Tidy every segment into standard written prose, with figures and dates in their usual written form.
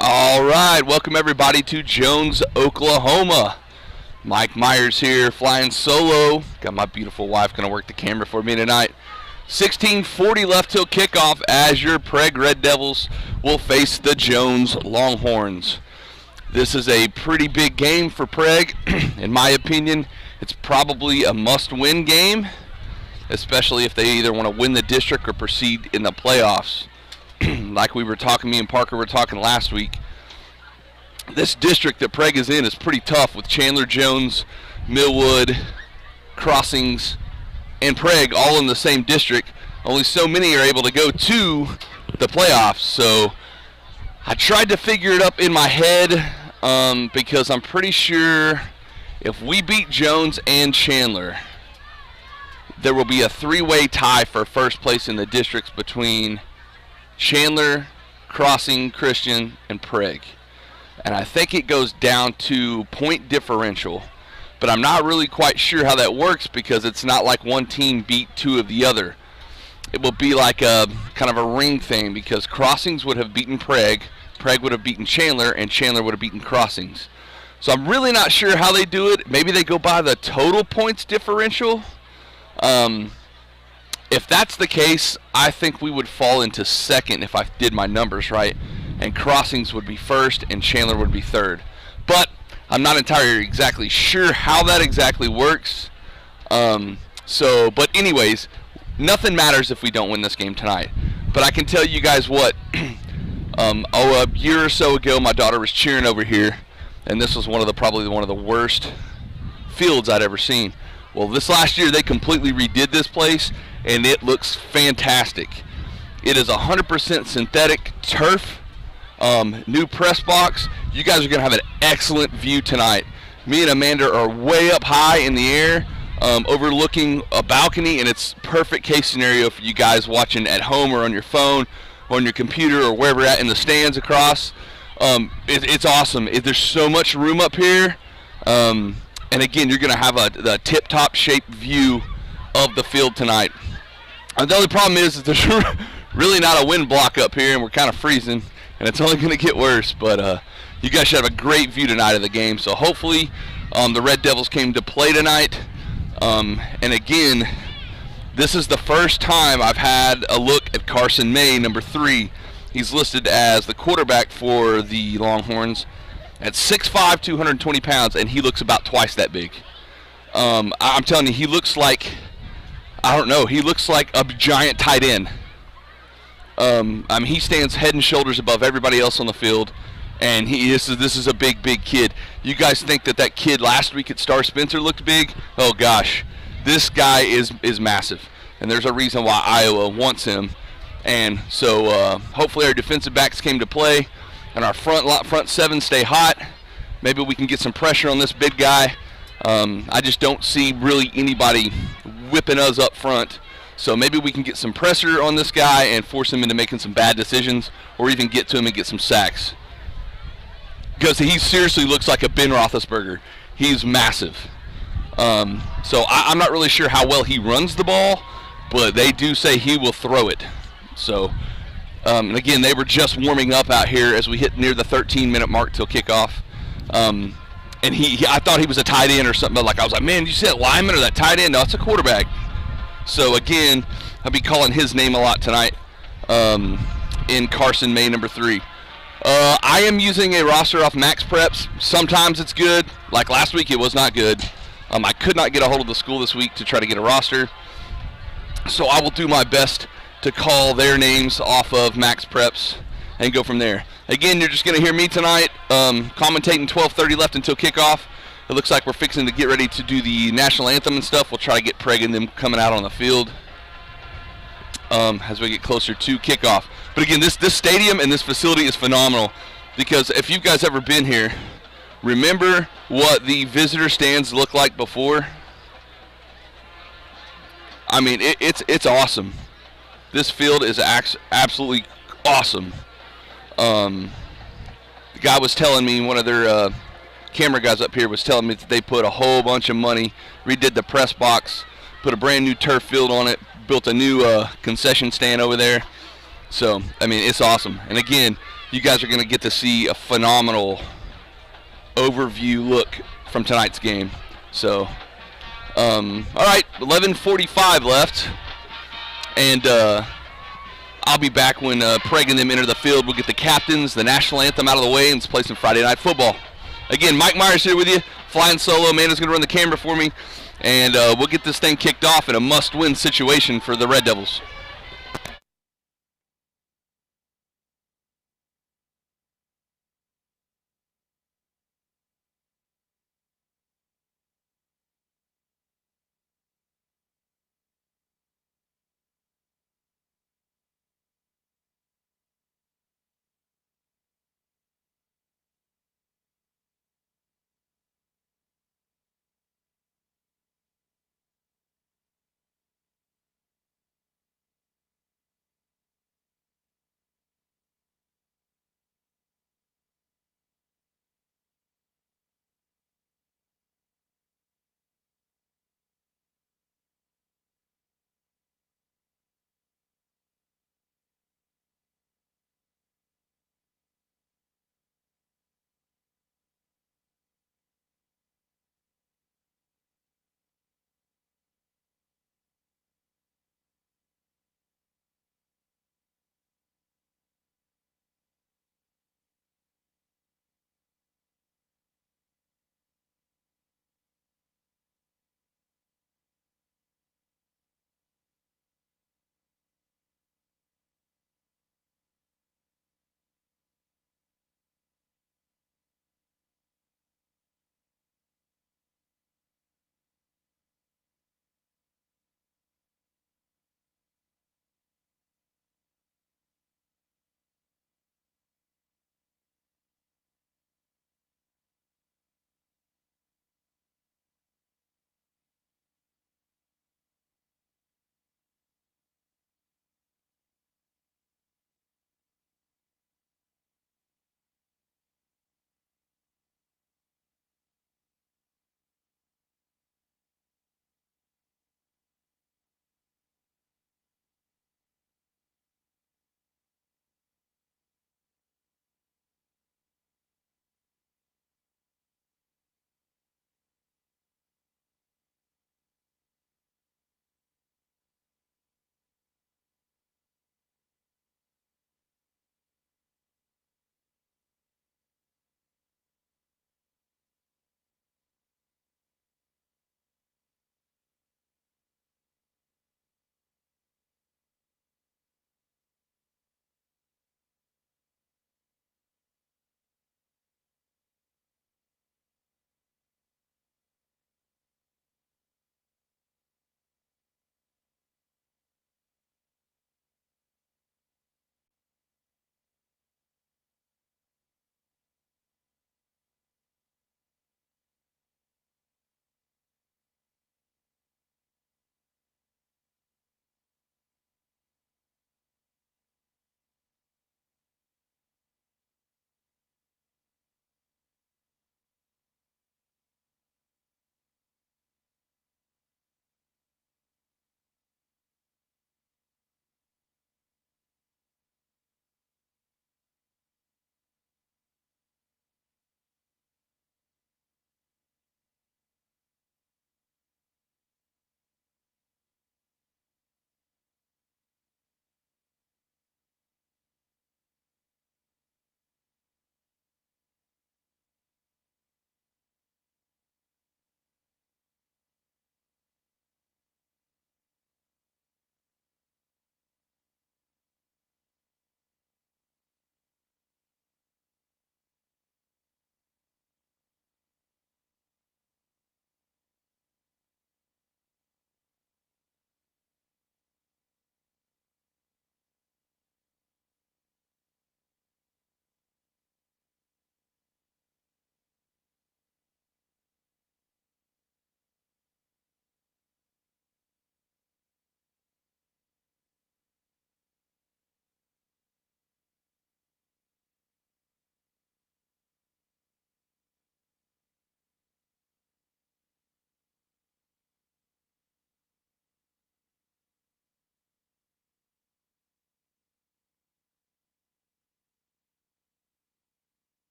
All right, welcome everybody to Jones, Oklahoma. Mike Myers here, flying solo. Got my beautiful wife going to work the camera for me tonight. 16:40 left till kickoff as your Prague Red Devils will face the Jones Longhorns. This is a pretty big game for Prague. In my opinion, it's probably a must-win game, especially if they either want to win the district or proceed in the playoffs. Like we were talking, me and Parker were talking last week, this district that Prague is in is pretty tough with Chandler, Jones, Millwood, Crossings, and Prague all in the same district. Only so many are able to go to the playoffs. So I tried to figure it up in my head because I'm pretty sure if we beat Jones and Chandler, there will be a three-way tie for first place in the districts between Chandler, Crossing, Christian, and Prague. And I think it goes down to point differential. But I'm not really quite sure how that works because it's not like one team beat two of the other. It will be like a kind of a ring thing because Crossings would have beaten Prague, Prague would have beaten Chandler, and Chandler would have beaten Crossings. So I'm really not sure how they do it. Maybe they go by the total points differential. If that's the case, I think we would fall into second if I did my numbers right, and Crossings would be first and Chandler would be third. But I'm not entirely exactly sure how that exactly works. But anyways, nothing matters if we don't win this game tonight. But I can tell you guys what, a year or so ago, my daughter was cheering over here, and this was probably one of the worst fields I'd ever seen. Well, this last year they completely redid this place, and it looks fantastic. It is 100% synthetic turf, new press box. You guys are going to have an excellent view tonight. Me and Amanda are way up high in the air, overlooking a balcony, and it's perfect case scenario for you guys watching at home or on your phone or on your computer or wherever you're at in the stands across. It's awesome. There's so much room up here. And again, you're going to have a tip-top shaped view of the field tonight. The only problem is that there's really not a wind block up here, and we're kind of freezing, and it's only going to get worse. But you guys should have a great view tonight of the game. So hopefully the Red Devils came to play tonight. And again, this is the first time I've had a look at Carson May, number 3. He's listed as the quarterback for the Longhorns at 6'5", 220 pounds, and he looks about twice that big. I'm telling you, he looks like, he looks like a giant tight end. He stands head and shoulders above everybody else on the field, and this is a big kid. You guys think that kid last week at Star Spencer looked big? Oh gosh, this guy is massive, and there's a reason why Iowa wants him. And so hopefully our defensive backs came to play, and our front seven stay hot. Maybe we can get some pressure on this big guy. I just don't see really anybody whipping us up front. So maybe we can get some pressure on this guy and force him into making some bad decisions, or even get to him and get some sacks. Because he seriously looks like a Ben Roethlisberger. He's massive. So I'm not really sure how well he runs the ball, but they do say he will throw it. So, and again, they were just warming up out here as we hit near the 13-minute mark till kickoff. And I thought he was a tight end or something. But I was like, man, did you say that lineman or that tight end? No, it's a quarterback. So again, I'll be calling his name a lot tonight in Carson May, number 3. I am using a roster off Max Preps. Sometimes it's good. Like last week, it was not good. I could not get a hold of the school this week to try to get a roster. So I will do my best to call their names off of Max Preps and go from there. Again, you're just going to hear me tonight commentating 12:30 left until kickoff. It looks like we're fixing to get ready to do the national anthem and stuff. We'll try to get Prague and them coming out on the field as we get closer to kickoff. But again, this stadium and this facility is phenomenal because if you guys ever been here, remember what the visitor stands look like before? I mean, it's awesome. This field is absolutely awesome. The guy was telling me, one of their camera guys up here was telling me that they put a whole bunch of money, redid the press box, put a brand new turf field on it, built a new concession stand over there. So, I mean, it's awesome. And again, you guys are going to get to see a phenomenal overview look from tonight's game. So, all right, 11:45 left, and I'll be back when Prague and them enter the field. We'll get the captains, the national anthem out of the way, and play some Friday Night Football. Again, Mike Myers here with you, flying solo. Amanda's going to run the camera for me, and we'll get this thing kicked off in a must-win situation for the Red Devils.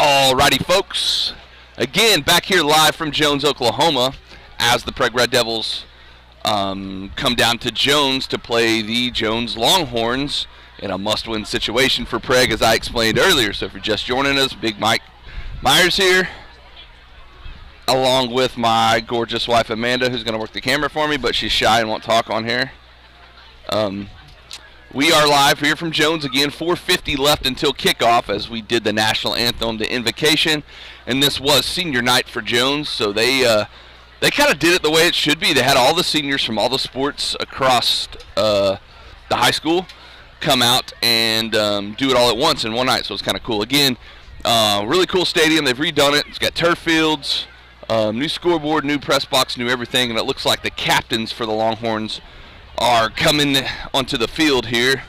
Alrighty, folks. Again, back here live from Jones, Oklahoma, as the Prague Red Devils come down to Jones to play the Jones Longhorns in a must-win situation for Prague, as I explained earlier. So if you're just joining us, Big Mike Myers here, along with my gorgeous wife Amanda, who's going to work the camera for me, but she's shy and won't talk on here. We are live here from Jones again, 4:50 left until kickoff, as we did the national anthem, the invocation, and this was senior night for Jones, so they kind of did it the way it should be. They had all the seniors from all the sports across the high school come out and do it all at once in one night, so it's kind of cool. Again, really cool stadium. They've redone it. It's got turf fields, new scoreboard, new press box, new everything, and it looks like the captains for the Longhorns are coming onto the field here.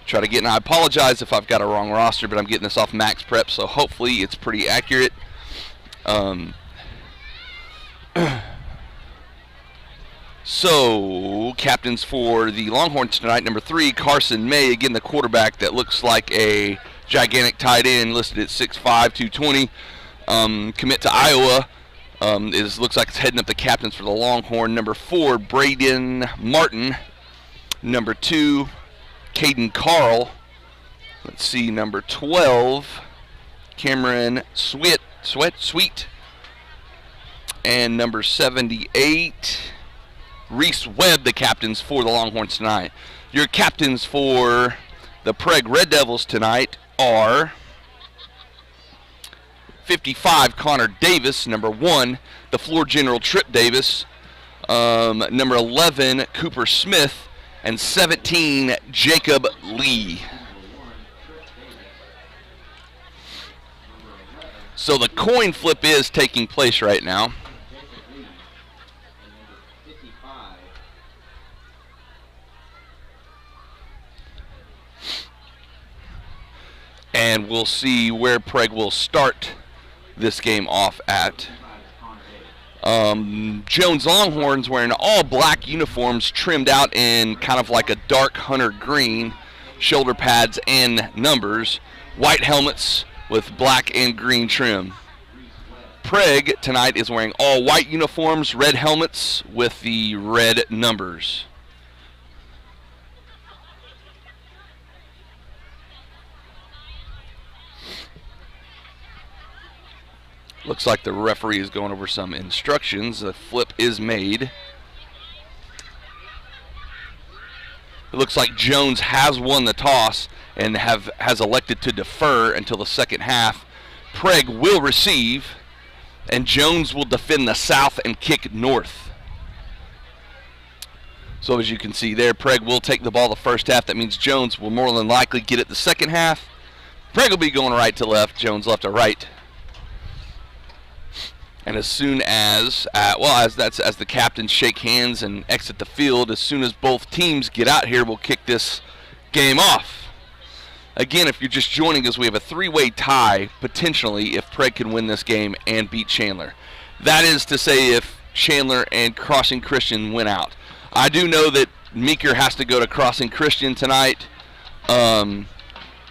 Try to get, and I apologize if I've got a wrong roster, but I'm getting this off Max Prep, so hopefully it's pretty accurate. So, captains for the Longhorns tonight, number 3, Carson May, again the quarterback that looks like a gigantic tight end, listed at 6'5", 220, commit to Iowa. Looks like it's heading up the captains for the Longhorn. Number 4, Braden Martin. Number 2, Caden Carl. Let's see, number 12, Cameron Sweet. And number 78, Reese Webb, the captains for the Longhorns tonight. Your captains for the Prague Red Devils tonight are 55, Connor Davis. Number 1, the floor general, Trip Davis. Number 11, Cooper Smith. And 17, Jacob Lee. So the coin flip is taking place right now. And we'll see where Prague will start this game off at. Jones Longhorns wearing all black uniforms trimmed out in kind of like a dark hunter green, shoulder pads and numbers, white helmets with black and green trim. Prague tonight is wearing all white uniforms, red helmets with the red numbers. Looks like the referee is going over some instructions. The flip is made. It looks like Jones has won the toss and has elected to defer until the second half. Prague will receive, and Jones will defend the south and kick north. So as you can see there, Prague will take the ball the first half. That means Jones will more than likely get it the second half. Prague will be going right to left, Jones left to right. And as soon as, as the captains shake hands and exit the field, as soon as both teams get out here, we'll kick this game off. Again, if you're just joining us, we have a 3-way tie, potentially, if Prague can win this game and beat Chandler. That is to say, if Chandler and Crossing Christian win out. I do know that Meeker has to go to Crossing Christian tonight to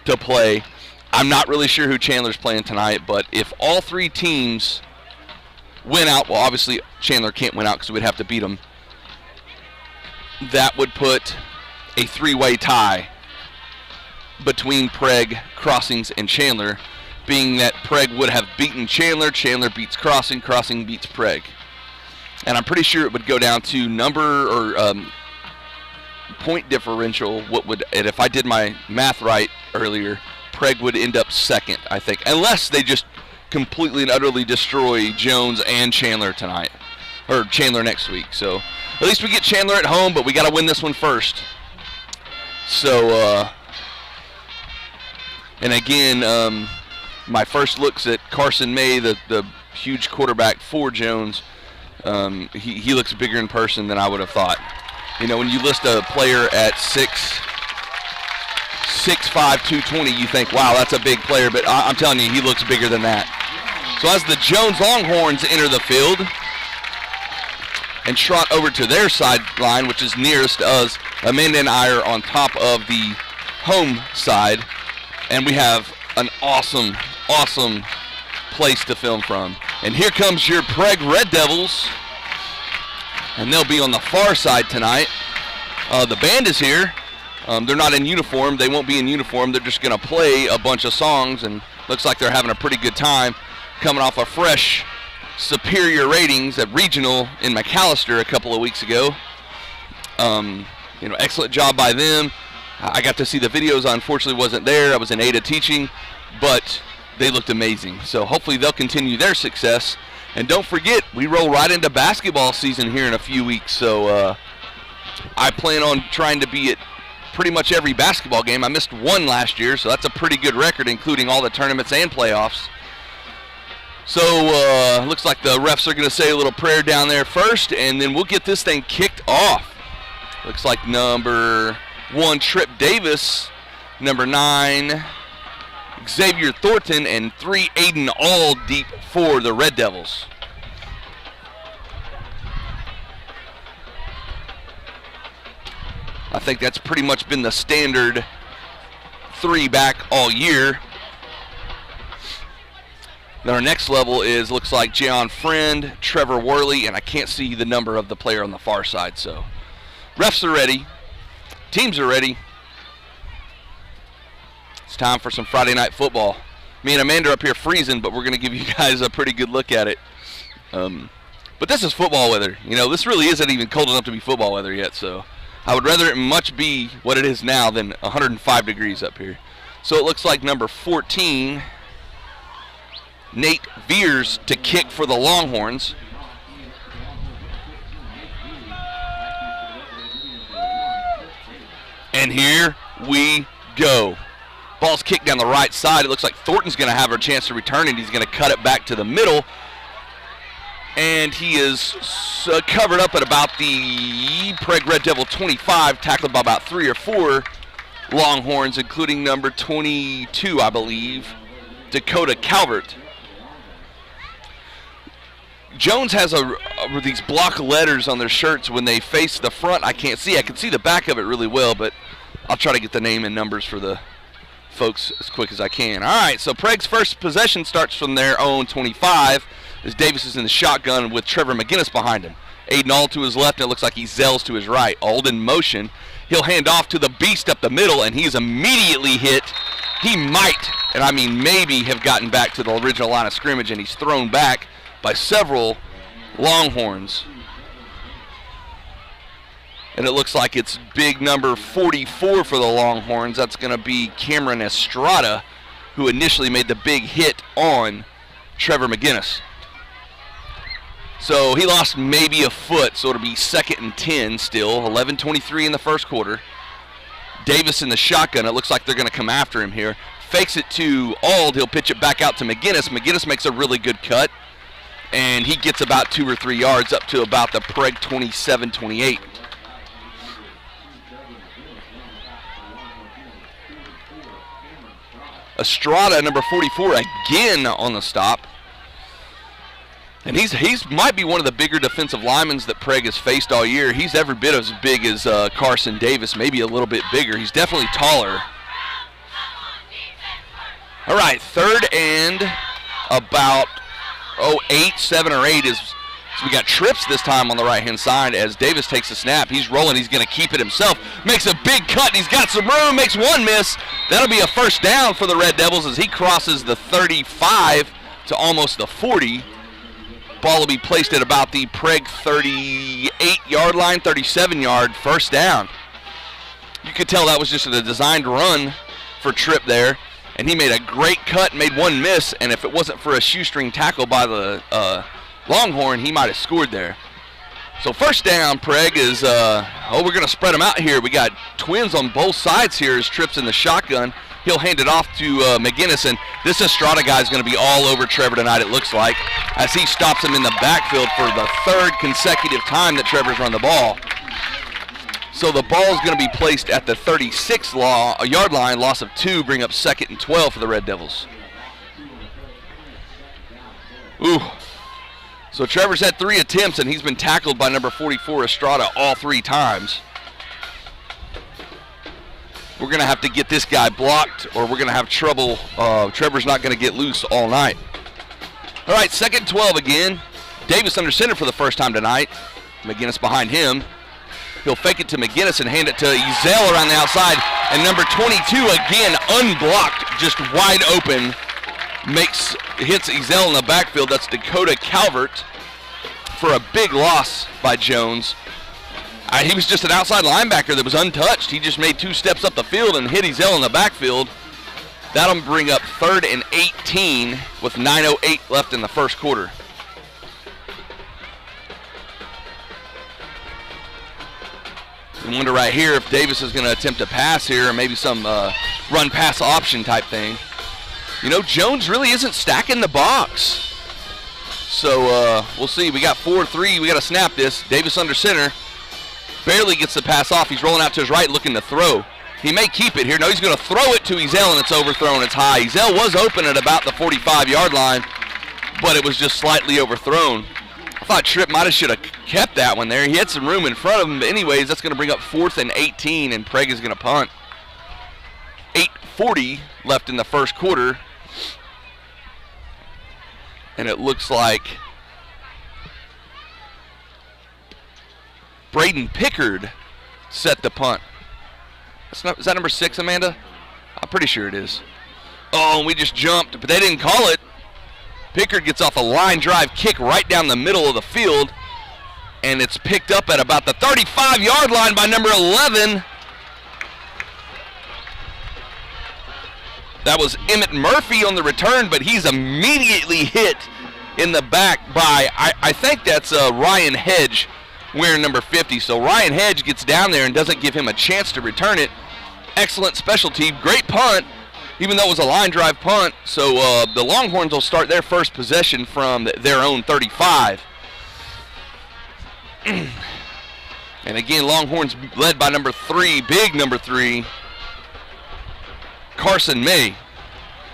play. I'm not really sure who Chandler's playing tonight, but if all 3 teams win out, well, obviously Chandler can't win out because we'd have to beat them. That would put a 3-way tie between Prague, Crossings, and Chandler, being that Prague would have beaten Chandler, Chandler beats Crossing, Crossing beats Prague. And I'm pretty sure it would go down to number or point differential. And if I did my math right earlier, Prague would end up second, I think, unless they just completely and utterly destroy Jones and Chandler tonight, or Chandler next week. So at least we get Chandler at home, but we got to win this one first. So and again, my first looks at Carson May, the huge quarterback for Jones. He looks bigger in person than I would have thought. You know, when you list a player at 6'5", 220, you think, wow, that's a big player, but I'm telling you, he looks bigger than that. So as the Jones Longhorns enter the field and trot over to their sideline, which is nearest to us, Amanda and I are on top of the home side, and we have an awesome awesome place to film from. And here comes your Prague Red Devils, and they'll be on the far side tonight. The band is here. They're not in uniform. They won't be in uniform. They're just going to play a bunch of songs, and looks like they're having a pretty good time, coming off a fresh superior ratings at regional in McAllister a couple of weeks ago. Excellent job by them. I got to see the videos. I unfortunately wasn't there. I was in Ada teaching, but they looked amazing. So hopefully they'll continue their success. And don't forget, we roll right into basketball season here in a few weeks. So I plan on trying to be at pretty much every basketball game. I missed one last year, so that's a pretty good record, including all the tournaments and playoffs. So looks like the refs are going to say a little prayer down there first, and then we'll get this thing kicked off. Looks like number 1, Trip Davis, number 9, Xavier Thornton, and 3, Aiden all deep for the Red Devils. I think that's pretty much been the standard 3 back all year. Then our next level looks like Jayon Friend, Trevor Worley, and I can't see the number of the player on the far side. So refs are ready. Teams are ready. It's time for some Friday night football. Me and Amanda are up here freezing, but we're going to give you guys a pretty good look at it. But this is football weather. This really isn't even cold enough to be football weather yet, so I would rather it much be what it is now than 105 degrees up here. So it looks like number 14, Nate Veers, to kick for the Longhorns. And here we go. Ball's kicked down the right side. It looks like Thornton's going to have a chance to return it. He's going to cut it back to the middle. And he is covered up at about the Prague Red Devil 25, tackled by about 3 or 4 Longhorns, including number 22, I believe, Dakota Calvert. Jones has these block letters on their shirts when they face the front. I can't see. I can see the back of it really well, but I'll try to get the name and numbers for the folks as quick as I can. All right, so Prague's first possession starts from their own 25 as Davis is in the shotgun with Trevor McGinnis behind him. Aiden all to his left, and it looks like he zells to his right. Ald in motion. He'll hand off to the beast up the middle, and he's immediately hit. He might, and I mean maybe, have gotten back to the original line of scrimmage, and he's thrown back by several Longhorns. And it looks like it's big number 44 for the Longhorns. That's going to be Cameron Estrada, who initially made the big hit on Trevor McGinnis. So he lost maybe a foot, so it'll be 2nd and 10 still. 11:23 in the first quarter. Davis in the shotgun. It looks like they're going to come after him here. Fakes it to Ald. He'll pitch it back out to McGinnis. McGinnis makes a really good cut, and he gets about 2 or 3 yards up to about the Prague 27-28. Estrada, number 44, again on the stop. And he's might be one of the bigger defensive linemen that Prague has faced all year. He's every bit as big as Carson Davis, maybe a little bit bigger. He's definitely taller. All right, 3rd and about 7 or 8 so we got trips this time on the right-hand side as Davis takes a snap. He's rolling. He's going to keep it himself. Makes a big cut, and he's got some room. Makes one miss. That'll be a first down for the Red Devils as he crosses the 35 to almost the 40. Ball will be placed at about the Prague 38-yard line, 37-yard, first down. You could tell that was just a designed run for Tripp there, and he made a great cut, made one miss, and if it wasn't for a shoestring tackle by the Longhorn, he might have scored there. So first down, Prague is, we're going to spread them out here. We got twins on both sides here as Tripp's in the shotgun. He'll hand it off to McGinnis, and this Estrada guy is going to be all over Trevor tonight, it looks like, as he stops him in the backfield for the 3rd consecutive time that Trevor's run the ball. So the ball is going to be placed at the 36-yard line, loss of 2, bring up 2nd and 12 for the Red Devils. Ooh. So Trevor's had 3 attempts, and he's been tackled by number 44 Estrada all 3 times. we're going to have to get this guy blocked or we're going to have trouble. Trevor's not going to get loose all night. All right, 2nd and 12 again. Davis under center for the first time tonight. McGinnis behind him. He'll fake it to McGinnis and hand it to Ezell around the outside. And number 22 again unblocked, just wide open. Hits Ezell in the backfield. That's Dakota Calvert for a big loss by Jones. He was just an outside linebacker that was untouched. He just made 2 steps up the field and hit Ezell in the backfield. That'll bring up 3rd and 18 with 9:08 left in the first quarter. I wonder right here if Davis is going to attempt a pass here or maybe some run-pass option type thing. You know, Jones really isn't stacking the box. So we'll see. We got 4-3. We got to snap this. Davis under center. Barely gets the pass off. He's rolling out to his right looking to throw. He may keep it here. No, he's going to throw it to Ezell, and it's overthrown. It's high. Ezell was open at about the 45-yard line, but it was just slightly overthrown. I thought Tripp should have kept that one there. He had some room in front of him, but anyways, that's going to bring up 4th and 18, and Prague is going to punt. 8:40 left in the first quarter, and it looks like Braden Pickard set the punt. Is that number 6, Amanda? I'm pretty sure it is. Oh, we just jumped, but they didn't call it. Pickard gets off a line drive kick right down the middle of the field, and it's picked up at about the 35-yard line by number 11. That was Emmett Murphy on the return, but he's immediately hit in the back by, I think that's Ryan Hedge wearing number 50. So Ryan Hedge gets down there and doesn't give him a chance to return it. Excellent specialty, great punt, even though it was a line drive punt. So the Longhorns will start their first possession from their own 35. And again, Longhorns led by number 3, big number 3, Carson May.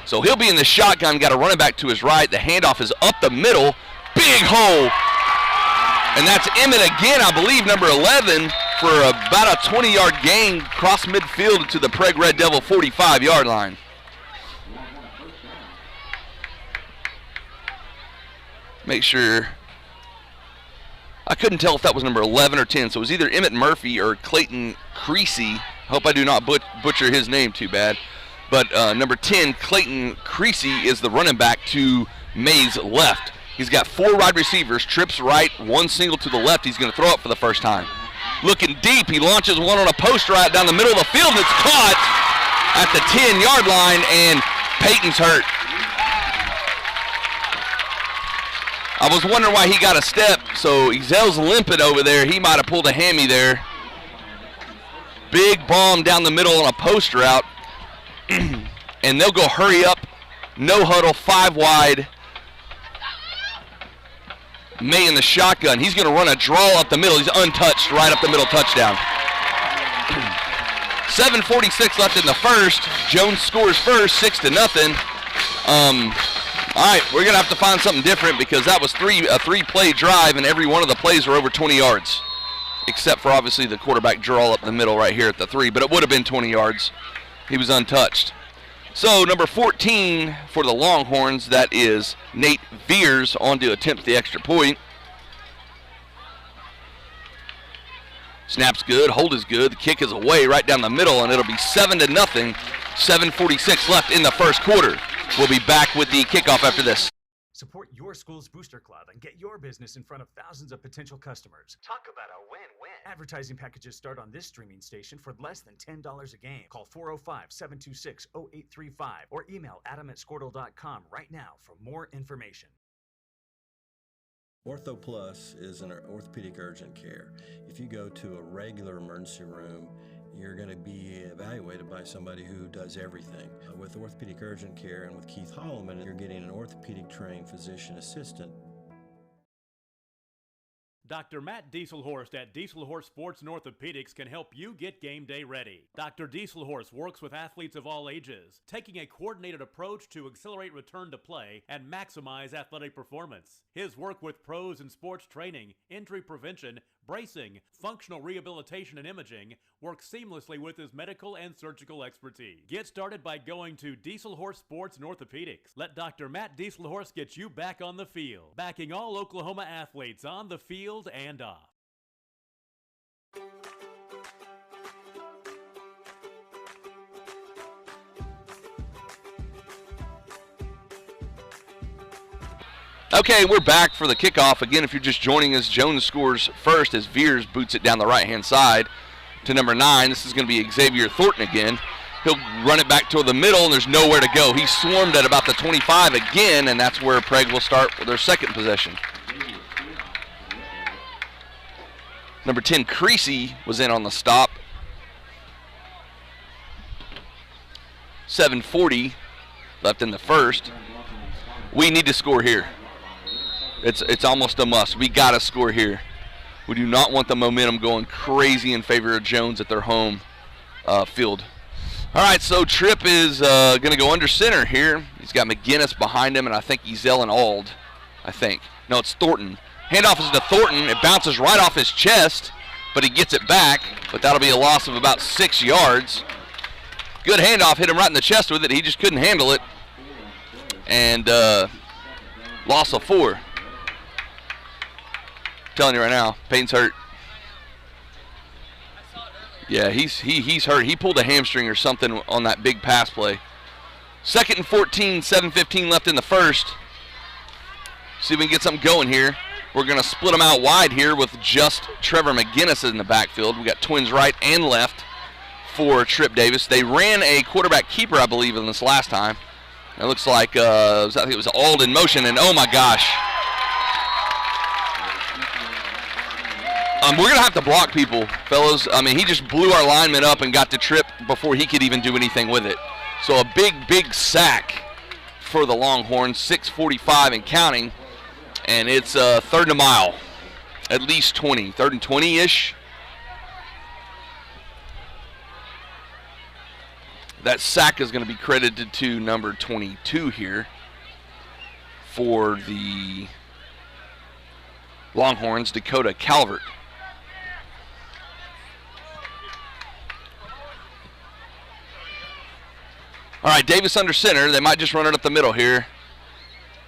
So he'll be in the shotgun, got a running back to his right. The handoff is up the middle, big hole. And that's Emmett again, I believe, number 11, for about a 20-yard gain cross midfield to the Prague Red Devil 45-yard line. Make sure. I couldn't tell if that was number 11 or 10, so it was either Emmett Murphy or Clayton Creasy. Hope I do not butcher his name too bad. But number 10, Clayton Creasy, is the running back to May's left. He's got 4 wide receivers, trips right, 1 single to the left. He's going to throw it for the first time. Looking deep, he launches one on a post right down the middle of the field. It's caught at the 10-yard line, and Peyton's hurt. I was wondering why he got a step, so Ezell's limping over there. He might have pulled a hammy there. Big bomb down the middle on a post route. And they'll go hurry up, no huddle, 5 wide. May in the shotgun. He's going to run a draw up the middle. He's untouched, right up the middle, touchdown. 7:46 left in the first. Jones scores first, 6-0. All right, we're going to have to find something different because that was a 3-play drive, and every one of the plays were over 20 yards, except for obviously the quarterback draw up the middle right here at the 3, but it would have been 20 yards. He was untouched. So number 14 for the Longhorns, that is Nate Veers, on to attempt the extra point. Snap's good, hold is good, the kick is away right down the middle, and it'll be 7-0. 7:46 left in the first quarter. We'll be back with the kickoff after this. Support your school's booster club and get your business in front of thousands of potential customers. Talk about a win-win. Advertising packages start on this streaming station for less than $10 a game. Call 405-726-0835 or email adam@squirtle.com right now for more information. Ortho Plus is an orthopedic urgent care. If you go to a regular emergency room, you're going to be evaluated by somebody who does everything. With orthopedic urgent care and with Keith Holloman, you're getting an orthopedic trained physician assistant. Dr. Matt Dieselhorst at Dieselhorst Sports and Orthopedics can help you get game day ready. Dr. Dieselhorst works with athletes of all ages, taking a coordinated approach to accelerate return to play and maximize athletic performance. His work with pros in sports training, injury prevention, bracing, functional rehabilitation, and imaging work seamlessly with his medical and surgical expertise. Get started by going to Diesel Horse Sports and Orthopedics. Let Dr. Matt Dieselhorse get you back on the field, backing all Oklahoma athletes on the field and off. Okay, we're back for the kickoff. Again, if you're just joining us, Jones scores first as Veers boots it down the right-hand side to number 9. This is going to be Xavier Thornton again. He'll run it back toward the middle, and there's nowhere to go. He's swarmed at about the 25 again, and that's where Prague will start with their second possession. Number 10, Creasy, was in on the stop. 7:40 left in the first. We need to score here. It's almost a must. We got to score here. We do not want the momentum going crazy in favor of Jones at their home field. All right, so Tripp is going to go under center here. He's got McGinnis behind him, and I think Ezel and Ald. I think. No, it's Thornton. Handoff is to Thornton. It bounces right off his chest, but he gets it back. But that'll be a loss of about 6 yards. Good handoff. Hit him right in the chest with it. He just couldn't handle it. And loss of 4. Telling you right now, Payne's hurt. Yeah, he's hurt. He pulled a hamstring or something on that big pass play. 2nd and 14, 7:15 left in the first. See if we can get something going here. We're going to split them out wide here with just Trevor McGinnis in the backfield. We got twins right and left for Tripp Davis. They ran a quarterback keeper, I believe, in this last time. It looks like I think it was Ald in motion, and oh my gosh. We're going to have to block people, fellas. I mean, he just blew our lineman up and got to Tripp before he could even do anything with it. So a big sack for the Longhorns, 6:45 and counting, and it's 3rd and a mile, at least 20, 3rd and 20-ish. That sack is going to be credited to number 22 here for the Longhorns, Dakota Calvert. All right, Davis under center. They might just run it up the middle here.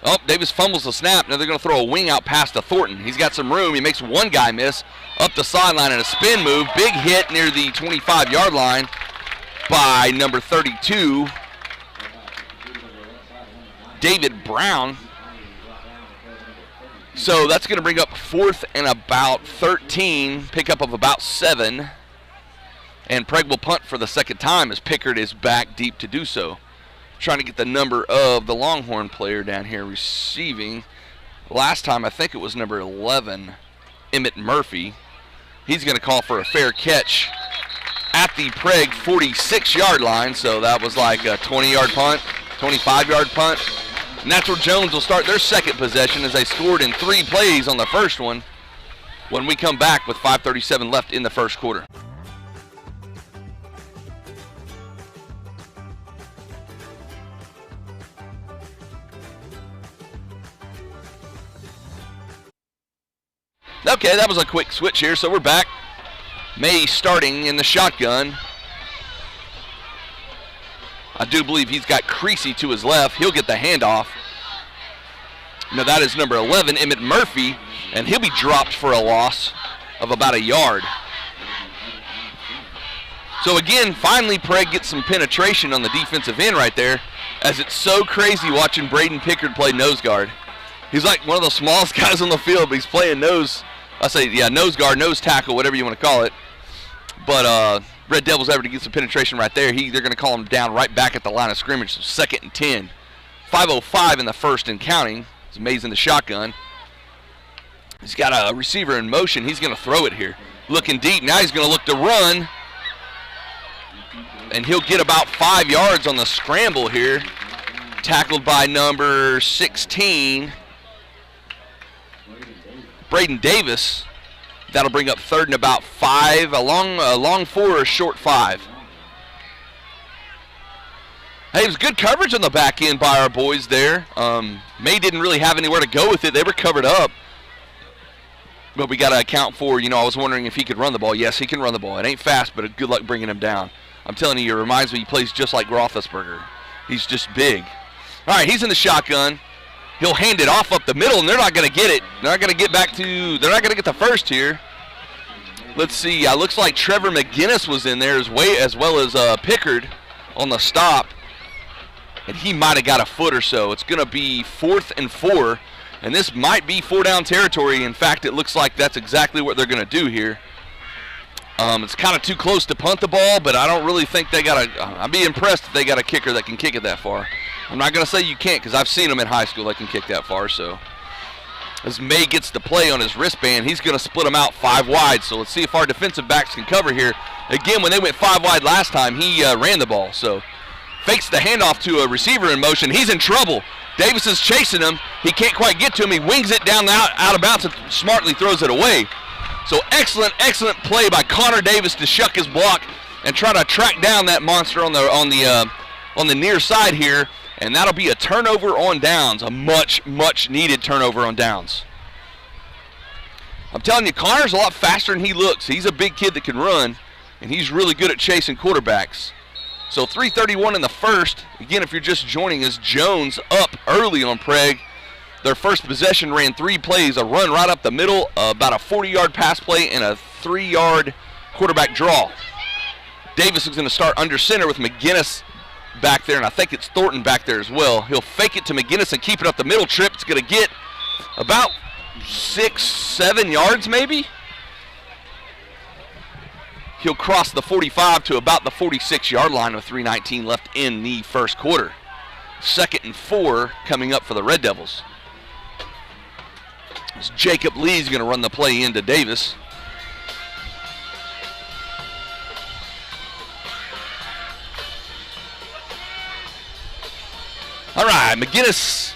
Oh, Davis fumbles the snap. Now they're going to throw a wing out past to Thornton. He's got some room. He makes one guy miss up the sideline and a spin move. Big hit near the 25-yard line by number 32, David Brown. So that's going to bring up 4th and about 13, pickup of about 7. And Prague will punt for the second time as Pickard is back deep to do so. Trying to get the number of the Longhorn player down here receiving. Last time I think it was number 11, Emmett Murphy. He's going to call for a fair catch at the Prague 46-yard line. So that was like a 20-yard punt, 25-yard punt. And that's where Jones will start their second possession as they scored in 3 plays on the first one when we come back with 5:37 left in the first quarter. Okay, that was a quick switch here, so we're back. May starting in the shotgun. I do believe he's got Creasy to his left. He'll get the handoff. Now that is number 11, Emmett Murphy, and he'll be dropped for a loss of about a yard. So again, finally Prague gets some penetration on the defensive end right there, as it's so crazy watching Braden Pickard play nose guard. He's like one of the smallest guys on the field, but he's playing nose guard, nose tackle, whatever you want to call it. But Red Devils able to get some penetration right there. They're going to call him down right back at the line of scrimmage, so 2nd and 10. 5:05 in the first and counting. It's amazing the shotgun. He's got a receiver in motion. He's going to throw it here. Looking deep. Now he's going to look to run. And he'll get about 5 yards on the scramble here. Tackled by number 16, Braden Davis. That'll bring up 3rd and about 5. A long 4 or a short 5. Hey, it was good coverage on the back end by our boys there. May didn't really have anywhere to go with it. They were covered up. But we got to account for, I was wondering if he could run the ball. Yes, he can run the ball. It ain't fast, but good luck bringing him down. I'm telling you, it reminds me he plays just like Roethlisberger. He's just big. All right, he's in the shotgun. He'll hand it off up the middle, and they're not going to get it. They're not going to get the first here. Let's see. Looks like Trevor McGinnis was in there as well as Pickard on the stop. And he might have got a foot or so. It's going to be 4th and 4. And this might be 4-down territory. In fact, it looks like that's exactly what they're going to do here. It's kind of too close to punt the ball, but I don't really think they got a – I'd be impressed if they got a kicker that can kick it that far. I'm not going to say you can't because I've seen them in high school that can kick that far. So as May gets the play on his wristband, he's going to split them out 5 wide. So let's see if our defensive backs can cover here. Again, when they went 5 wide last time, he ran the ball. So fakes the handoff to a receiver in motion. He's in trouble. Davis is chasing him. He can't quite get to him. He wings it down out of bounds and smartly throws it away. So excellent play by Connor Davis to shuck his block and try to track down that monster on the near side here, and that'll be a turnover on downs, a much needed turnover on downs. I'm telling you, Connor's a lot faster than he looks. He's a big kid that can run, and he's really good at chasing quarterbacks. So 3:31 in the first. Again, if you're just joining us, Jones up early on Prague. Their first possession ran 3 plays, a run right up the middle, about a 40-yard pass play, and a 3-yard quarterback draw. Davis is going to start under center with McGinnis back there, and I think it's Thornton back there as well. He'll fake it to McGinnis and keep it up the middle trip. It's going to get about 6-7 yards maybe. He'll cross the 45 to about the 46-yard line with 3:19 left in the first quarter. 2nd and 4 coming up for the Red Devils. As Jacob Lee's going to run the play into Davis. All right, McGinnis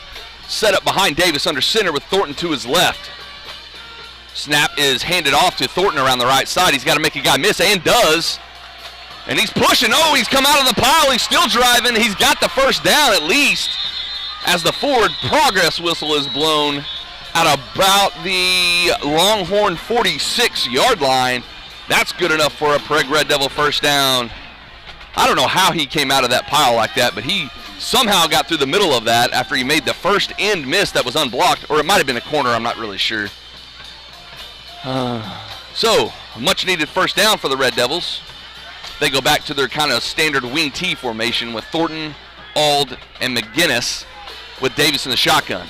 set up behind Davis under center with Thornton to his left. Snap is handed off to Thornton around the right side. He's got to make a guy miss, and does. And he's pushing. Oh, he's come out of the pile. He's still driving. He's got the first down at least as the forward progress whistle is blown at about the Longhorn 46-yard line. That's good enough for a Prague Red Devil first down. I don't know how he came out of that pile like that, but he somehow got through the middle of that after he made the first end miss that was unblocked, or it might have been a corner. I'm not really sure. So, a much-needed first down for the Red Devils. They go back to their kind of standard wing T formation with Thornton, Ald, and McGinnis with Davis in the shotgun.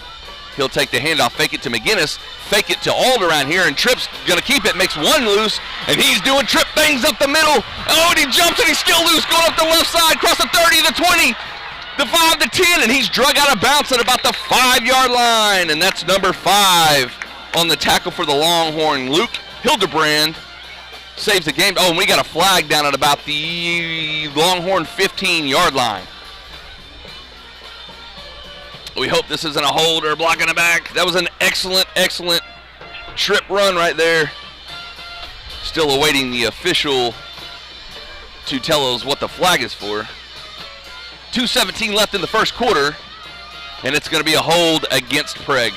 He'll take the handoff, fake it to McGinnis, fake it to Ald around here, and Tripp's going to keep it, makes one loose, and he's doing Tripp things up the middle. Oh, and he jumps, and he's still loose, going up the left side, across the 30, the 20, the 5, the 10, and he's drug out of bounds at about the 5-yard line, and that's number 5 on the tackle for the Longhorn. Luke Hildebrand saves the game. Oh, and we got a flag down at about the Longhorn 15-yard line. We hope this isn't a hold or a block in the back. That was an excellent trip run right there. Still awaiting the official to tell us what the flag is for. 2:17 left in the first quarter, and it's going to be a hold against Prague.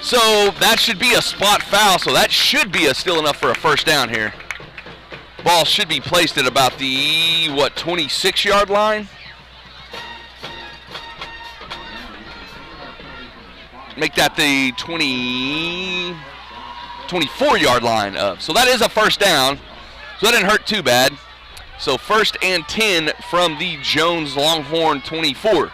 So that should be a spot foul, so that should be still enough for a first down here. Ball should be placed at about the, 26-yard line? Make that the 24-yard line up. So that is a first down. So that didn't hurt too bad. So 1st and 10 from the Jones Longhorn 24.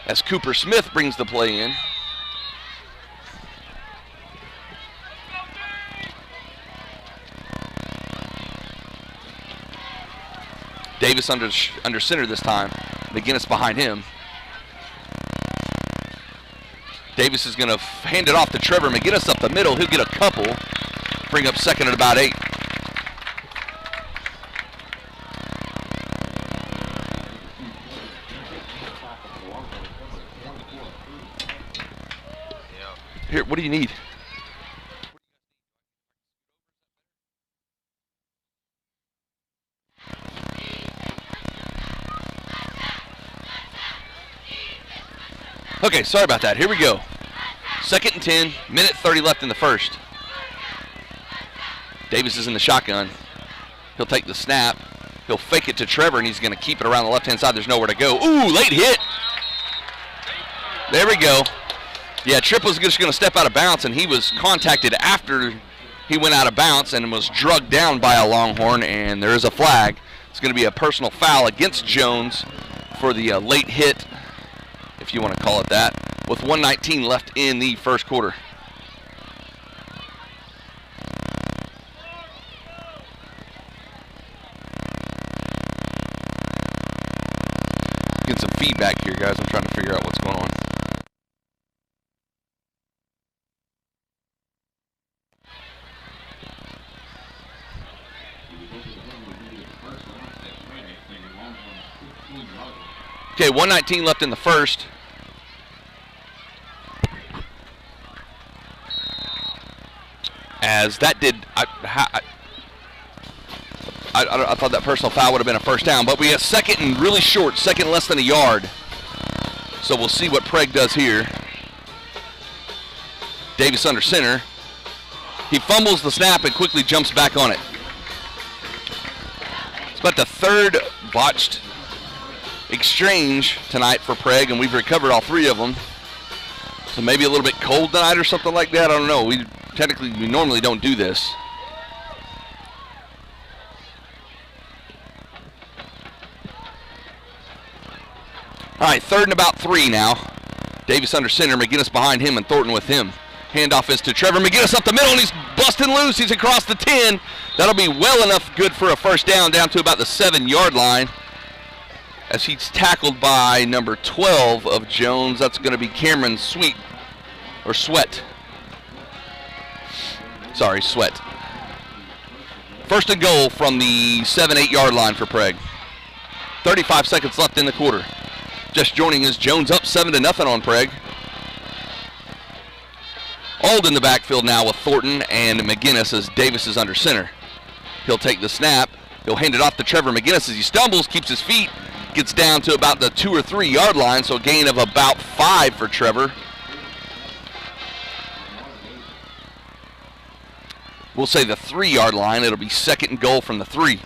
As Cooper Smith brings the play in. Davis under center this time. McGinnis behind him. Davis is going to hand it off to Trevor McGinnis up the middle. He'll get a couple. Bring up 2nd at about 8. Here, what do you need? Okay, sorry about that. Here we go. 2nd and 10, minute 30 left in the first. Davis is in the shotgun. He'll take the snap. He'll fake it to Trevor, and he's going to keep it around the left-hand side. There's nowhere to go. Ooh, late hit. There we go. Yeah, Tripp was just going to step out of bounds, and he was contacted after he went out of bounds and was drugged down by a Longhorn, and there is a flag. It's going to be a personal foul against Jones for the late hit, if you want to call it that, with 1:19 left in the first quarter. Getting some feedback here, guys. I'm trying to figure out what's going on. Okay, 1:19 left in the first. As that did, I thought that personal foul would have been a first down, but we have 2nd and really short, 2nd less than a yard. So we'll see what Prague does here. Davis under center. He fumbles the snap and quickly jumps back on it. It's about the 3rd botched exchange tonight for Prague, and we've recovered all 3 of them. So maybe a little bit cold tonight or something like that. I don't know. We normally don't do this. All right, 3rd and about 3 now. Davis under center, McGinnis behind him, and Thornton with him. Handoff is to Trevor McGinnis up the middle, and he's busting loose. He's across the 10. That'll be well enough good for a first down to about the 7-yard line, as he's tackled by number 12 of Jones. That's going to be Cameron Sweat. Sorry, Sweat. 1st and goal from the 7-8 yard line for Prague. 35 seconds left in the quarter. Just joining us, Jones up 7-0 on Prague. Auld in the backfield now with Thornton and McGinnis as Davis is under center. He'll take the snap. He'll hand it off to Trevor McGinnis as he stumbles, keeps his feet, gets down to about the 2 or 3 yard line, so a gain of about 5 for Trevor. We'll say the 3 yard line. It'll be 2nd and goal from the 3.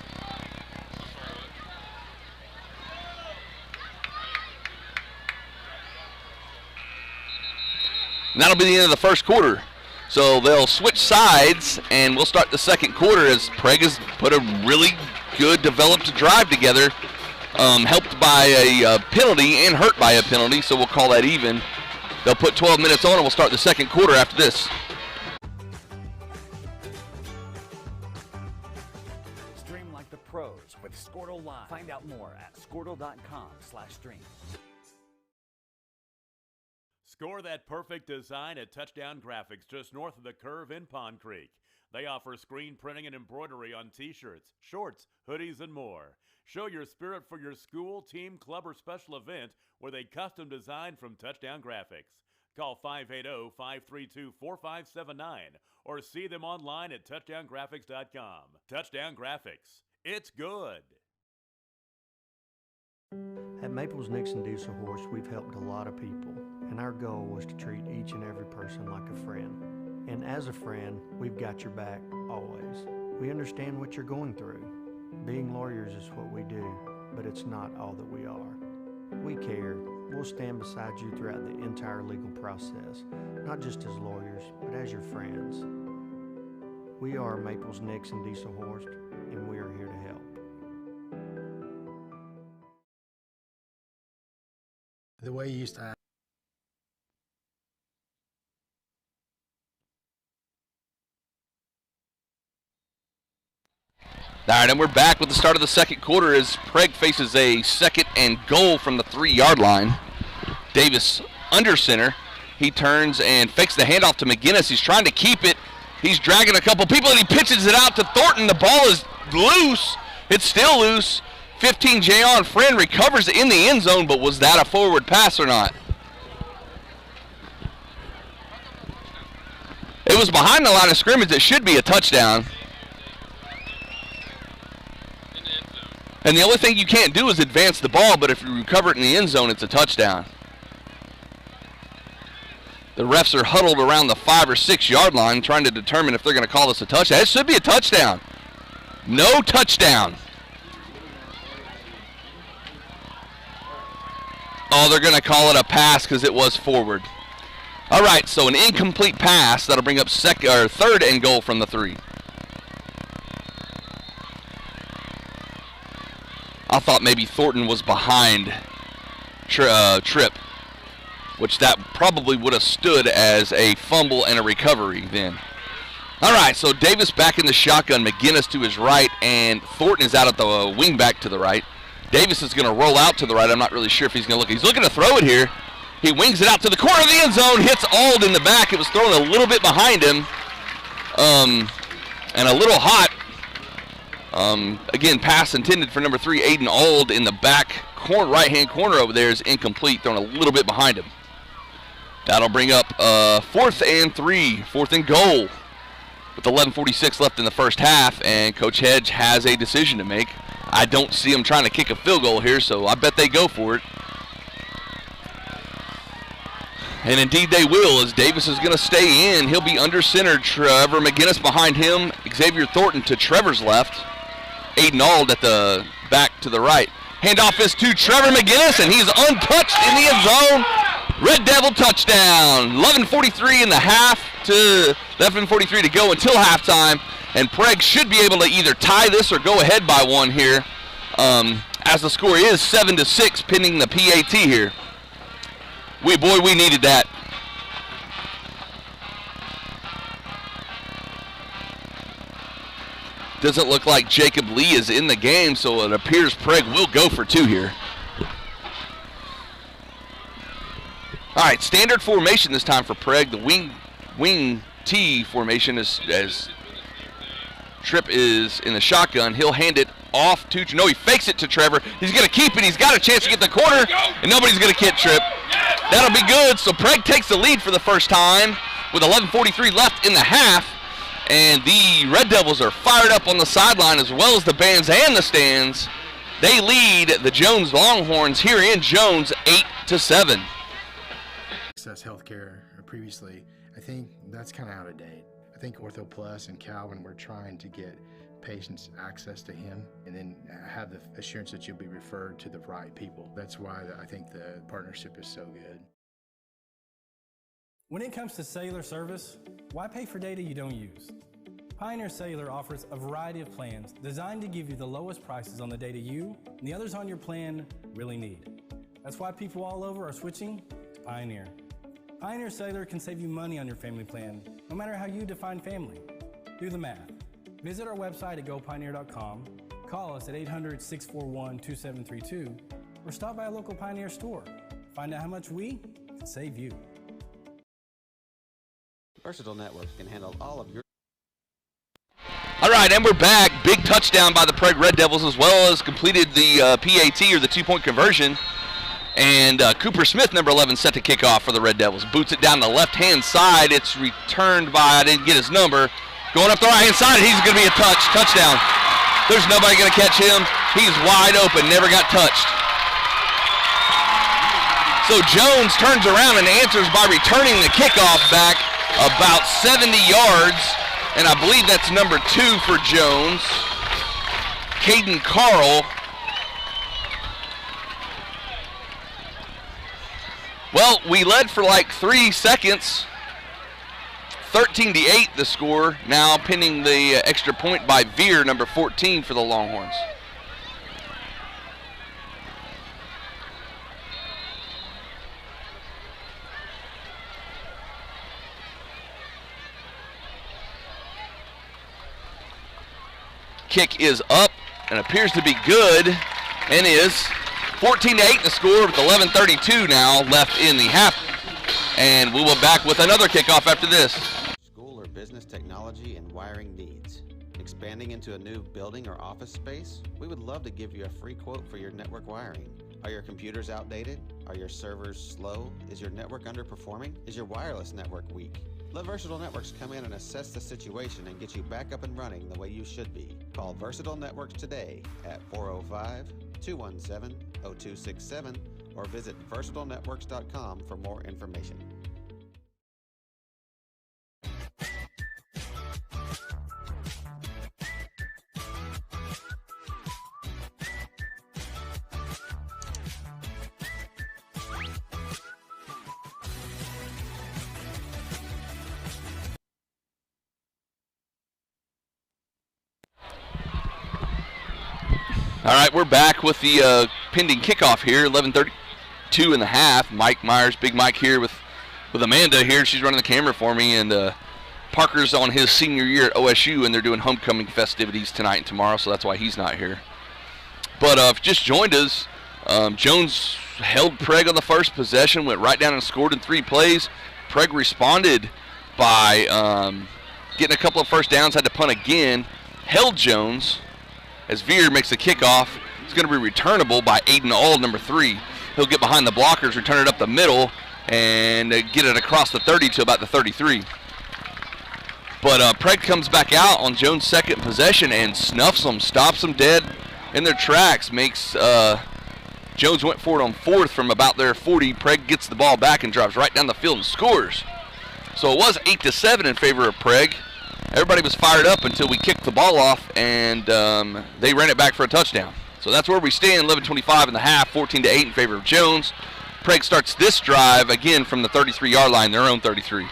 And that'll be the end of the first quarter. So they'll switch sides, and we'll start the second quarter as Prague has put a really good developed drive together, helped by a penalty and hurt by a penalty, so we'll call that even. They'll put 12 minutes on, and we'll start the second quarter after this. Stream like the pros with Squirtle Live. Find out more at squirtle.com/stream. Score that perfect design at Touchdown Graphics just north of the curve in Pond Creek. They offer screen printing and embroidery on t-shirts, shorts, hoodies, and more. Show your spirit for your school, team, club, or special event with a custom design from Touchdown Graphics. Call 580-532-4579 or see them online at touchdowngraphics.com. Touchdown Graphics. It's good. At Maples Nixon Diesel Horse, we've helped a lot of people, and our goal was to treat each and every person like a friend. And as a friend, we've got your back, always. We understand what you're going through. Being lawyers is what we do, but it's not all that we are. We care. We'll stand beside you throughout the entire legal process, not just as lawyers, but as your friends. We are Maples Nixon Diesel Horse, and we are here to help. The way you used to act. All right, and we're back with the start of the second quarter as Prague faces a 2nd and goal from the 3 yard line. Davis under center. He turns and fakes the handoff to McGinnis. He's trying to keep it. He's dragging a couple people, and he pitches it out to Thornton. The ball is loose. It's still loose. 15, Jayon Friend recovers in the end zone, but was that a forward pass or not? It was behind the line of scrimmage. It should be a touchdown. And the only thing you can't do is advance the ball, but if you recover it in the end zone, it's a touchdown. The refs are huddled around the 5 or 6 yard line trying to determine if they're going to call this a touchdown. It should be a touchdown. No touchdown. Oh, they're going to call it a pass because it was forward. All right, so an incomplete pass. That'll bring up third and goal from the 3. I thought maybe Thornton was behind Tripp, which that probably would have stood as a fumble and a recovery then. All right, so Davis back in the shotgun, McGinnis to his right, and Thornton is out at the wing back to the right. Davis is going to roll out to the right. I'm not really sure if he's going to look. He's looking to throw it here. He wings it out to the corner of the end zone, hits Ald in the back. It was thrown a little bit behind him and a little hot. Again, pass intended for number 3, Aiden Ald in the back right-hand corner over there is incomplete, thrown a little bit behind him. That'll bring up 4th and 3, 4th and goal with 11:46 left in the first half, and Coach Hedge has a decision to make. I don't see him trying to kick a field goal here, so I bet they go for it. And indeed they will, as Davis is going to stay in. He'll be under center. Trevor McGinnis behind him. Xavier Thornton to Trevor's left. Aiden Ald at the back to the right. Handoff is to Trevor McGinnis, and he's untouched in the end zone. Red Devil touchdown. 11:43 in the half to 11:43 to go until halftime. And Prague should be able to either tie this or go ahead by 1 here, as the score is 7-6 pending the PAT here. We needed that. Doesn't look like Jacob Lee is in the game, so it appears Prague will go for 2 here. All right, standard formation this time for Prague. The wing T formation is as Tripp is in the shotgun. He'll hand it off to, no, he fakes it to Trevor. He's going to keep it. He's got a chance to get the corner, and nobody's going to hit Tripp. That'll be good. So Prague takes the lead for the first time with 11:43 left in the half, and the Red Devils are fired up on the sideline as well as the bands and the stands. They lead the Jones Longhorns here in Jones 8-7. Access healthcare previously, I think that's kind of out of date. I think Ortho Plus and Calvin were trying to get patients access to him and then have the assurance that you'll be referred to the right people. That's why I think the partnership is so good. When it comes to cellular service, why pay for data you don't use? Pioneer Cellular offers a variety of plans designed to give you the lowest prices on the data you and the others on your plan really need. That's why people all over are switching to Pioneer. Pioneer Cellular can save you money on your family plan, no matter how you define family. Do the math. Visit our website at gopioneer.com, call us at 800-641-2732, or stop by a local Pioneer store. Find out how much we can save you. Versatile Networks can handle all of your... All right, and we're back. Big touchdown by the Prague Red Devils, as well as completed the PAT, or the 2-point conversion. And Cooper Smith, number 11, set to kick off for the Red Devils. Boots it down the left-hand side. It's returned by, I didn't get his number. Going up the right-hand side, he's going to be a touchdown. There's nobody going to catch him. He's wide open, never got touched. So Jones turns around and answers by returning the kickoff back about 70 yards. And I believe that's number 2 for Jones, Caden Carl. Well, we led for like 3 seconds. 13-8 the score, now pending the extra point by Veer, number 14 for the Longhorns. Kick is up and appears to be good, and is 14-8 the score with 11:32 now left in the half. And we will be back with another kickoff after this. School or business technology and wiring needs. Expanding into a new building or office space? We would love to give you a free quote for your network wiring. Are your computers outdated? Are your servers slow? Is your network underperforming? Is your wireless network weak? Let Versatile Networks come in and assess the situation and get you back up and running the way you should be. Call Versatile Networks today at 405-217-0267 or visit versatilenetworks.com for more information. All right, we're back with the pending kickoff here, 11:32 in the half. Mike Myers, Big Mike here with Amanda here. She's running the camera for me, and Parker's on his senior year at OSU, and they're doing homecoming festivities tonight and tomorrow, so that's why he's not here. But if you just joined us, Jones held Prague on the first possession, went right down and scored in 3 plays. Prague responded by getting a couple of first downs, had to punt again, held Jones as Veer makes the kickoff. It's going to be returnable by Aiden Auld, number 3. He'll get behind the blockers, return it up the middle, and get it across the 30 to about the 33. But Prague comes back out on Jones' second possession and snuffs them, stops them dead in their tracks, makes Jones went for it on 4th from about their 40. Prague gets the ball back and drives right down the field and scores. So it was 8-7 in favor of Prague. Everybody was fired up until we kicked the ball off, and they ran it back for a touchdown. So that's where we stand, 11:25 in the half, 14-8 in favor of Jones. Prague starts this drive again from the 33-yard line, their own 33.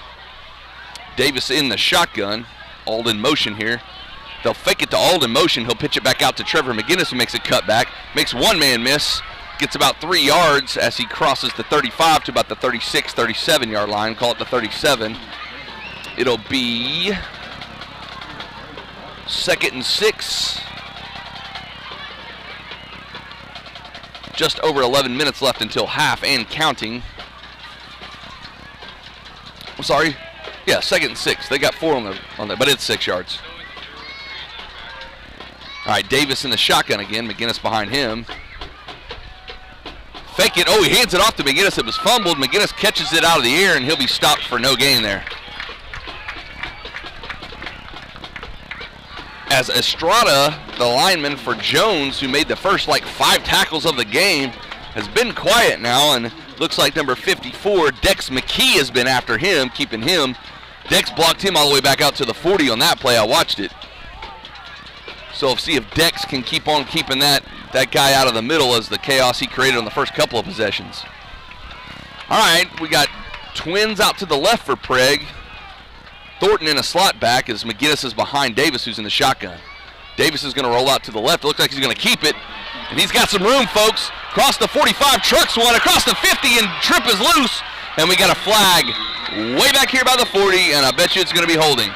Davis in the shotgun, Auld in motion here. They'll fake it to Auld in motion. He'll pitch it back out to Trevor McGinnis, who makes a cutback, makes one man miss, gets about 3 yards as he crosses the 35 to about the 36, 37-yard line. Call it the 37. It'll be 2nd and 6. Just over 11 minutes left until half and counting. I'm sorry. Yeah, 2nd and 6. They got 4 on the, but it's 6 yards. All right, Davis in the shotgun again. McGinnis behind him. Fake it. Oh, he hands it off to McGinnis. It was fumbled. McGinnis catches it out of the air, and he'll be stopped for no gain there. As Estrada, the lineman for Jones, who made the first 5 tackles of the game, has been quiet now, and looks like number 54, Dex McKee, has been after him, keeping him. Dex blocked him all the way back out to the 40 on that play. I watched it. So we'll see if Dex can keep on keeping that guy out of the middle as the chaos he created on the first couple of possessions. All right, we got twins out to the left for Prague. Thornton in a slot back as McGinnis is behind Davis, who's in the shotgun. Davis is going to roll out to the left. It looks like he's going to keep it. And he's got some room, folks. Across the 45, trucks one. Across the 50, and trip is loose. And we got a flag way back here by the 40, and I bet you it's going to be holding.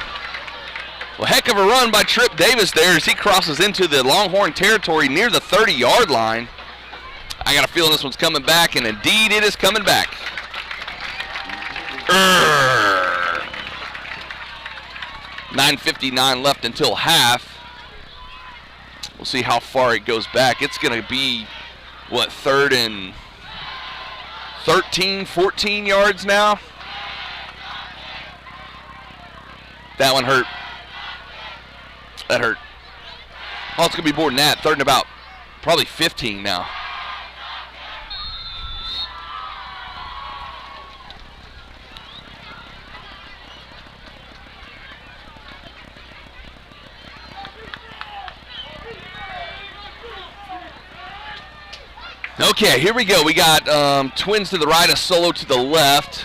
Well, heck of a run by Trip Davis there as he crosses into the Longhorn territory near the 30-yard line. I got a feeling this one's coming back, and indeed it is coming back. 9:59 left until half. We'll see how far it goes back. It's going to be, 3rd and 13, 14 yards now? That one hurt. That hurt. Oh, it's going to be more than that. 3rd and about probably 15 now. Okay, here we go. We got twins to the right, a solo to the left,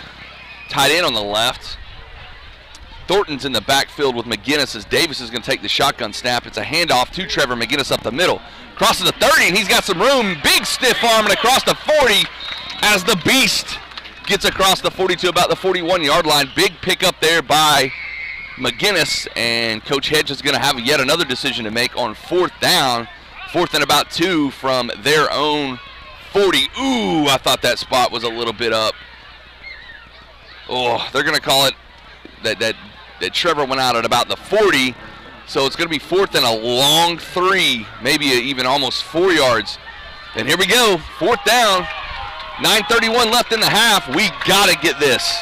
tight end on the left. Thornton's in the backfield with McGinnis as Davis is going to take the shotgun snap. It's a handoff to Trevor McGinnis up the middle. Crosses the 30, and he's got some room. Big stiff arm and across the 40 as the Beast gets across the 40 to about the 41-yard line. Big pickup there by McGinnis, and Coach Hedge is going to have yet another decision to make on 4th down. 4th and about 2 from their own 40. Ooh, I thought that spot was a little bit up. Oh, they're going to call it that Trevor went out at about the 40. So it's going to be 4th and a long 3, maybe even almost 4 yards. And here we go, 4th down. 9:31 left in the half. We got to get this.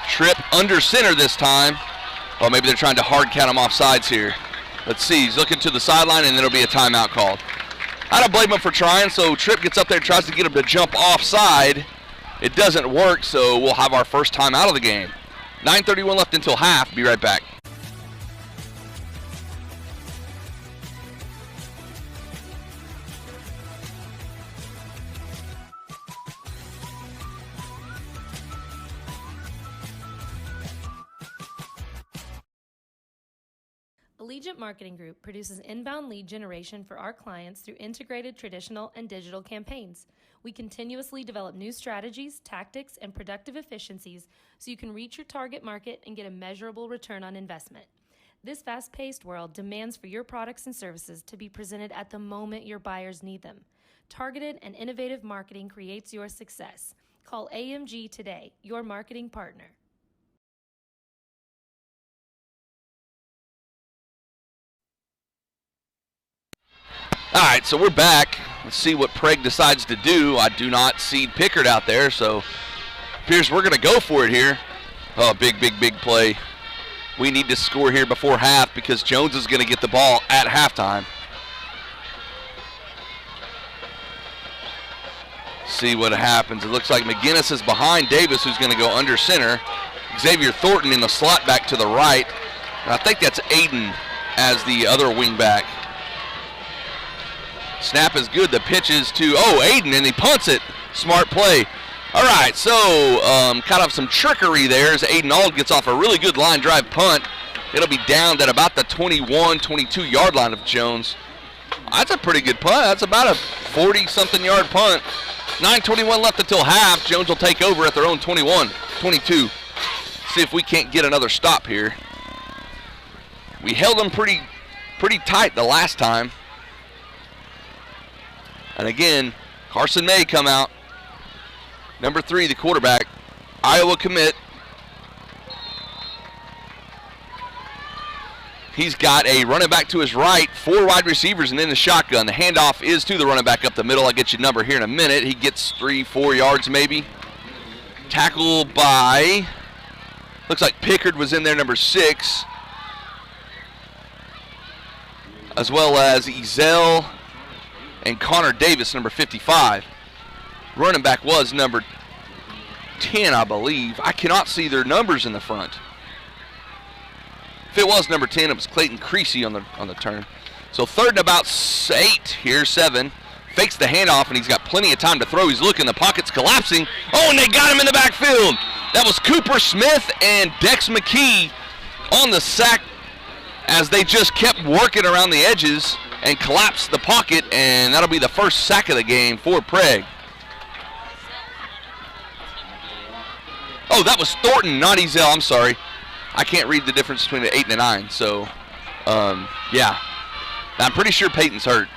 Tripp under center this time. Oh, maybe they're trying to hard count him off sides here. Let's see. He's looking to the sideline, and then it'll be a timeout called. I don't blame him for trying, so Tripp gets up there, tries to get him to jump offside. It doesn't work, so we'll have our first time out of the game. 9:31 left until half. Be right back. Allegiant Marketing Group produces inbound lead generation for our clients through integrated traditional and digital campaigns. We continuously develop new strategies, tactics, and productive efficiencies so you can reach your target market and get a measurable return on investment. This fast-paced world demands for your products and services to be presented at the moment your buyers need them. Targeted and innovative marketing creates your success. Call AMG today, your marketing partner. All right, so we're back. Let's see what Prague decides to do. I do not see Pickard out there, so appears we're going to go for it here. Oh, big play. We need to score here before half because Jones is going to get the ball at halftime. See what happens. It looks like McGinnis is behind Davis, who's going to go under center. Xavier Thornton in the slot back to the right. And I think that's Aiden as the other wing back. Snap is good. The pitch is to, Aiden, and he punts it. Smart play. All right, so kind of some trickery there as Aiden Auld gets off a really good line drive punt. It'll be down at about the 21, 22-yard line of Jones. That's a pretty good punt. That's about a 40-something yard punt. 9:21 left until half. Jones will take over at their own 21, 22. See if we can't get another stop here. We held them pretty tight the last time. And again, Carson May come out. Number 3, the quarterback, Iowa commit. He's got a running back to his right, 4 wide receivers, and then the shotgun. The handoff is to the running back up the middle. I'll get you a number here in a minute. He gets 3-4 yards maybe. Tackle by, looks like Pickard was in there, number 6. As well as Ezel and Connor Davis, number 55. Running back was number 10, I believe. I cannot see their numbers in the front. If it was number 10, it was Clayton Creasy on the turn. So 3rd and about 8 here, 7. Fakes the handoff, and he's got plenty of time to throw. He's looking, the pocket's collapsing. Oh, and they got him in the backfield. That was Cooper Smith and Dex McKee on the sack as they just kept working around the edges and collapsed the pocket, and that'll be the first sack of the game for Prague. Oh, that was Thornton, not Ezel. I'm sorry. I can't read the difference between the 8 and the 9. So, yeah. I'm pretty sure Peyton's hurt.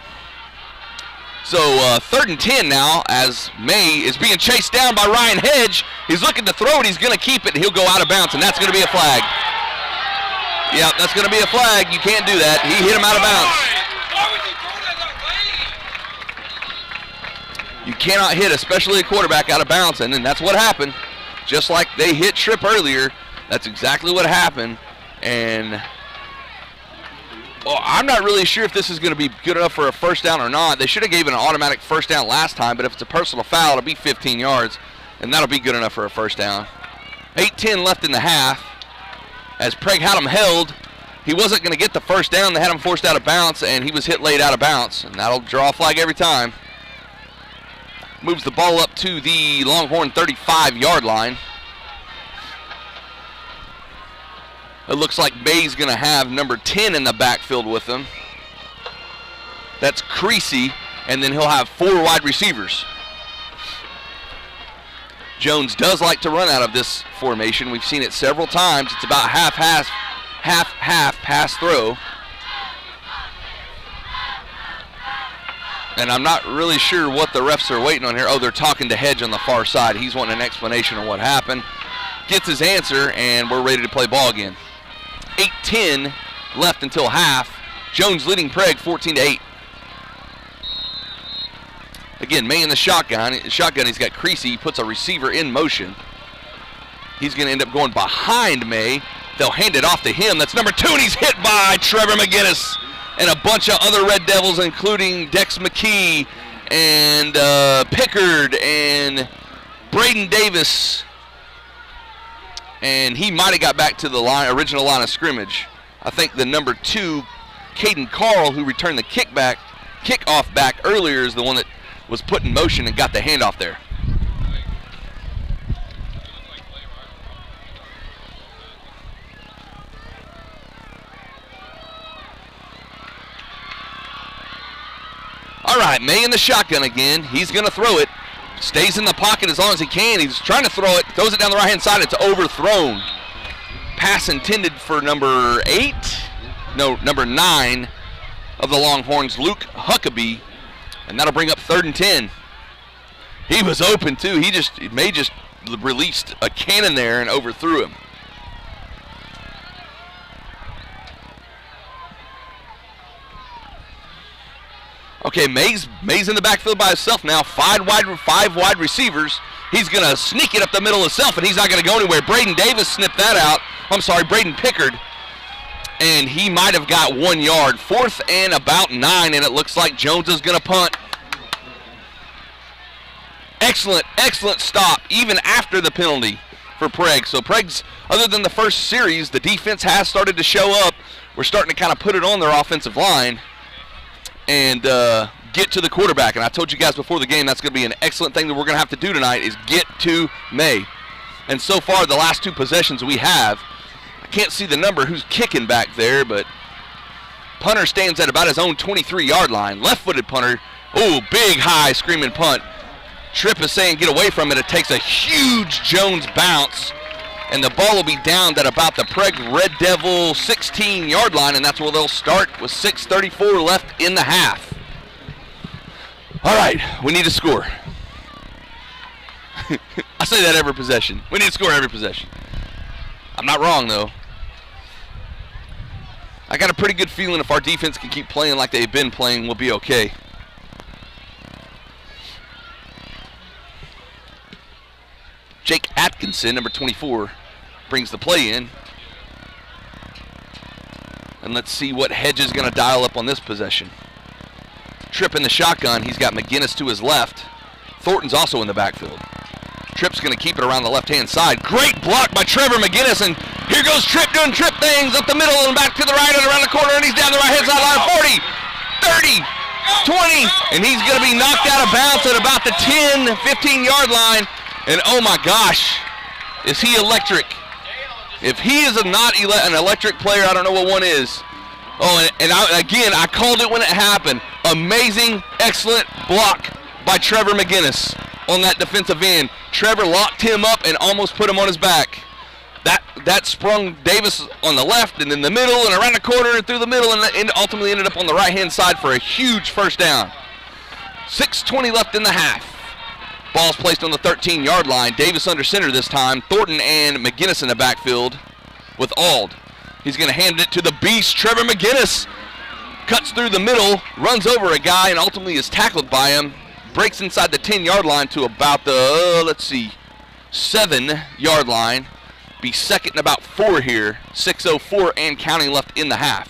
So, 3rd and 10 now as May is being chased down by Ryan Hedge. He's looking to throw it. He's going to keep it, and he'll go out of bounds, and that's going to be a flag. Yeah, that's going to be a flag. You can't do that. He hit him out of bounds. You cannot hit, especially a quarterback, out of bounds, and then that's what happened. Just like they hit Tripp earlier, that's exactly what happened. And I'm not really sure if this is going to be good enough for a first down or not. They should have given an automatic first down last time, but if it's a personal foul, it'll be 15 yards, and that'll be good enough for a first down. 8:10 left in the half. As Prague had him held, he wasn't going to get the first down. They had him forced out of bounds, and he was hit late out of bounds, and that'll draw a flag every time. Moves the ball up to the Longhorn 35-yard line. It looks like May's going to have number 10 in the backfield with him. That's Creasy, and then he'll have 4 wide receivers. Jones does like to run out of this formation. We've seen it several times. It's about half pass throw. And I'm not really sure what the refs are waiting on here. Oh, they're talking to Hedge on the far side. He's wanting an explanation on what happened. Gets his answer, and we're ready to play ball again. 8:10 left until half. Jones leading Prague 14-8. Again, May in the shotgun. He's got Creasy. He puts a receiver in motion. He's going to end up going behind May. They'll hand it off to him. That's number 2, and he's hit by Trevor McGinnis and a bunch of other Red Devils, including Dex McKee and Pickard and Braden Davis. And he might have got back to the original line of scrimmage. I think the number 2, Caden Carl, who returned the kickoff back earlier, is the one that was put in motion and got the handoff there. All right, May in the shotgun again. He's going to throw it. Stays in the pocket as long as he can. He's trying to throw it. Throws it down the right-hand side. It's overthrown. Pass intended for number 9 of the Longhorns, Luke Huckabee. And that'll bring up 3rd and 10. He was open, too. May just released a cannon there and overthrew him. Okay, May's in the backfield by himself now. Five wide receivers. He's going to sneak it up the middle himself, and he's not going to go anywhere. Braden Davis snipped that out. I'm sorry, Braden Pickard. And he might have got 1 yard. 4th and about 9, and it looks like Jones is going to punt. Excellent stop, even after the penalty for Prague. So Prague's, other than the first series, the defense has started to show up. We're starting to kind of put it on their offensive line and get to the quarterback. And I told you guys before the game that's going to be an excellent thing that we're going to have to do tonight is get to May. And so far, the last 2 possessions we have, I can't see the number who's kicking back there, but punter stands at about his own 23-yard line. Left-footed punter. Oh, big, high, screaming punt. Tripp is saying get away from it. It takes a huge Jones bounce, and the ball will be down at about the Prague Red Devil 16-yard line, and that's where they'll start with 6:34 left in the half. All right, we need to score. I say that every possession. We need to score every possession. I'm not wrong, though. I got a pretty good feeling if our defense can keep playing like they've been playing, we'll be okay. Jake Atkinson, number 24, brings the play in. And let's see what Hedge is going to dial up on this possession. Tripp in the shotgun. He's got McGinnis to his left. Thornton's also in the backfield. Tripp's going to keep it around the left-hand side. Great block by Trevor McGinnis, and here goes Tripp doing Tripp things up the middle and back to the right and around the corner, and he's down the right-hand sideline. 40, 30, 20, and he's going to be knocked out of bounds at about the 10, 15-yard line. And oh my gosh, is he electric? If he is not an electric player, I don't know what one is. Oh, and I called it when it happened. Amazing, excellent block by Trevor McGinnis on that defensive end. Trevor locked him up and almost put him on his back. That sprung Davis on the left and in the middle and around the corner and through the middle and ultimately ended up on the right-hand side for a huge first down. 6:20 left in the half. Ball's placed on the 13-yard line. Davis under center this time. Thornton and McGinnis in the backfield with Ald. He's going to hand it to the beast, Trevor McGinnis. Cuts through the middle, runs over a guy, and ultimately is tackled by him. Breaks inside the 10-yard line to about the, 7-yard line. Be second and about 4 here. 6:04 and counting left in the half.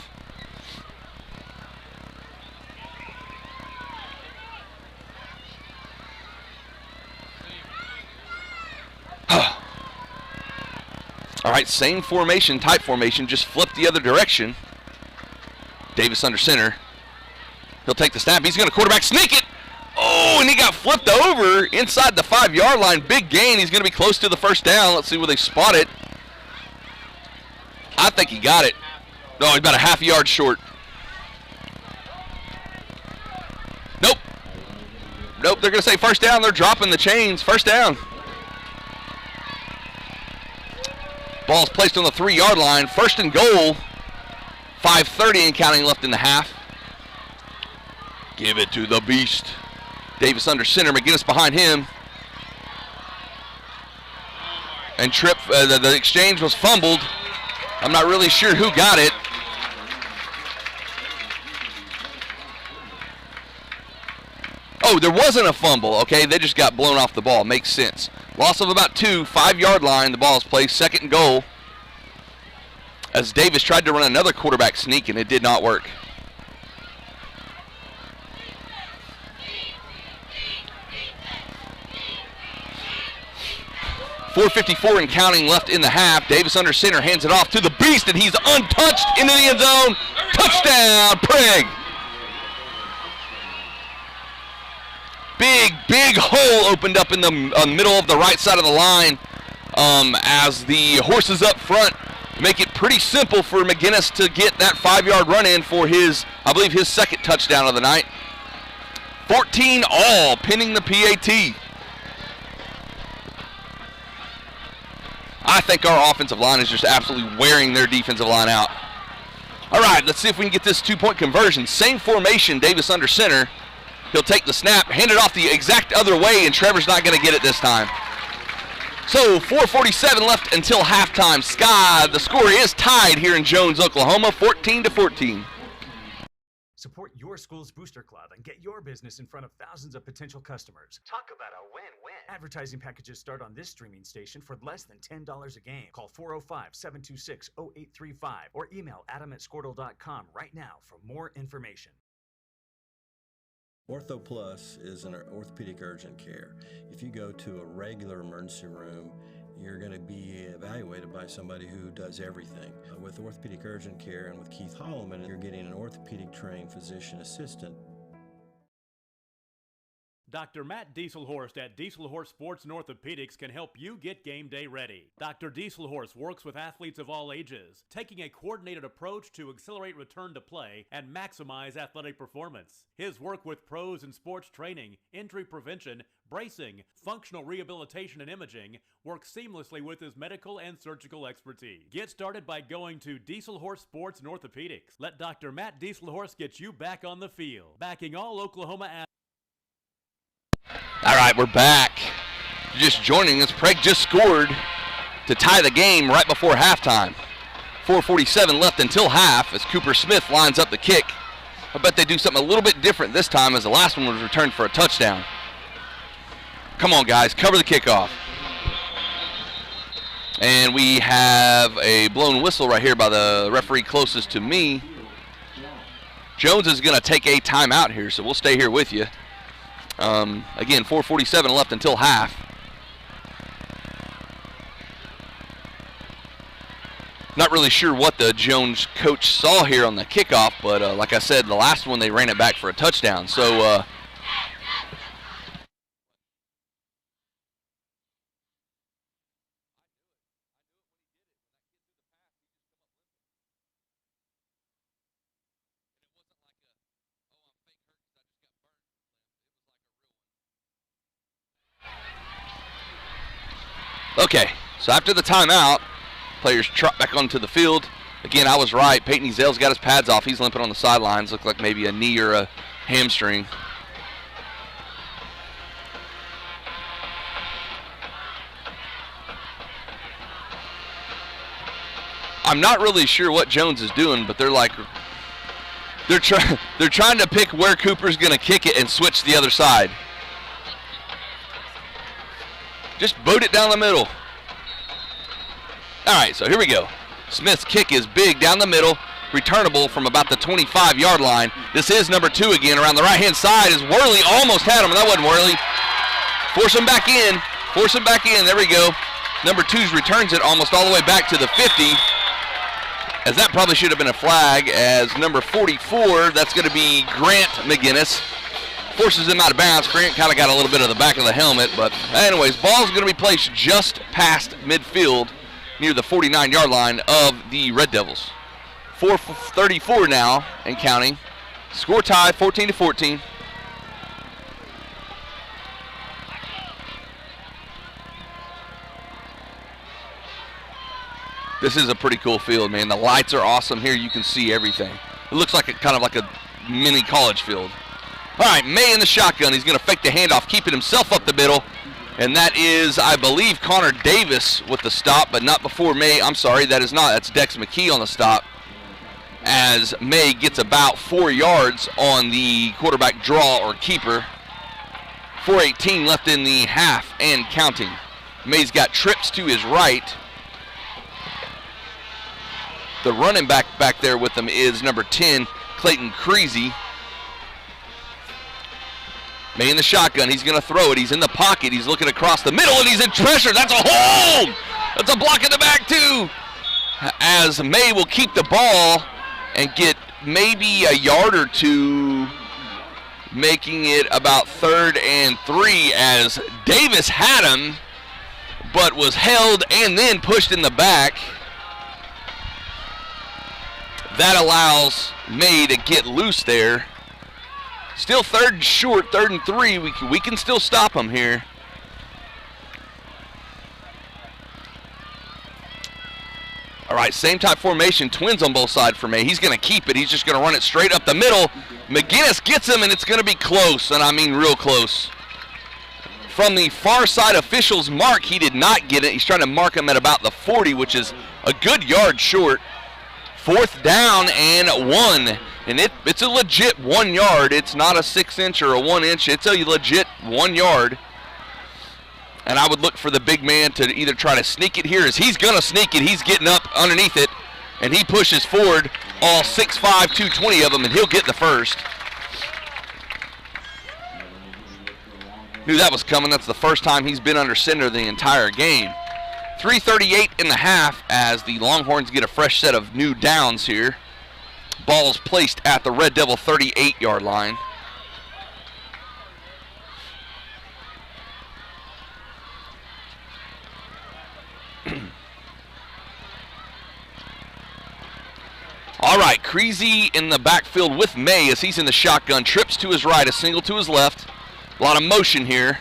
All right, same formation, type formation, just flip the other direction. Davis under center. He'll take the snap. He's going to quarterback sneak it. Oh, and he got flipped over inside the 5-yard line. Big gain. He's going to be close to the first down. Let's see where they spot it. I think he got it. No, he's about a half yard short. Nope, they're going to say first down. They're dropping the chains. First down. Ball's placed on the 3-yard line. First and goal. 5:30 and counting left in the half. Give it to the beast. Davis under center. McGinnis behind him. And Tripp, the exchange was fumbled. I'm not really sure who got it. Oh, there wasn't a fumble. Okay, they just got blown off the ball. Makes sense. Loss of about 2, 5-yard line. The ball is placed. Second and goal. As Davis tried to run another quarterback sneak, and it did not work. .454 and counting left in the half. Davis under center hands it off to the beast, and he's untouched into the end zone. Touchdown, Prague. Big hole opened up in the middle of the right side of the line as the horses up front make it pretty simple for McGinnis to get that 5-yard run in for his, I believe, his second touchdown of the night. 14 all, pinning the PAT. I think our offensive line is just absolutely wearing their defensive line out. All right, let's see if we can get this two-point conversion. Same formation, Davis under center. He'll take the snap, hand it off the exact other way, and Trevor's not going to get it this time. So 4:47 left until halftime. Sky, the score is tied here in Jones, Oklahoma, 14-14. Support your school's booster club and get your business in front of thousands of potential customers. Talk about a win-win. Advertising packages start on this streaming station for less than $10 a game. Call 405-726-0835 or email adam@squirtle.com right now for more information. Ortho Plus is an orthopedic urgent care. If you go to a regular emergency room, you're going to be evaluated by somebody who does everything. With orthopedic urgent care and with Keith Holloman, you're getting an orthopedic trained physician assistant. Dr. Matt Dieselhorst at Dieselhorst Sports and Orthopedics can help you get game day ready. Dr. Dieselhorst works with athletes of all ages, taking a coordinated approach to accelerate return to play and maximize athletic performance. His work with pros in sports training, injury prevention, bracing, functional rehabilitation, and imaging works seamlessly with his medical and surgical expertise. Get started by going to Dieselhorst Sports and Orthopedics. Let Dr. Matt Dieselhorst get you back on the field, backing all Oklahoma athletes. All right, we're back. Just joining us, Prague just scored to tie the game right before halftime. 4:47 left until half as Cooper Smith lines up the kick. I bet they do something a little bit different this time as the last one was returned for a touchdown. Come on, guys, cover the kickoff. And we have a blown whistle right here by the referee closest to me. Jones is going to take a timeout here, so we'll stay here with you. Again, 4:47 left until half. Not really sure what the Jones coach saw here on the kickoff, but like I said, the last one they ran it back for a touchdown. So okay, so after the timeout, players trot back onto the field. Again, I was right. Peyton Ezel's got his pads off. He's limping on the sidelines. Looked like maybe a knee or a hamstring. I'm not really sure what Jones is doing, but they're trying to pick where Cooper's going to kick it and switch the other side. Just boot it down the middle. All right, so here we go. Smith's kick is big down the middle, returnable from about the 25-yard line. This is number 2 again around the right-hand side as Worley almost had him. That wasn't Worley. Force him back in. Force him back in. There we go. Number 2 returns it almost all the way back to the 50. As that probably should have been a flag, as number 44, that's going to be Grant McGinnis, forces him out of bounds. Grant kind of got a little bit of the back of the helmet, but anyways, ball's going to be placed just past midfield near the 49-yard line of the Red Devils. 4:34 now and counting. Score tie, 14-14. This is a pretty cool field, man. The lights are awesome here. You can see everything. It looks like kind of like a mini college field. All right, May in the shotgun. He's going to fake the handoff, keeping himself up the middle. And that is, I believe, Connor Davis with the stop, but not before May. I'm sorry, that is not. That's Dex McKee on the stop. As May gets about 4 yards on the quarterback draw or keeper. 4:18 left in the half and counting. May's got trips to his right. The running back there with him is number 10, Clayton Creasy. May in the shotgun. He's going to throw it. He's in the pocket. He's looking across the middle, and he's in pressure. That's a hold! That's a block in the back, too. As May will keep the ball and get maybe a yard or two, making it about 3rd and 3 as Davis had him, but was held and then pushed in the back. That allows May to get loose there. Still 3rd and short, 3rd and 3. We can still stop them here. All right, same type formation, twins on both sides for May. He's going to keep it. He's just going to run it straight up the middle. McGinnis gets him, and it's going to be close, and I mean real close. From the far side official's mark, he did not get it. He's trying to mark him at about the 40, which is a good yard short. 4th down and 1, and it's a legit 1 yard. It's not a 6-inch or a 1-inch. It's a legit 1 yard. And I would look for the big man to either try to sneak it here, as he's going to sneak it. He's getting up underneath it, and he pushes forward all 6'5", 220 of them, and he'll get the first. Knew that was coming. That's the first time he's been under center the entire game. 3:38 in the half as the Longhorns get a fresh set of new downs here. Ball's placed at the Red Devil 38-yard line. All right, Creasy in the backfield with May as he's in the shotgun. Trips to his right, a single to his left. A lot of motion here.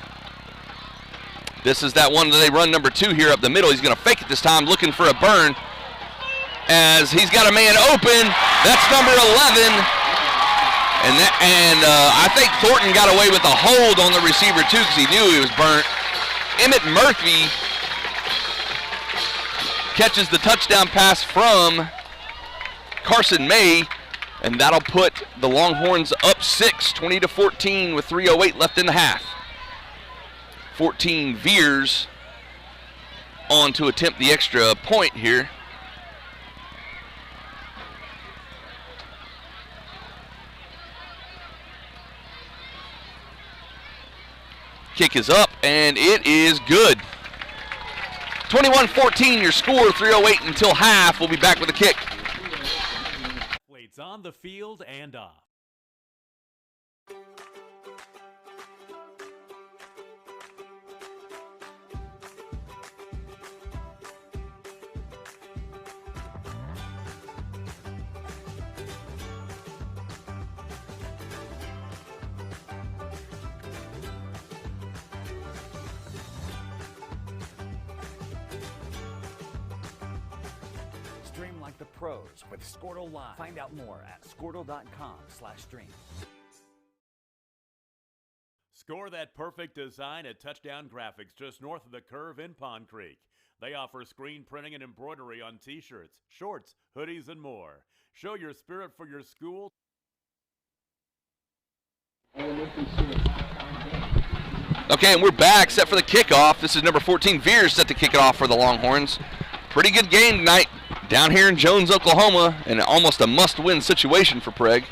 This is that one that they run number 2 here up the middle. He's going to fake it this time, looking for a burn as he's got a man open. That's number 11. And I think Thornton got away with a hold on the receiver too because he knew he was burnt. Emmett Murphy catches the touchdown pass from Carson May, and that'll put the Longhorns up 6, 20-14 with 3:08 left in the half. 14 veers on to attempt the extra point here. Kick is up, and it is good. 21-14 your score, 3:08 until half. We'll be back with a kick. Athletes on the field and off. Stream like the pros with Squirtle Live. Find out more at squirtle.com/stream. Score that perfect design at Touchdown Graphics just north of the curve in Pond Creek. They offer screen printing and embroidery on t-shirts, shorts, hoodies, and more. Show your spirit for your school. Okay, and we're back, set for the kickoff. This is number 14, Veers, set to kick it off for the Longhorns. Pretty good game tonight down here in Jones, Oklahoma, and almost a must-win situation for Prague.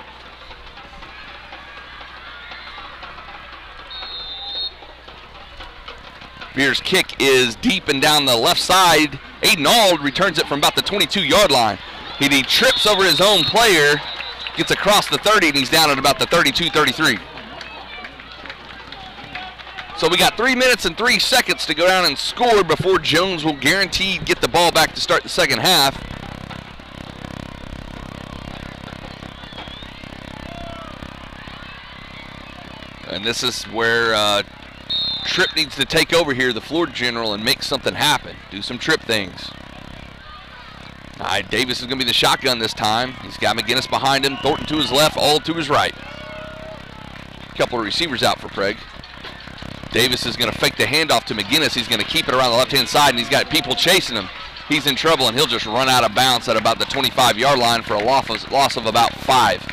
Veers' kick is deep and down the left side. Aiden Auld returns it from about the 22-yard line. He trips over his own player, gets across the 30, and he's down at about the 32-33. So we got 3 minutes and 3 seconds to go down and score before Jones will guaranteed get the ball back to start the second half. And this is where Tripp needs to take over here, the floor general, and make something happen. Do some Tripp things. All right, Davis is going to be the shotgun this time. He's got McGinnis behind him, Thornton to his left, Auld to his right. A couple of receivers out for Prague. Davis is going to fake the handoff to McGinnis. He's going to keep it around the left-hand side, and he's got people chasing him. He's in trouble, and he'll just run out of bounds at about the 25-yard line for a loss of about 5.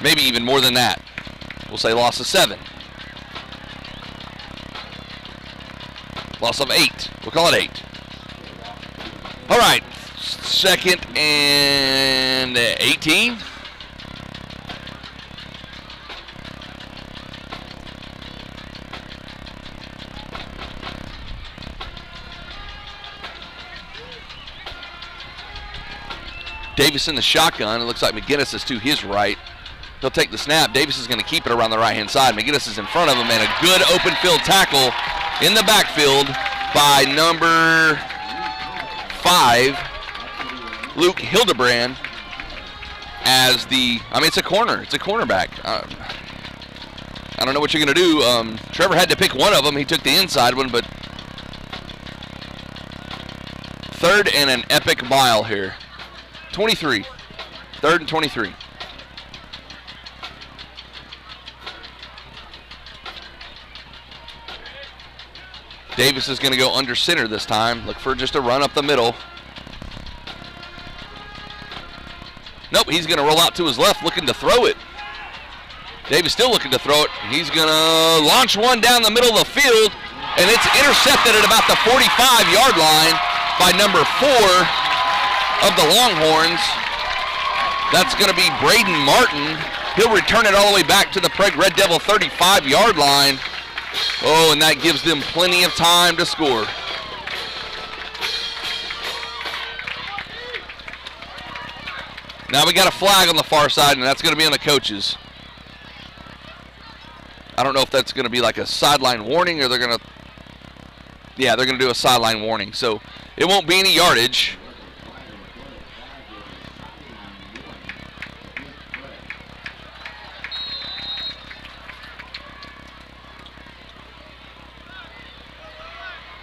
Maybe even more than that. We'll say loss of 7. Loss of 8. We'll call it 8. All right, 2nd and 18. Davis in the shotgun. It looks like McGinnis is to his right. He'll take the snap. Davis is going to keep it around the right-hand side. McGinnis is in front of him, and a good open field tackle in the backfield by number 5, Luke Hildebrand. as it's a corner. It's a cornerback. I don't know what you're going to do. Trevor had to pick one of them. He took the inside one, but third and an epic mile here. 23. Third and 23. Davis is going to go under center this time. Look for just a run up the middle. Nope, he's going to roll out to his left looking to throw it. Davis still looking to throw it. He's going to launch one down the middle of the field, and it's intercepted at about the 45-yard line by number 4 of the Longhorns. That's going to be Braden Martin. He'll return it all the way back to the Prague Red Devil 35-yard line. Oh, and that gives them plenty of time to score. Now we got a flag on the far side, and that's going to be on the coaches. I don't know if that's going to be like a sideline warning or they're going to... Yeah, they're going to do a sideline warning. So it won't be any yardage.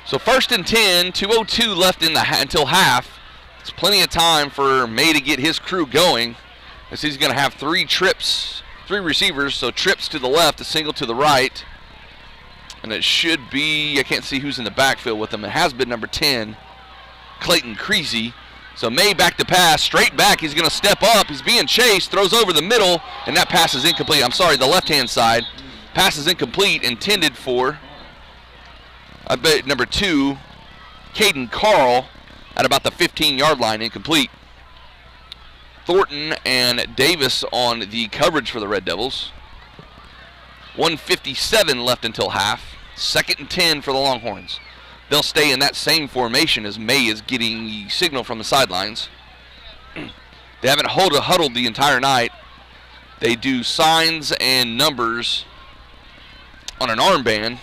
So 1st and 10, 2:02 left in until half. It's plenty of time for May to get his crew going, as he's going to have 3 receivers, so trips to the left, a single to the right. And it should be, I can't see who's in the backfield with him. It has been number 10, Clayton Creasy. So May back to pass, straight back. He's going to step up. He's being chased, throws over the middle, and that pass is incomplete. I'm sorry, the left-hand side. Pass is incomplete, intended for, I bet, number 2, Caden Carl, at about the 15-yard line, incomplete. Thornton and Davis on the coverage for the Red Devils. 1:57 left until half. 2nd and 10 for the Longhorns. They'll stay in that same formation as May is getting the signal from the sidelines. They haven't huddled the entire night. They do signs and numbers on an armband.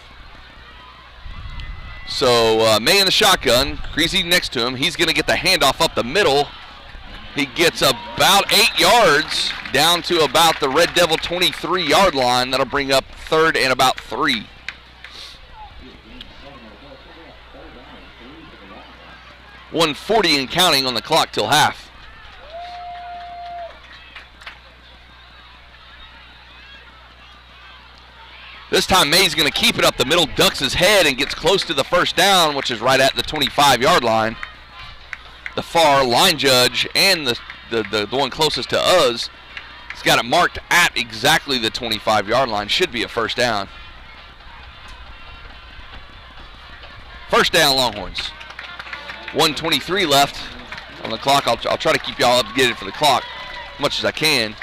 So May in the shotgun, Creasy next to him. He's going to get the handoff up the middle. He gets about 8 yards down to about the Red Devil 23-yard line. That'll bring up 3rd and about 3. $1:40 and counting on the clock till half. This time May's going to keep it up the middle, ducks his head, and gets close to the first down, which is right at the 25-yard line. The far line judge and the one closest to us has got it marked at exactly the 25-yard line. Should be a first down. First down, Longhorns. 1:23 left on the clock. I'll try to keep y'all updated for the clock as much as I can.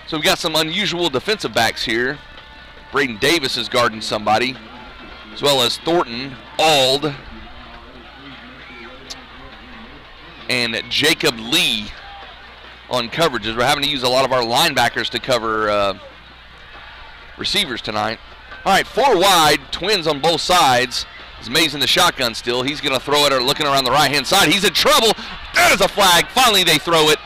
So we got some unusual defensive backs here. Braden Davis is guarding somebody, as well as Thornton, Ald, and Jacob Lee on coverages. We're having to use a lot of our linebackers to cover receivers tonight. All right, 4 wide, twins on both sides. As May's in the shotgun still. He's going to throw it looking around the right-hand side. He's in trouble. That is a flag. Finally they throw it.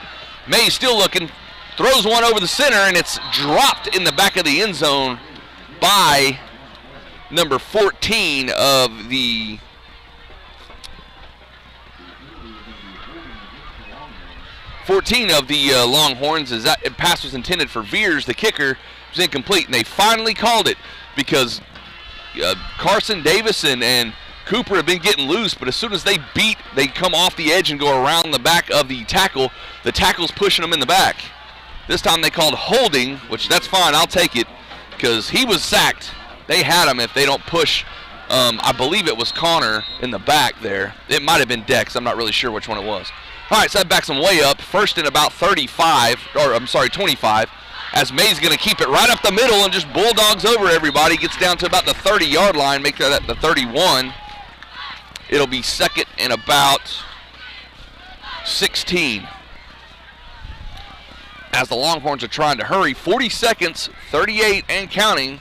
May's still looking. Throws one over the center, and it's dropped in the back of the end zone by number 14 of the Longhorns. As that pass was intended for Veers, the kicker. It was incomplete, and they finally called it because Carson Davis and Cooper have been getting loose, but as soon as they come off the edge and go around the back of the tackle's pushing them in the back. This time they called holding, which that's fine, I'll take it, because he was sacked. They had him if they don't push. I believe it was Connor in the back there. It might have been Dex. I'm not really sure which one it was. All right, so that backs them way up. 1st and about 25, as May's going to keep it right up the middle and just bulldogs over everybody. Gets down to about the 30-yard line, make that at the 31. It'll be 2nd and about 16. As the Longhorns are trying to hurry. 40 seconds, 38 and counting.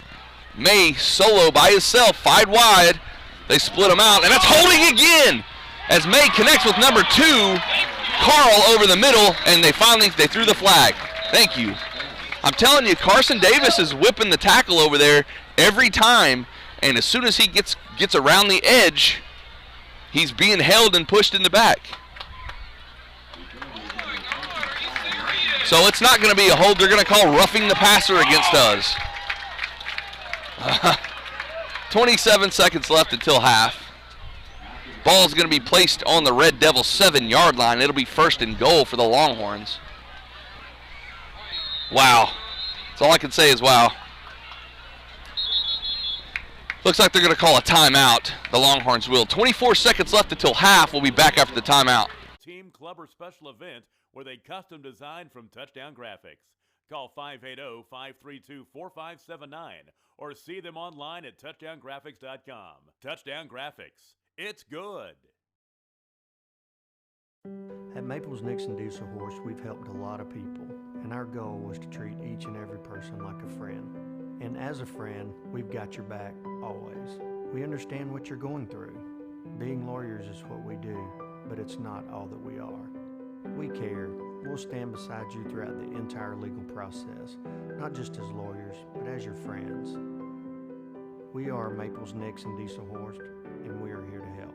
May solo by himself, 5 wide. They split him out, and that's holding again as May connects with number 2, Carl, over the middle, and they threw the flag. Thank you. I'm telling you, Carson Davis is whipping the tackle over there every time, and as soon as he gets around the edge, he's being held and pushed in the back. So it's not going to be a hold. They're going to call roughing the passer against us. 27 seconds left until half. Ball's going to be placed on the Red Devils 7-yard line. It'll be 1st and goal for the Longhorns. Wow. That's all I can say is wow. Looks like they're going to call a timeout. The Longhorns will. 24 seconds left until half. We'll be back after the timeout. Team Clubber special event with a custom design from Touchdown Graphics. Call 580-532-4579 or see them online at touchdowngraphics.com. Touchdown Graphics. It's good. At Maples Nixon Diesel Horse, we've helped a lot of people, and our goal was to treat each and every person like a friend. And as a friend, we've got your back always. We understand what you're going through. Being lawyers is what we do, but it's not all that we are. We care. We'll stand beside you throughout the entire legal process, not just as lawyers, but as your friends. We are Maples Nixon Diesel Horse, and we are here to help.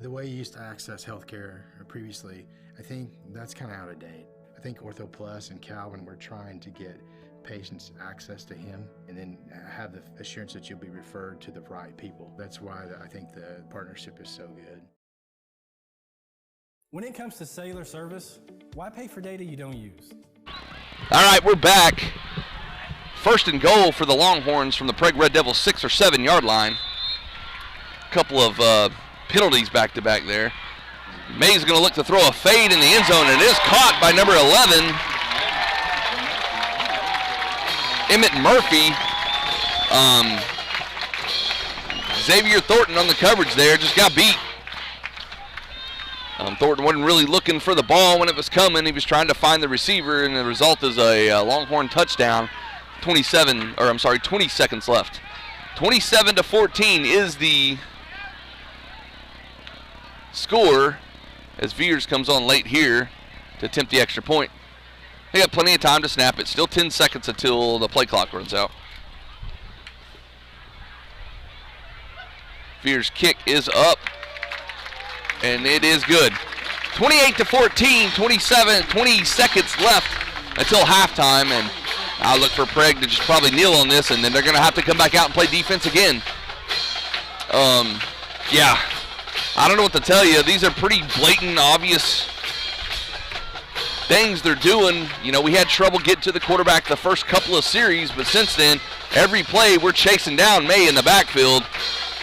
The way you used to access healthcare previously, I think that's kind of out of date. I think Ortho Plus and Calvin were trying to get patients access to him and then have the assurance that you'll be referred to the right people. That's why I think the partnership is so good. When it comes to cellular service, why pay for data you don't use? All right, we're back. 1st and goal for the Longhorns from the Prague Red Devils 6 or 7 yard line. Couple of penalties back to back there. May's going to look to throw a fade in the end zone, and it is caught by number 11, Emmett Murphy. Xavier Thornton on the coverage there, just got beat. Thornton wasn't really looking for the ball when it was coming. He was trying to find the receiver, and the result is a Longhorn touchdown. 20 seconds left. 27-14 is the score as Veers comes on late here to attempt the extra point. They got plenty of time to snap it. Still 10 seconds until the play clock runs out. Veers' kick is up, and it is good. 28-14, 20 seconds left until halftime, and I'll look for Prague to just probably kneel on this, and then they're going to have to come back out and play defense again. Yeah, I don't know what to tell you. These are pretty blatant, obvious things they're doing. You know, we had trouble getting to the quarterback the first couple of series, but since then, every play we're chasing down May in the backfield.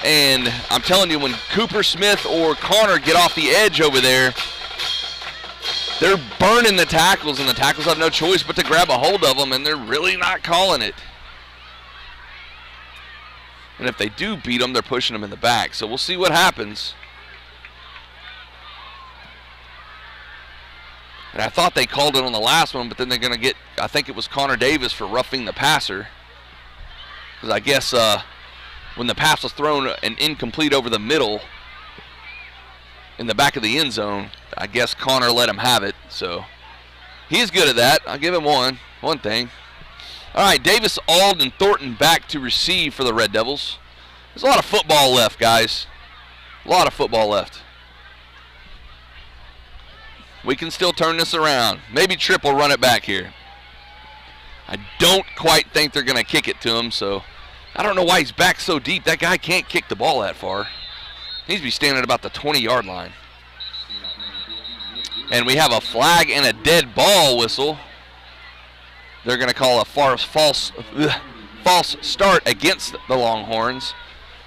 And I'm telling you, when Cooper Smith or Connor get off the edge over there, they're burning the tackles, and the tackles have no choice but to grab a hold of them, and they're really not calling it. And if they do beat them, they're pushing them in the back. So we'll see what happens. And I thought they called it on the last one, but then they're going to get, I think it was Connor Davis for roughing the passer. Because I guess when the pass was thrown and incomplete over the middle in the back of the end zone, I guess Connor let him have it. So he's good at that. I'll give him one thing. All right, Davis, Ald, and Thornton back to receive for the Red Devils. There's a lot of football left, guys. A lot of football left. We can still turn this around. Maybe Tripp will run it back here. I don't quite think they're going to kick it to him, so I don't know why he's back so deep. That guy can't kick the ball that far. He needs to be standing at about the 20-yard line. And we have a flag and a dead ball whistle. They're going to call a false start against the Longhorns.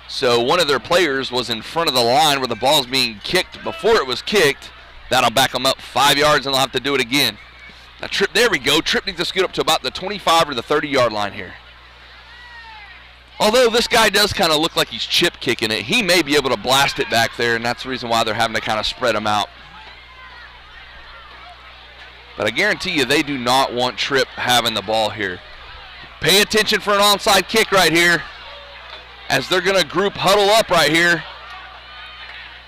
So one of their players was in front of the line where the ball's being kicked before it was kicked. That'll back them up 5 yards, and they'll have to do it again. Now, Tripp, there we go. Tripp needs to scoot up to about the 25 or the 30-yard line here. Although this guy does kind of look like he's chip kicking it, he may be able to blast it back there, and that's the reason why they're having to kind of spread him out. But I guarantee you they do not want Tripp having the ball here. Pay attention for an onside kick right here as they're going to group huddle up right here.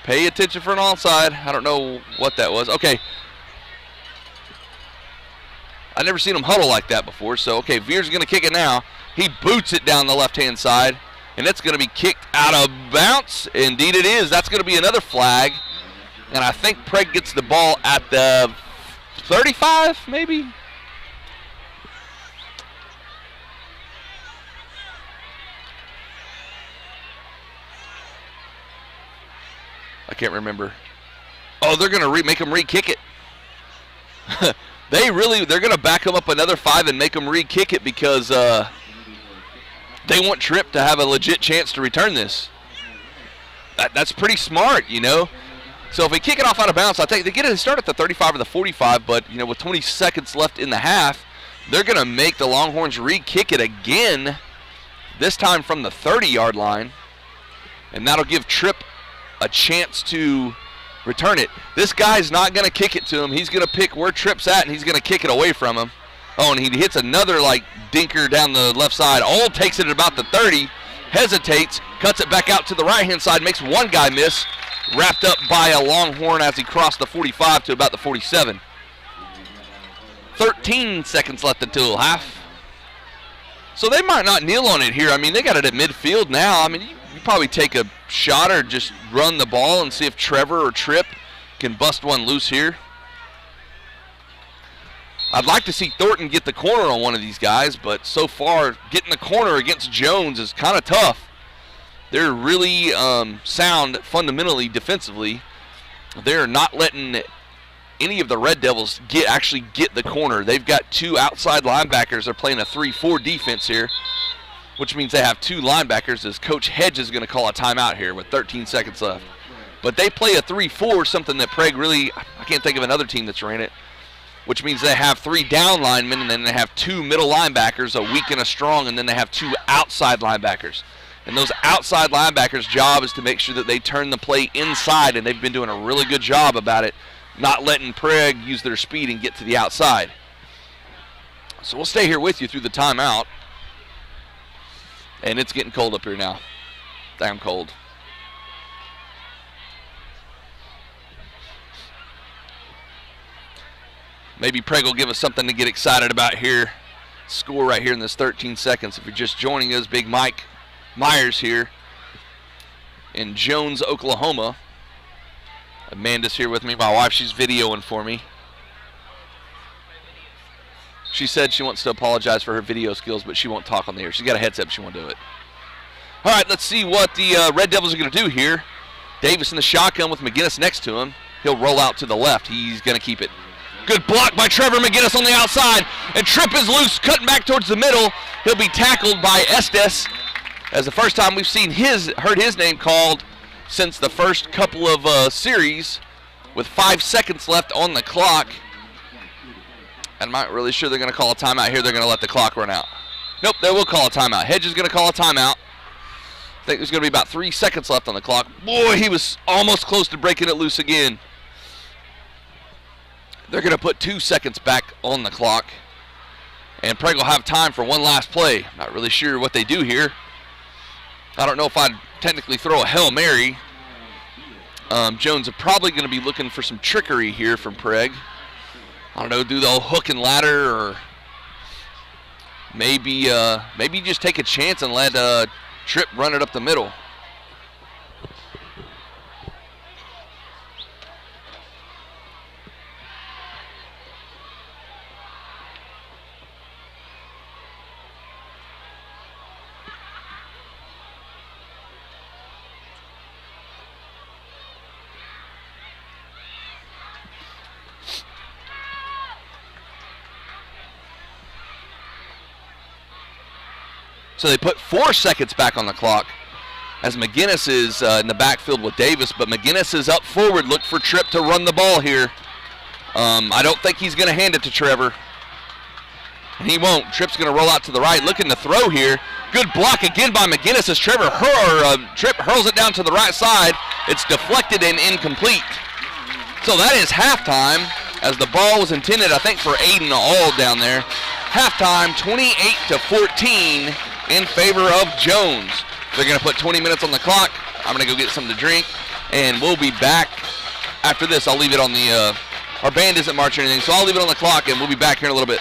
Pay attention for an onside. I don't know what that was. Okay. I've never seen him huddle like that before. So, okay, Veer's going to kick it now. He boots it down the left-hand side, and it's going to be kicked out of bounds. Indeed it is. That's going to be another flag. And I think Prague gets the ball at the 35, maybe? I can't remember. Oh, they're going to make him re-kick it. They're going to back him up another 5 and make him re-kick it because they want Tripp to have a legit chance to return this. That's pretty smart, you know. So if we kick it off out of bounds, I think they get it to start at the 35 or the 45, but, you know, with 20 seconds left in the half, they're going to make the Longhorns re-kick it again, this time from the 30-yard line, and that'll give Tripp a chance to return it. This guy's not going to kick it to him. He's going to pick where Tripp's at, and he's going to kick it away from him. Oh, and he hits another, dinker down the left side. Old takes it at about the 30, hesitates, cuts it back out to the right-hand side, makes one guy miss, wrapped up by a Longhorn as he crossed the 45 to about the 47. 13 seconds left until half. So they might not kneel on it here. I mean, they got it at midfield now. I mean, you probably take a shot or just run the ball and see if Trevor or Tripp can bust one loose here. I'd like to see Thornton get the corner on one of these guys, but so far getting the corner against Jones is kind of tough. They're really sound fundamentally defensively. They're not letting any of the Red Devils actually get the corner. They've got 2 outside linebackers. They're playing a 3-4 defense here, which means they have 2 linebackers as Coach Hedge is going to call a timeout here with 13 seconds left. But they play a 3-4, something that Prague really, I can't think of another team that's ran it, which means they have 3 down linemen, and then they have 2 middle linebackers, a weak and a strong, and then they have 2 outside linebackers. And those outside linebackers' job is to make sure that they turn the play inside, and they've been doing a really good job about it, not letting Prague use their speed and get to the outside. So we'll stay here with you through the timeout. And it's getting cold up here now. Damn cold. Maybe Prague will give us something to get excited about here. Score right here in this 13 seconds. If you're just joining us, Big Mike Myers here in Jones, Oklahoma. Amanda's here with me, my wife. She's videoing for me. She said she wants to apologize for her video skills, but she won't talk on the air. She's got a headset, but she won't do it. All right, let's see what the Red Devils are going to do here. Davis in the shotgun with McGinnis next to him. He'll roll out to the left. He's going to keep it. Good block by Trevor McGinnis on the outside. And Tripp is loose, cutting back towards the middle. He'll be tackled by Estes. As the first time we've heard his name called since the first couple of series, with 5 seconds left on the clock. I'm not really sure they're going to call a timeout here. They're going to let the clock run out. Nope, they will call a timeout. Hedge is going to call a timeout. I think there's going to be about 3 seconds left on the clock. Boy, he was almost close to breaking it loose again. They're going to put 2 seconds back on the clock. And Prague will have time for one last play. Not really sure what they do here. I don't know if I'd technically throw a Hail Mary. Jones are probably going to be looking for some trickery here from Prague. I don't know, do the old hook and ladder, or maybe just take a chance and let Tripp run it up the middle. So they put 4 seconds back on the clock as McGinnis is in the backfield with Davis, but McGinnis is up forward. Look for Tripp to run the ball here. I don't think he's going to hand it to Trevor. And he won't. Tripp's going to roll out to the right, looking to throw here. Good block again by McGinnis as Tripp hurls it down to the right side. It's deflected and incomplete. So that is halftime, as the ball was intended, I think, for Aiden Auld down there. Halftime, 28-14 in favor of Jones. They're going to put 20 minutes on the clock. I'm going to go get something to drink. And we'll be back after this. I'll leave it on the, our band isn't marching or anything, so I'll leave it on the clock, and we'll be back here in a little bit.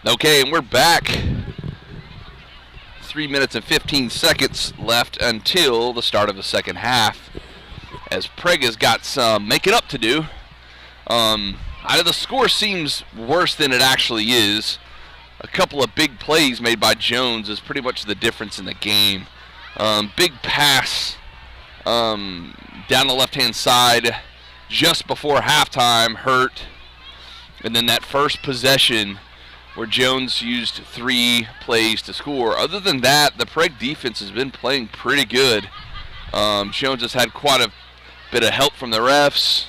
Okay, and we're back. 3 minutes and 15 seconds left until the start of the second half, as Prague has got some making up to do. The score seems worse than it actually is. A couple of big plays made by Jones is pretty much the difference in the game. Big pass down the left-hand side just before halftime hurt. And then that first possession where Jones used 3 plays to score. Other than that, the Prague defense has been playing pretty good. Jones has had quite a bit of help from the refs,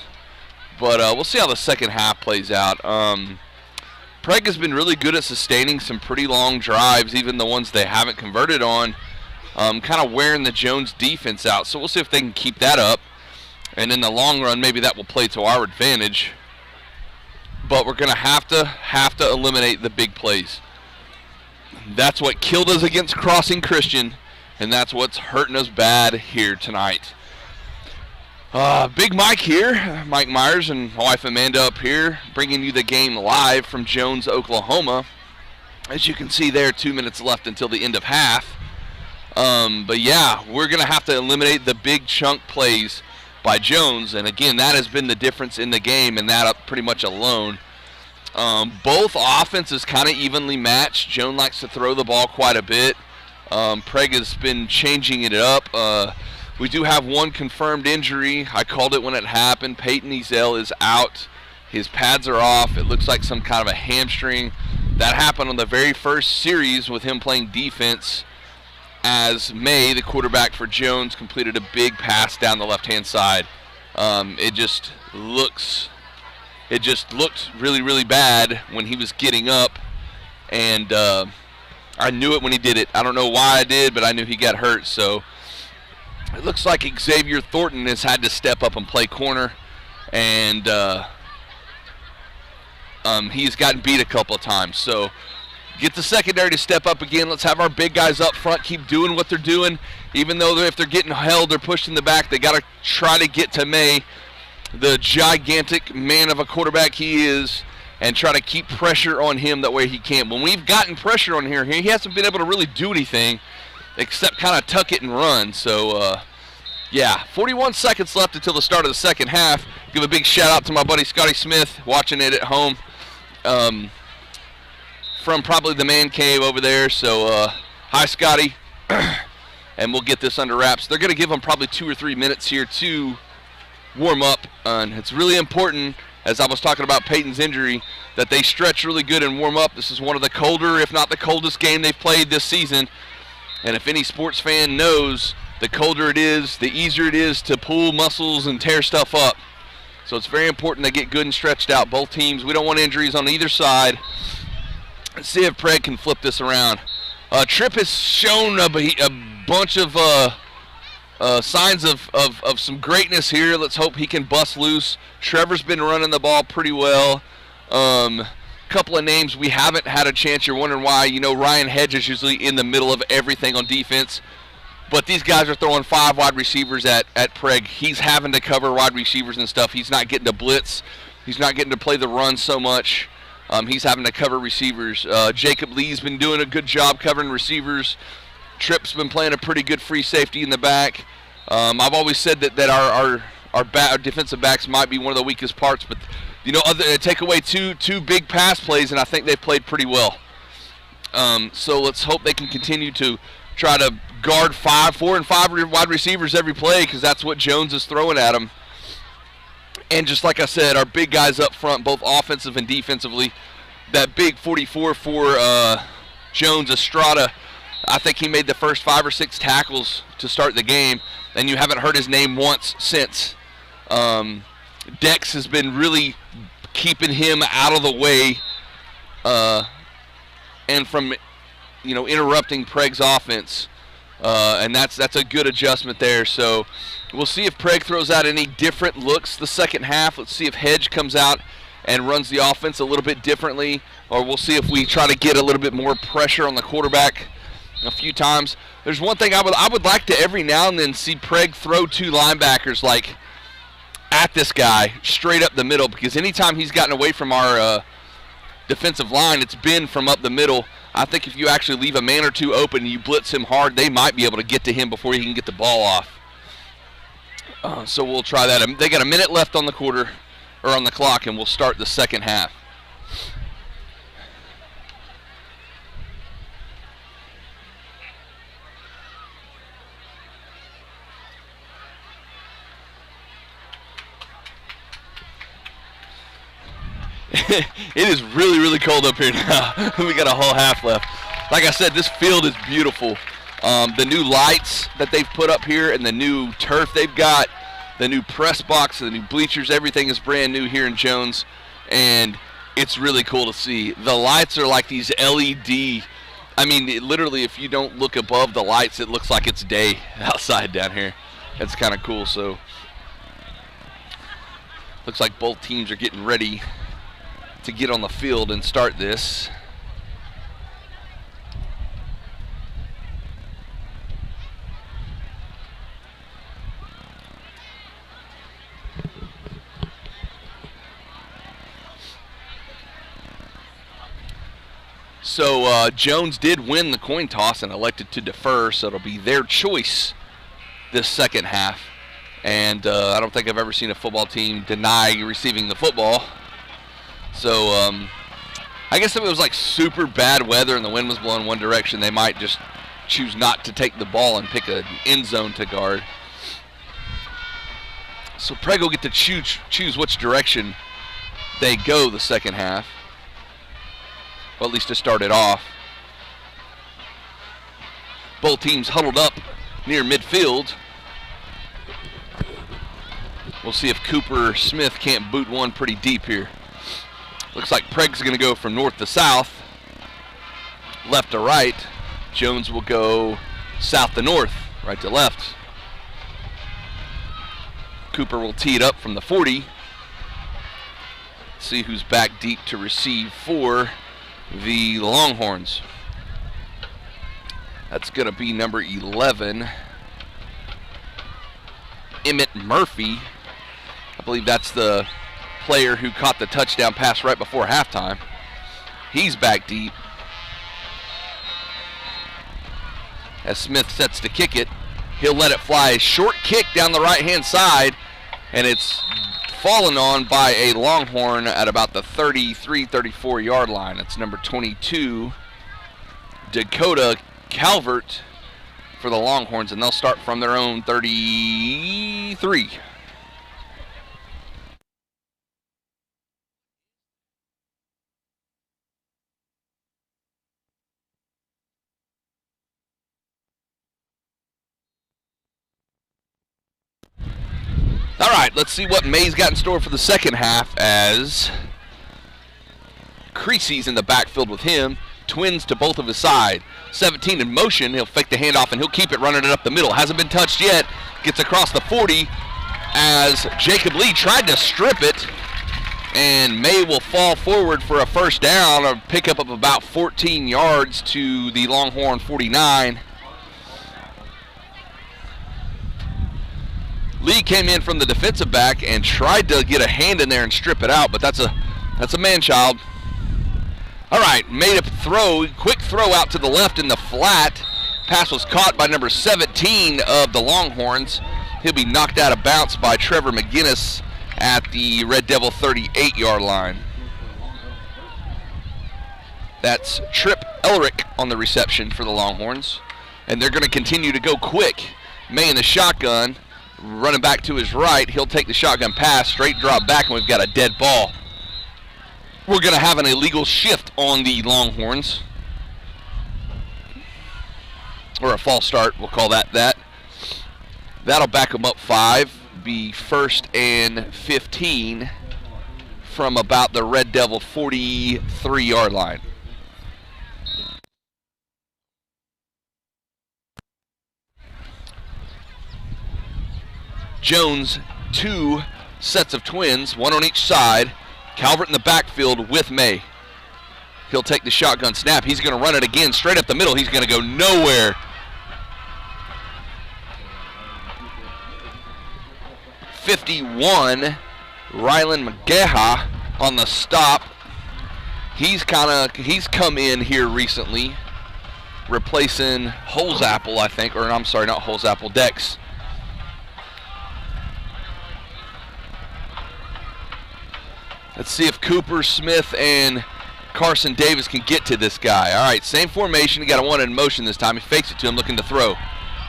but we'll see how the second half plays out. Prague has been really good at sustaining some pretty long drives, even the ones they haven't converted on, kind of wearing the Jones defense out. So we'll see if they can keep that up. And in the long run, maybe that will play to our advantage. But we're going to have to eliminate the big plays. That's what killed us against Crossing Christian, and that's what's hurting us bad here tonight. Big Mike here, Mike Myers, and my wife Amanda up here, bringing you the game live from Jones, Oklahoma. As you can see there, 2 minutes left until the end of half. But yeah, we're going to have to eliminate the big chunk plays by Jones, and again, that has been the difference in the game, and that up pretty much alone. Both offenses kind of evenly matched. Jones likes to throw the ball quite a bit. Prague has been changing it up. We do have one confirmed injury. I called it when it happened. Peyton Ezel is out. His pads are off. It looks like some kind of a hamstring. That happened on the very first series with him playing defense, as May, the quarterback for Jones, completed a big pass down the left-hand side. It just looked really, really bad when he was getting up, and I knew it when he did it. I don't know why I did, but I knew he got hurt. So it looks like Xavier Thornton has had to step up and play corner, and he's gotten beat a couple of times. So get the secondary to step up again. Let's have our big guys up front keep doing what they're doing. Even though if they're getting held or pushed in the back, they got to try to get to May, the gigantic man of a quarterback he is, and try to keep pressure on him that way he can. When we've gotten pressure on here, he hasn't been able to really do anything except kind of tuck it and run. So, yeah, 41 seconds left until the start of the second half. Give a big shout out to my buddy Scotty Smith watching it at home. From probably the man cave over there. So, hi, Scotty. And we'll get this under wraps. They're going to give them probably 2 or 3 minutes here to warm up. And it's really important, as I was talking about Peyton's injury, that they stretch really good and warm up. This is one of the colder, if not the coldest game they've played this season. And if any sports fan knows, the colder it is, the easier it is to pull muscles and tear stuff up. So it's very important they get good and stretched out. Both teams, we don't want injuries on either side. Let's see if Prague can flip this around. Tripp has shown a bunch of signs of some greatness here. Let's hope he can bust loose. Trevor's been running the ball pretty well. Couple of names we haven't had a chance. You're wondering why. You know, Ryan Hedge is usually in the middle of everything on defense. But these guys are throwing 5 wide receivers at Prague. He's having to cover wide receivers and stuff. He's not getting to blitz. He's not getting to play the run so much. He's having to cover receivers. Jacob Lee's been doing a good job covering receivers. Tripp's been playing a pretty good free safety in the back. I've always said that our defensive backs might be one of the weakest parts, but you know, take away two big pass plays, and I think they've played pretty well. So let's hope they can continue to try to guard 4 and 5 wide receivers every play, because that's what Jones is throwing at them. And just like I said, our big guys up front, both offensive and defensively, that big 44 for Jones, Estrada, I think he made the first 5 or 6 tackles to start the game, and you haven't heard his name once since. Dex has been really keeping him out of the way and from, you know, interrupting Prague's offense. And that's a good adjustment there. So we'll see if Prague throws out any different looks the second half. Let's see if Hedge comes out and runs the offense a little bit differently, or we'll see if we try to get a little bit more pressure on the quarterback a few times. There's one thing I would like to every now and then see Prague throw 2 linebackers like at this guy straight up the middle, because anytime he's gotten away from our defensive line, it's been from up the middle. I think if you actually leave a man or two open and you blitz him hard, they might be able to get to him before he can get the ball off. So we'll try that. They got a minute left on the quarter, or on the clock, and we'll start the second half. It is really, really cold up here now. We got a whole half left. Like I said, this field is beautiful. The new lights that they've put up here and the new turf they've got, the new press box, the new bleachers, everything is brand new here in Jones, and it's really cool to see. The lights are like these LED. I mean, literally, if you don't look above the lights, it looks like it's day outside down here. That's kind of cool. So looks like both teams are getting ready to get on the field and start this. So Jones did win the coin toss and elected to defer, so it'll be their choice this second half. And I don't think I've ever seen a football team deny receiving the football. So I guess if it was like super bad weather and the wind was blowing one direction, they might just choose not to take the ball and pick an end zone to guard. So Prague will get to choose which direction they go the second half. Well, at least to start it off. Both teams huddled up near midfield. We'll see if Cooper Smith can't boot one pretty deep here. Looks like Prague's going to go from north to south, left to right. Jones will go south to north, right to left. Cooper will tee it up from the 40. See who's back deep to receive for the Longhorns. That's going to be number 11, Emmett Murphy. I believe that's the player who caught the touchdown pass right before halftime. He's back deep. As Smith sets to kick it, he'll let it fly. A short kick down the right-hand side, and it's fallen on by a Longhorn at about the 33, 34-yard line. It's number 22, Dakota Calvert, for the Longhorns, and they'll start from their own 33. All right, let's see what May's got in store for the second half as Creasy's in the backfield with him. Twins to both of his side. 17 in motion. He'll fake the handoff, and he'll keep it running it up the middle. Hasn't been touched yet. Gets across the 40 as Jacob Lee tried to strip it, and May will fall forward for a first down, a pickup of about 14 yards to the Longhorn 49. Lee came in from the defensive back and tried to get a hand in there and strip it out, but that's a man-child. All right, made a throw, quick throw out to the left in the flat. Pass was caught by number 17 of the Longhorns. He'll be knocked out of bounds by Trevor McGinnis at the Red Devil 38-yard line. That's Trip Elric on the reception for the Longhorns. And they're going to continue to go quick. May in the shotgun. Running back to his right, he'll take the shotgun pass, straight drop back, and we've got a dead ball. We're going to have an illegal shift on the Longhorns. Or a false start, we'll call that. That'll back them up 5, be 1st and 15 from about the Red Devil 43-yard line. Jones, 2 sets of twins, 1 on each side. Calvert in the backfield with May. He'll take the shotgun snap. He's going to run it again straight up the middle. He's going to go nowhere. 51, Rylan McGaha on the stop. He's come in here recently, replacing Holzapple, I think, or I'm sorry, not Holzapple, Dex. Let's see if Cooper, Smith, and Carson Davis can get to this guy. All right, same formation. He got a one in motion this time. He fakes it to him, looking to throw.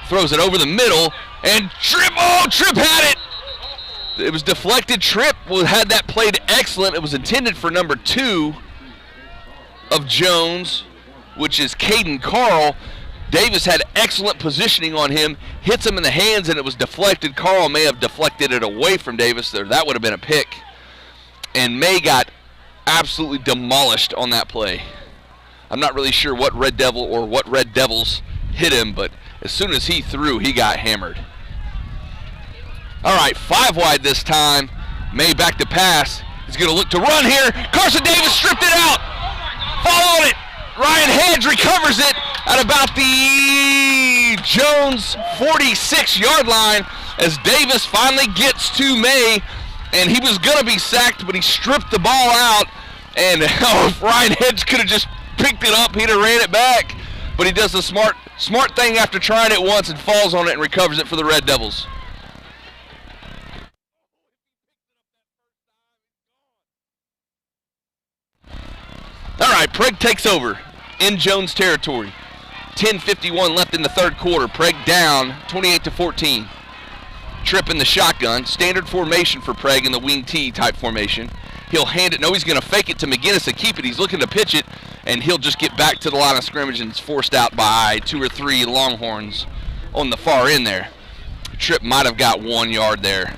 Throws it over the middle, and Tripp, Tripp had it! It was deflected. Tripp had that played excellent. It was intended for number 2 of Jones, which is Caden Carl. Davis had excellent positioning on him, hits him in the hands, and it was deflected. Carl may have deflected it away from Davis there. That would have been a pick. And May got absolutely demolished on that play. I'm not really sure what Red Devil or what Red Devils hit him, but as soon as he threw, he got hammered. All right, 5 wide this time. May back to pass. He's going to look to run here. Carson Davis stripped it out. Followed it. Ryan Hedge recovers it at about the Jones 46-yard line as Davis finally gets to May, and he was going to be sacked, but he stripped the ball out, and if Ryan Hedge could have just picked it up, he'd have ran it back, but he does the smart thing after trying it once and falls on it and recovers it for the Red Devils. All right, Prague takes over in Jones territory. 10:51 left in the third quarter. Prague down 28-14. Tripp in the shotgun. Standard formation for Prague in the wing T type formation. He'll hand it. No, he's going to fake it to McGinnis to keep it. He's looking to pitch it, and he'll just get back to the line of scrimmage, and it's forced out by 2 or 3 Longhorns on the far end there. Tripp might have got 1 yard there,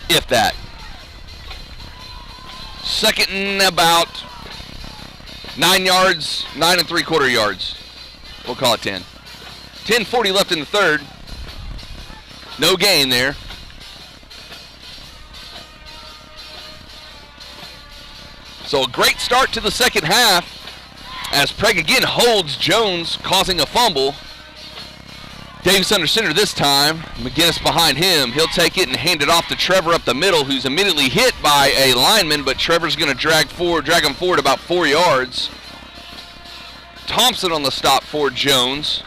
if that. Second and about 9 yards, 9 3/4 yards. We'll call it 10. 10:40 left in the third. No gain there. So a great start to the second half as Prague again holds Jones, causing a fumble. Davis under center this time. McGinnis behind him. He'll take it and hand it off to Trevor up the middle, who's immediately hit by a lineman, but Trevor's going to drag him forward about 4 yards. Thompson on the stop for Jones.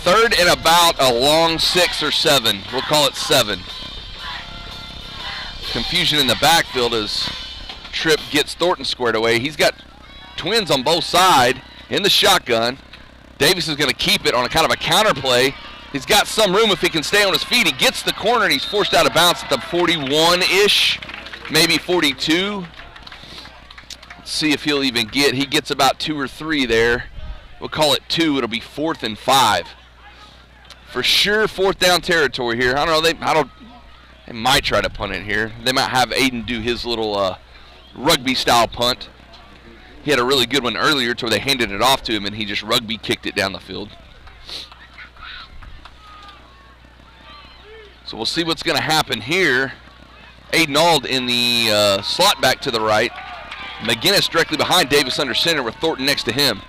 Third and about a long 6 or 7. We'll call it 7. Confusion in the backfield as Tripp gets Thornton squared away. He's got twins on both sides in the shotgun. Davis is going to keep it on a kind of a counter play. He's got some room if he can stay on his feet. He gets the corner and he's forced out of bounds at the 41-ish, maybe 42. Let's see if he'll even get. He gets about 2 or 3 there. We'll call it 2. It'll be 4th and 5. For sure, 4th down territory here. I don't know. They might try to punt it here. They might have Aiden do his little rugby-style punt. He had a really good one earlier to where they handed it off to him, and he just rugby kicked it down the field. So we'll see what's going to happen here. Aiden Ald in the slot back to the right. McGinnis directly behind Davis under center with Thornton next to him.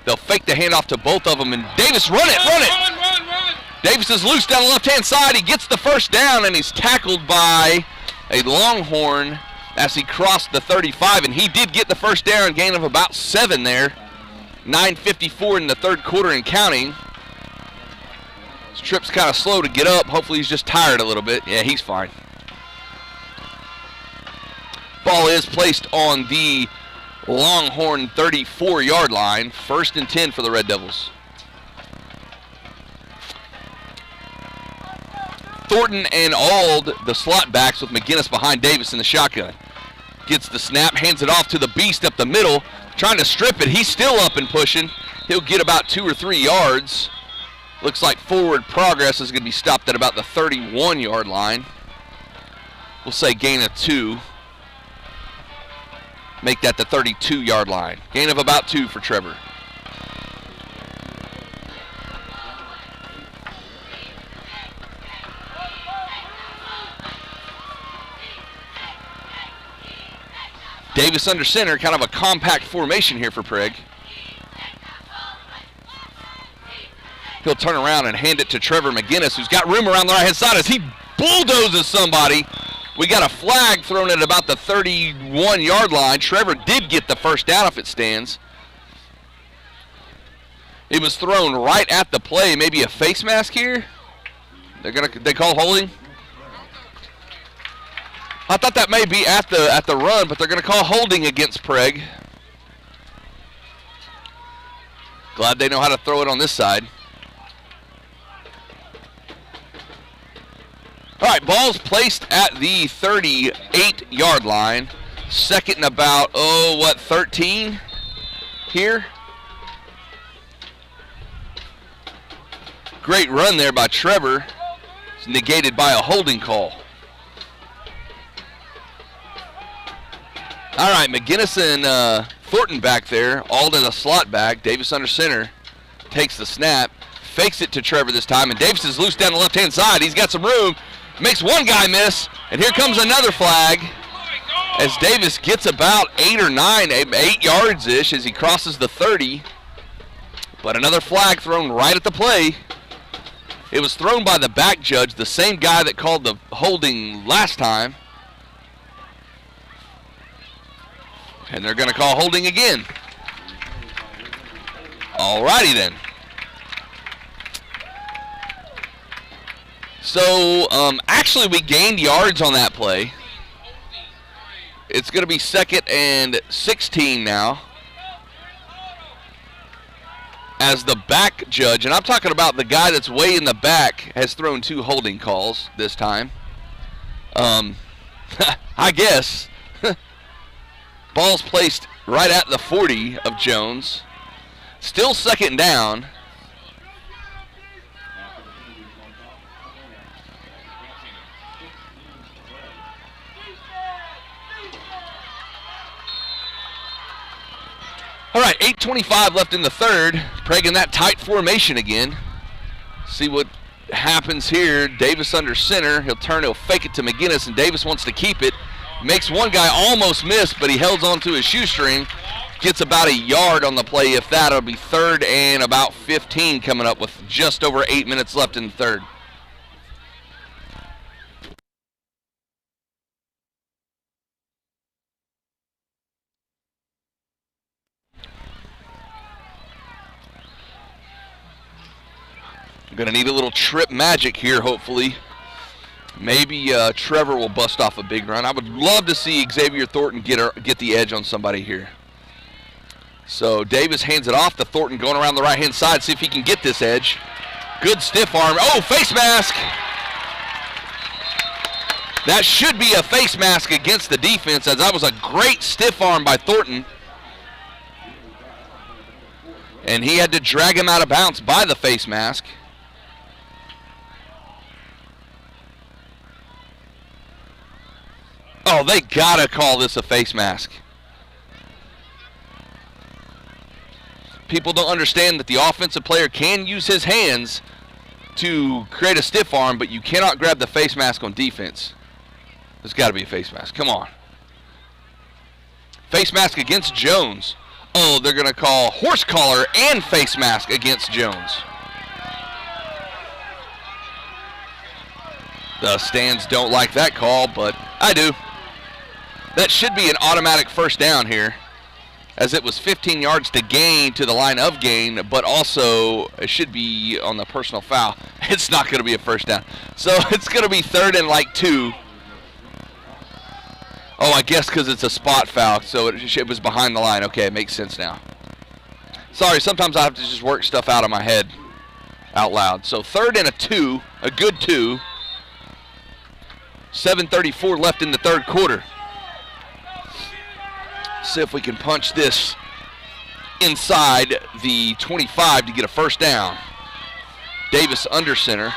They'll fake the handoff to both of them, and Davis, run it! Davis is loose down the left-hand side. He gets the first down, and he's tackled by a Longhorn as he crossed the 35, and he did get the first down, gain of about 7 there. 9:54 in the third quarter and counting. Tripp's kind of slow to get up. Hopefully he's just tired a little bit. Yeah, he's fine. Ball is placed on the Longhorn 34-yard line. 1st and 10 for the Red Devils. Thornton and Ald, the slot backs with McGinnis behind Davis in the shotgun. Gets the snap, hands it off to the beast up the middle, trying to strip it. He's still up and pushing. He'll get about 2 or 3 yards. Looks like forward progress is going to be stopped at about the 31-yard line. We'll say gain of 2. Make that the 32-yard line. Gain of about 2 for Trevor. Davis under center, kind of a compact formation here for Prague. He'll turn around and hand it to Trevor McGinnis, who's got room around the right-hand side as he bulldozes somebody. We got a flag thrown at about the 31-yard line. Trevor did get the first down if it stands. It was thrown right at the play. Maybe a face mask here. They call holding. I thought that may be at the run, but they're going to call holding against Prague. Glad they know how to throw it on this side. All right, ball's placed at the 38-yard line. Second and about, 13 here. Great run there by Trevor. It's negated by a holding call. All right, McGinnis and Thornton back there, all in a slot back. Davis under center, takes the snap, fakes it to Trevor this time, and Davis is loose down the left-hand side. He's got some room, makes one guy miss, and here comes another flag as Davis gets about 8 yards-ish as he crosses the 30. But another flag thrown right at the play. It was thrown by the back judge, the same guy that called the holding last time. And they're going to call holding again. All righty then. So, actually we gained yards on that play. It's going to be 2nd and 16 now. As the back judge, and I'm talking about the guy that's way in the back, has thrown 2 holding calls this time. I guess. Ball's placed right at the 40 of Jones. Still 2nd down. All right, 8:25 left in the third. Prague in that tight formation again. See what happens here. Davis under center. He'll fake it to McGinnis, and Davis wants to keep it. Makes one guy almost miss, but he held on to his shoestring. Gets about a yard on the play. If that, it'll be 3rd and about 15 coming up with just over 8 minutes left in the third. I'm going to need a little trip magic here, hopefully. Maybe Trevor will bust off a big run. I would love to see Xavier Thornton get the edge on somebody here. So Davis hands it off to Thornton going around the right-hand side, see if he can get this edge. Good stiff arm. Oh, face mask. That should be a face mask against the defense, as that was a great stiff arm by Thornton. And he had to drag him out of bounds by the face mask. Oh, they gotta call this a face mask. People don't understand that the offensive player can use his hands to create a stiff arm, but you cannot grab the face mask on defense. There's got to be a face mask. Come on. Face mask against Jones. Oh, they're going to call horse collar and face mask against Jones. The stands don't like that call, but I do. That should be an automatic first down here, as it was 15 yards to gain to the line of gain, but also it should be on the personal foul. It's not going to be a first down. So it's going to be 3rd and 2. Oh, I guess because it's a spot foul, so it was behind the line. Okay, it makes sense now. Sorry, sometimes I have to just work stuff out of my head out loud. So 3rd and 2, a good 2. 7:34 left in the third quarter. See if we can punch this inside the 25 to get a first down. Davis under center.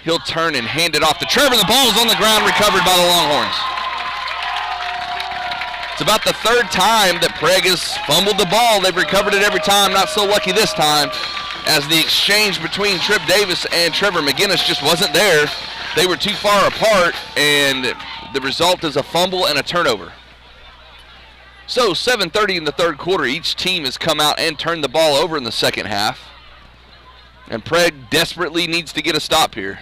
He'll turn and hand it off to Trevor. The ball is on the ground, recovered by the Longhorns. It's about the 3rd time that Prague has fumbled the ball. They've recovered it every time. Not so lucky this time, as the exchange between Trip Davis and Trevor McGinnis just wasn't there. They were too far apart, and the result is a fumble and a turnover. So 7:30 in the third quarter. Each team has come out and turned the ball over in the second half. And Prague desperately needs to get a stop here.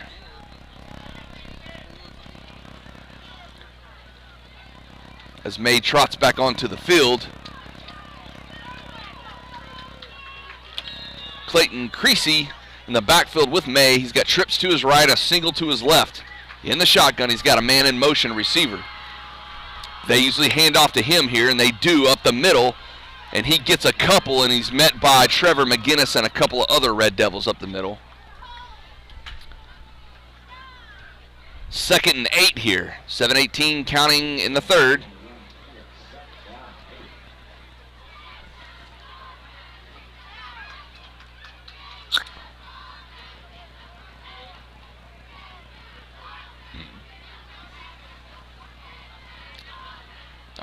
As May trots back onto the field. Clayton Creasy in the backfield with May. He's got trips to his right, a single to his left. In the shotgun, he's got a man in motion receiver. They usually hand off to him here, and they do up the middle. And he gets a couple, and he's met by Trevor McGinnis and a couple of other Red Devils up the middle. 2nd and 8 here. 7:18 counting in the third.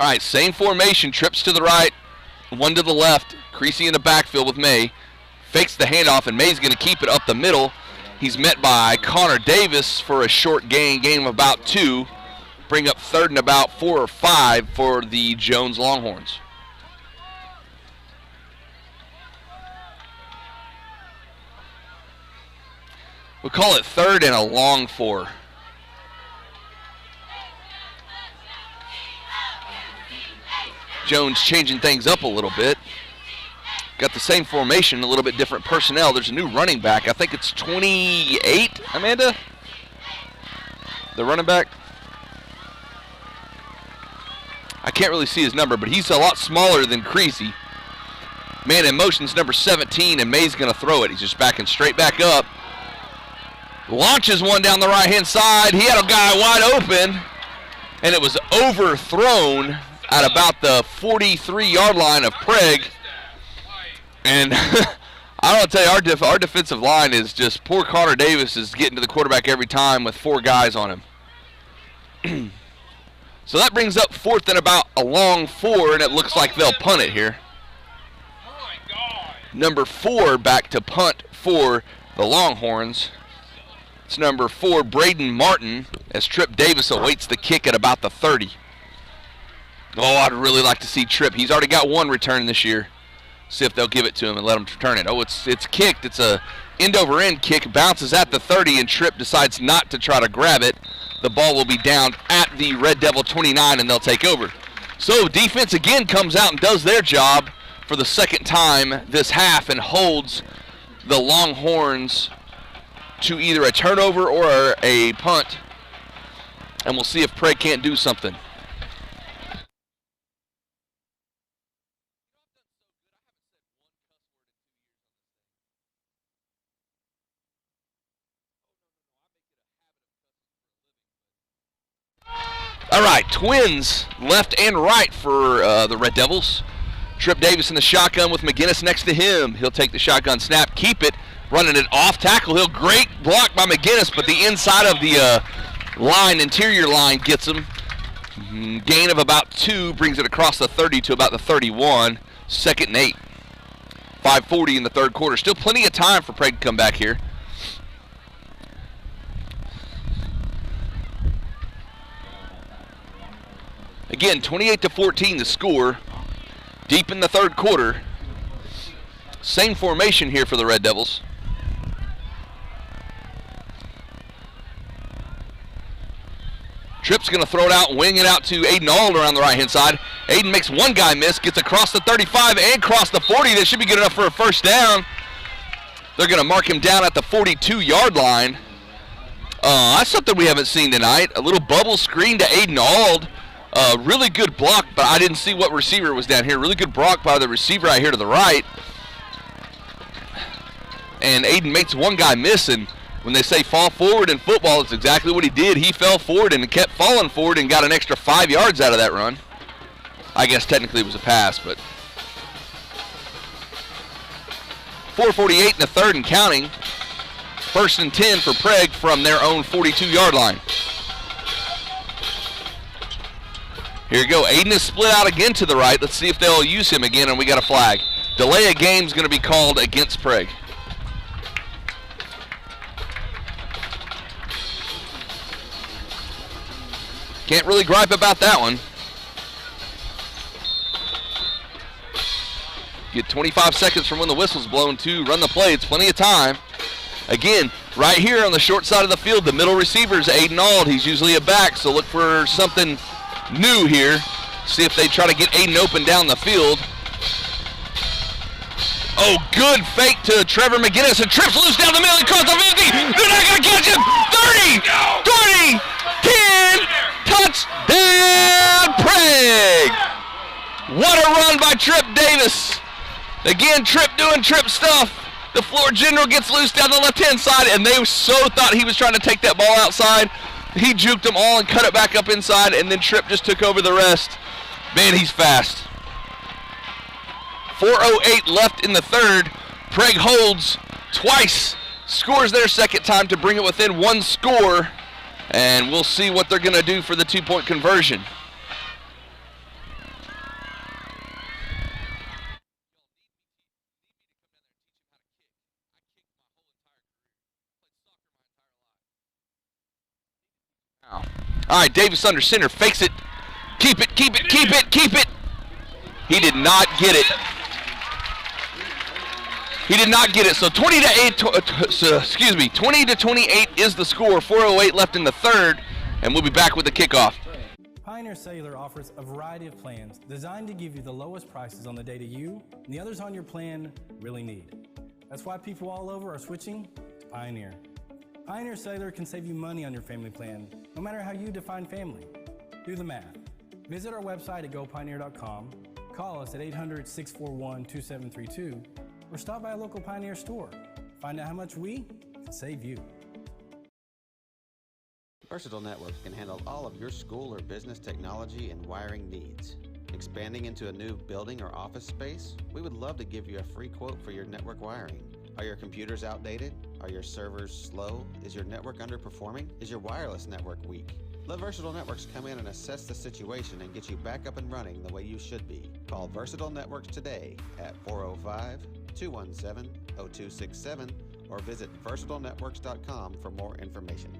All right, same formation, trips to the right, one to the left. Creasy in the backfield with May. Fakes the handoff, and May's going to keep it up the middle. He's met by Connor Davis for a short gain of about 2. Bring up 3rd and about 4 or 5 for the Jones Longhorns. We'll call it 3rd and a long 4. Jones changing things up a little bit. Got the same formation, a little bit different personnel. There's a new running back. I think it's 28, Amanda? The running back? I can't really see his number, but he's a lot smaller than Creasy. Man in motion's number 17, and May's going to throw it. He's just backing straight back up. Launches one down the right-hand side. He had a guy wide open, and it was overthrown at about the 43-yard line of Prague. And I don't tell you, our defensive line is just, poor Connor Davis is getting to the quarterback every time with 4 guys on him. So that brings up 4th and about a long 4, and it looks like they'll punt it here. Number 4 back to punt for the Longhorns. It's number 4, Braden Martin, as Trip Davis awaits the kick at about the 30. Oh, I'd really like to see Trip. He's already got 1 return this year. See if they'll give it to him and let him return it. Oh, it's kicked. It's a end-over-end kick. Bounces at the 30, and Trip decides not to try to grab it. The ball will be down at the Red Devil 29, and they'll take over. So defense again comes out and does their job for the second time this half and holds the Longhorns to either a turnover or a punt. And we'll see if Prague can't do something. All right, twins left and right for the Red Devils. Trip Davis in the shotgun with McGinnis next to him. He'll take the shotgun snap, keep it, running it off tackle. He'll great block by McGinnis, but the inside of the interior line gets him. Gain of about 2 brings it across the 30 to about the 31. 2nd and 8. 5:40 in the third quarter. Still plenty of time for Prague to come back here. Again, 28-14 the score. Deep in the third quarter. Same formation here for the Red Devils. Tripp's going to throw it out and wing it out to Aiden Auld around the right-hand side. Aiden makes one guy miss, gets across the 35 and across the 40. That should be good enough for a first down. They're going to mark him down at the 42-yard line. That's something we haven't seen tonight. A little bubble screen to Aiden Auld. Really good block, but I didn't see what receiver was down here. Really good block by the receiver right here to the right. And Aiden makes one guy miss, and when they say fall forward in football, it's exactly what he did. He fell forward and kept falling forward and got an extra 5 yards out of that run. I guess technically it was a pass, but 4:48 in the third and counting. 1st and 10 for Prague from their own 42-yard line. Here you go. Aiden is split out again to the right. Let's see if they'll use him again, and we got a flag. Delay of game is going to be called against Prague. Can't really gripe about that one. Get 25 seconds from when the whistle's blown to run the play. It's plenty of time. Again, right here on the short side of the field, the middle receiver is Aiden Auld. He's usually a back, so look for something new here. See if they try to get Aiden open down the field. Oh, good fake to Trevor McGinnis, and trips loose down the middle. He crossed the 50. They're not going to catch him. 30, 20, 10, touchdown, Prague. What a run by Trip Davis. Again, Trip doing Trip stuff. The floor general gets loose down the left-hand side, and they so thought he was trying to take that ball outside. He juked them all and cut it back up inside, and then Trip just took over the rest. Man, he's fast. 4:08 left in the third. Prague holds twice, scores their second time to bring it within one score, and we'll see what they're going to do for the two-point conversion. All right, Davis under center, fakes it. Keep it, keep it, keep it, keep it. He did not get it. He did not get it. So 20 to 28 is the score. 4:08 left in the third, and we'll be back with the kickoff. Pioneer Cellular offers a variety of plans designed to give you the lowest prices on the data you and the others on your plan really need. That's why people all over are switching to Pioneer. Pioneer Cellular can save you money on your family plan, no matter how you define family. Do the math. Visit our website at gopioneer.com, call us at 800-641-2732, or stop by a local Pioneer store. Find out how much we can save you. Versatile Networks can handle all of your school or business technology and wiring needs. Expanding into a new building or office space? We would love to give you a free quote for your network wiring. Are your computers outdated? Are your servers slow? Is your network underperforming? Is your wireless network weak? Let Versatile Networks come in and assess the situation and get you back up and running the way you should be. Call Versatile Networks today at 405-217-0267 or visit versatilenetworks.com for more information.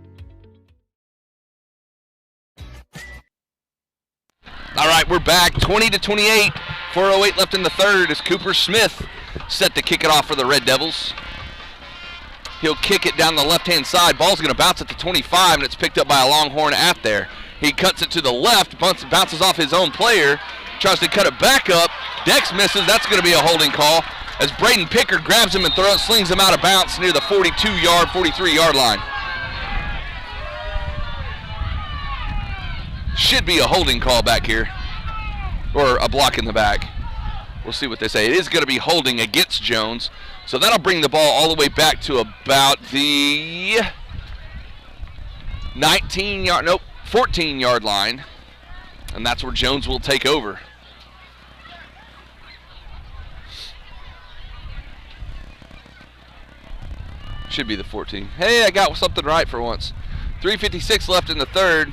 All right, we're back. 20 to 28. 4:08 left in the third as Cooper Smith set to kick it off for the Red Devils. He'll kick it down the left-hand side. Ball's going to bounce at the 25, and it's picked up by a Longhorn at there. He cuts it to the left, bounces off his own player, tries to cut it back up. Dex misses. That's going to be a holding call as Braden Picker grabs him and slings him out of bounds near the 42-yard, 43-yard line. Should be a holding call back here, or a block in the back. We'll see what they say. It is going to be holding against Jones. So that'll bring the ball all the way back to about the 14-yard line. And that's where Jones will take over. Should be the 14. Hey, I got something right for once. 3:56 left in the third.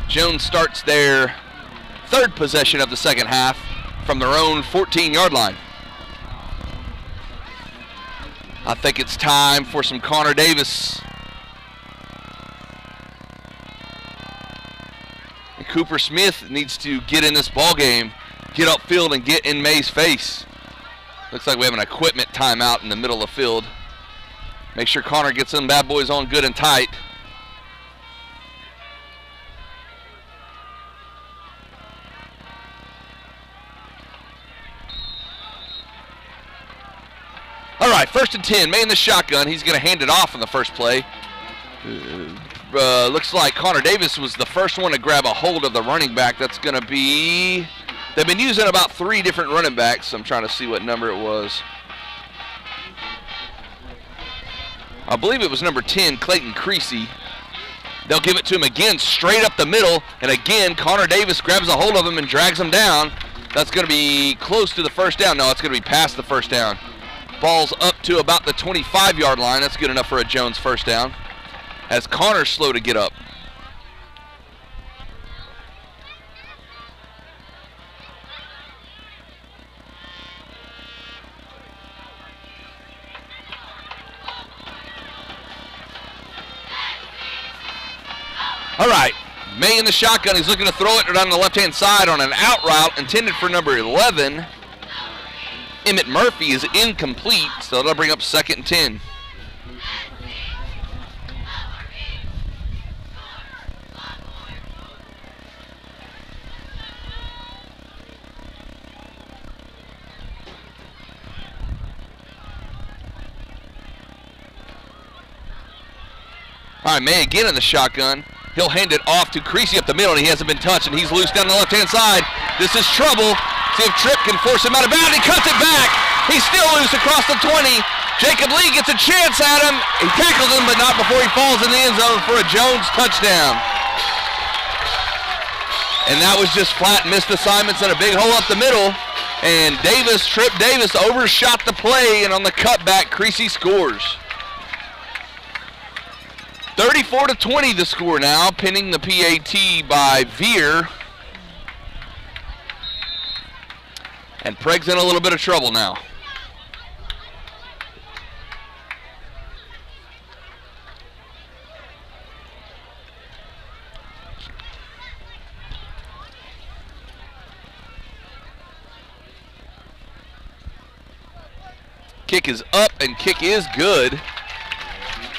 Jones starts their third possession of the second half from their own 14-yard line. I think it's time for some Connor Davis. And Cooper Smith needs to get in this ball game, get upfield, and get in May's face. Looks like we have an equipment timeout in the middle of the field. Make sure Connor gets them bad boys on good and tight. All right, 1st and 10, May in the shotgun. He's going to hand it off in the first play. Looks like Connor Davis was the first one to grab a hold of the running back. That's going to be, they've been using about 3 different running backs. I'm trying to see what number it was. I believe it was number 10, Clayton Creasy. They'll give it to him again, straight up the middle. And again, Connor Davis grabs a hold of him and drags him down. That's going to be close to the first down. No, it's going to be past the first down. Ball's up to about the 25-yard line. That's good enough for a Jones first down. As Connor's slow to get up. All right, May in the shotgun. He's looking to throw it down the left-hand side on an out route intended for number 11. Emmett Murphy is incomplete, so that'll bring up 2nd and 10. All right, May again in the shotgun. He'll hand it off to Creasy up the middle, and he hasn't been touched, and he's loose down the left-hand side. This is trouble. See if Tripp can force him out of bounds. He cuts it back. He's still loose across the 20. Jacob Lee gets a chance at him. He tackles him, but not before he falls in the end zone for a Jones touchdown. And that was just flat missed assignments and a big hole up the middle. And Tripp Davis overshot the play, and on the cutback, Creasy scores. 34-20 the score now, pinning the PAT by Veer. And Prague's in a little bit of trouble now. Kick is up and kick is good.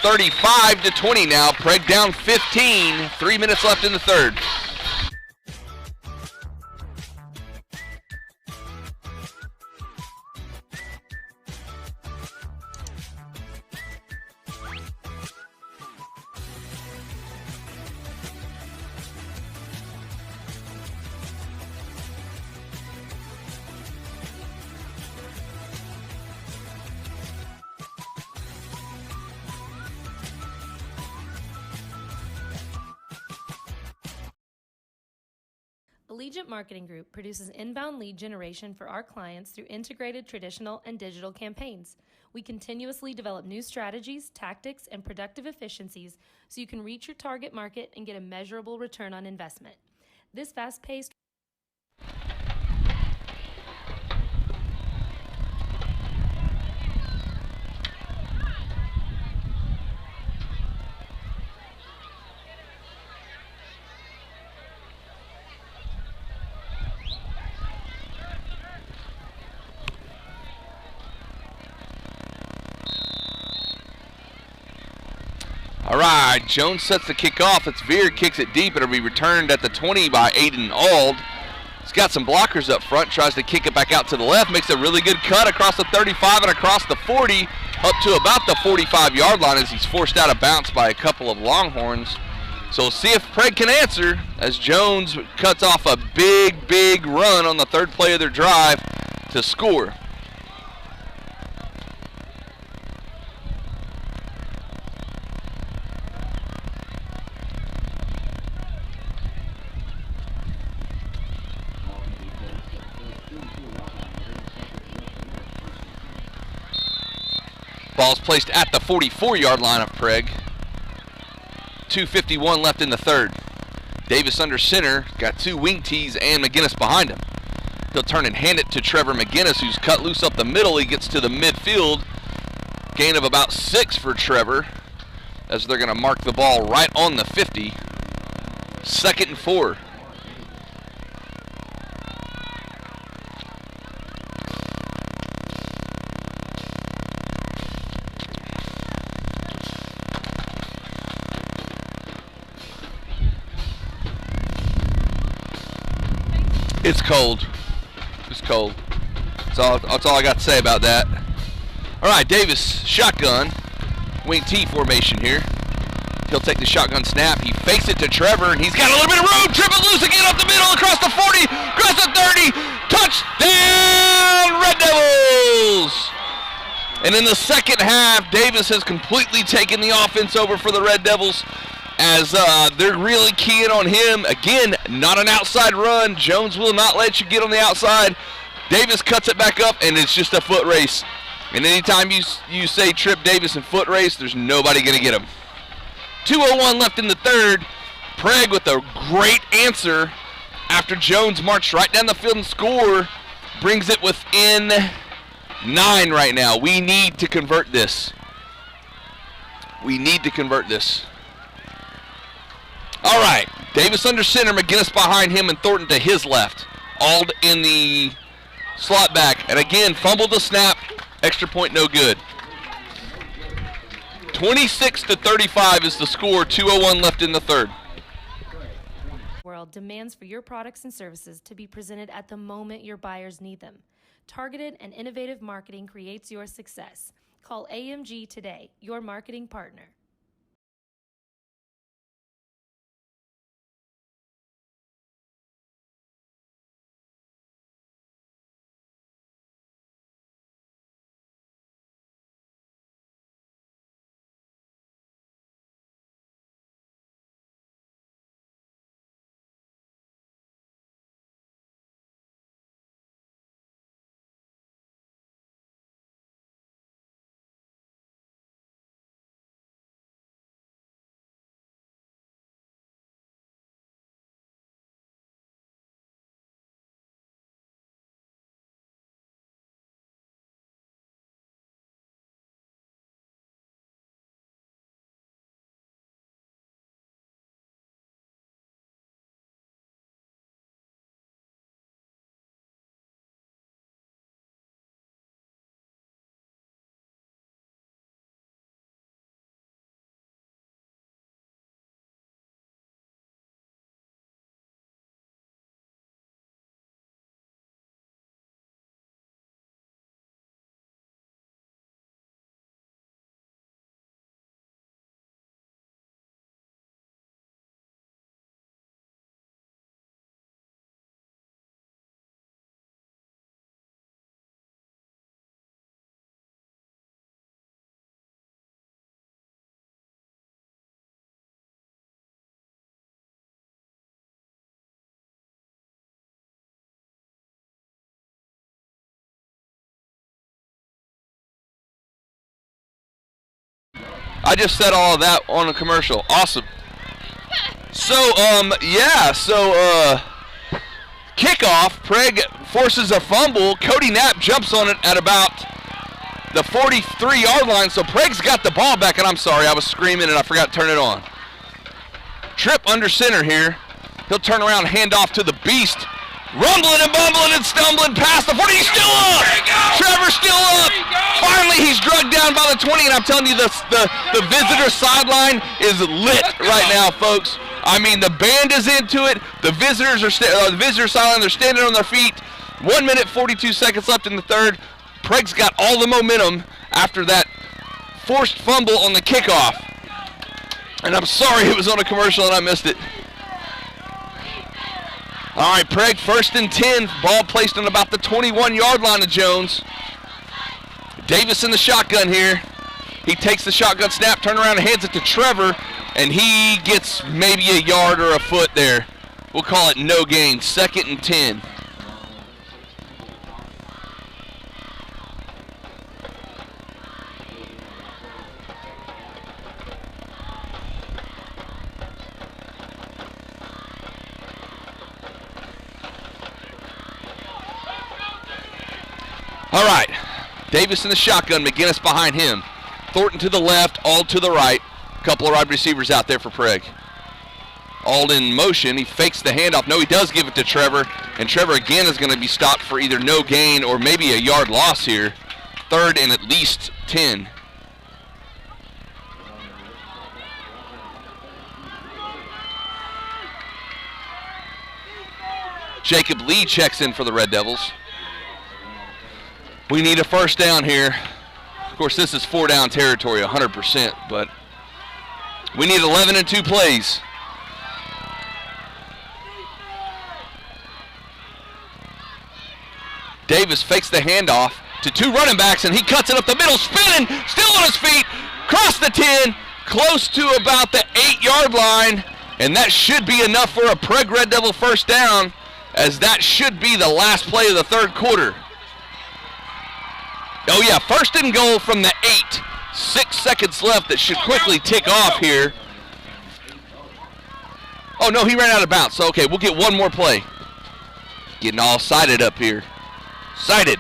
35-20 now. Prague down 15. 3 minutes left in the third. Allegiant Marketing Group produces inbound lead generation for our clients through integrated traditional and digital campaigns. We continuously develop new strategies, tactics, and productive efficiencies so you can reach your target market and get a measurable return on investment. This fast-paced All right, Jones sets the kick off. It's Veer, kicks it deep. It'll be returned at the 20 by Aiden Ald. He's got some blockers up front, tries to kick it back out to the left, makes a really good cut across the 35 and across the 40, up to about the 45-yard line as he's forced out of bounds by a couple of Longhorns. So we'll see if Prague can answer as Jones cuts off a big run on the third play of their drive to score. Ball's placed at the 44-yard line of Prague. 2:51 left in the third. Davis under center, got two wing tees and McGinnis behind him. He'll turn and hand it to Trevor McGinnis, who's cut loose up the middle. He gets to the midfield. Gain of about 6 for Trevor, as they're going to mark the ball right on the 50. 2nd and 4. It's cold. It's cold. That's all I got to say about that. All right, Davis, shotgun. Wing T formation here. He'll take the shotgun snap. He fakes it to Trevor, and he's got a little bit of room. Triple loose again up the middle, across the 40, across the 30. Touchdown, Red Devils! And in the second half, Davis has completely taken the offense over for the Red Devils, as they're really keying on him. Again, not an outside run. Jones will not let you get on the outside. Davis cuts it back up, and it's just a foot race. And anytime you say Tripp Davis and foot race, there's nobody going to get him. 2:01 left in the third. Prague with a great answer after Jones marched right down the field and score. Brings it within 9 right now. We need to convert this. We need to convert this. All right, Davis under center, McGinnis behind him, and Thornton to his left. Ald in the slot back. And again, fumbled the snap. Extra point no good. 26-35 is the score. 2:01 left in the third. World demands for your products and services to be presented at the moment your buyers need them. Targeted and innovative marketing creates your success. Call AMG today, your marketing partner. I just said all of that on a commercial. Awesome. So, kickoff. Prague forces a fumble. Cody Knapp jumps on it at about the 43-yard line. So Prague's got the ball back, and I'm sorry, I was screaming and I forgot to turn it on. Trip under center here. He'll turn around, hand off to the beast. Rumbling and bumbling and stumbling past the 40. He's still up. Trevor's still up. Finally, he's drugged down by the 20, and I'm telling you, the visitor sideline is lit right now, folks. I mean, the band is into it. The visitors are the visitor sideline. They're standing on their feet. 1 minute, 42 seconds left in the third. Prague's got all the momentum after that forced fumble on the kickoff. And I'm sorry it was on a commercial and I missed it. All right, Prague, 1st and 10. Ball placed on about the 21-yard line of Jones. Davis in the shotgun here. He takes the shotgun snap, turn around and hands it to Trevor, and he gets maybe a yard or a foot there. We'll call it no gain. 2nd and 10. All right, Davis in the shotgun, McGinnis behind him. Thornton to the left, Auld to the right. A couple of wide receivers out there for Prague. Auld in motion, he fakes the handoff. No, he does give it to Trevor, and Trevor again is going to be stopped for either no gain or maybe a yard loss here. 3rd and at least 10. Jacob Lee checks in for the Red Devils. We need a first down here. Of course, this is 4-down territory, 100%, but we need 11 and 2 plays. Davis fakes the handoff to 2 running backs, and he cuts it up the middle, spinning, still on his feet, cross the 10, close to about the 8-yard line, and that should be enough for a Prague Red Devil first down, as that should be the last play of the third quarter. Oh yeah, 1st and goal from the 8. 6 seconds left. That should quickly tick off here. Oh no, he ran out of bounds. So okay, we'll get one more play. Getting all sighted up here. Sighted.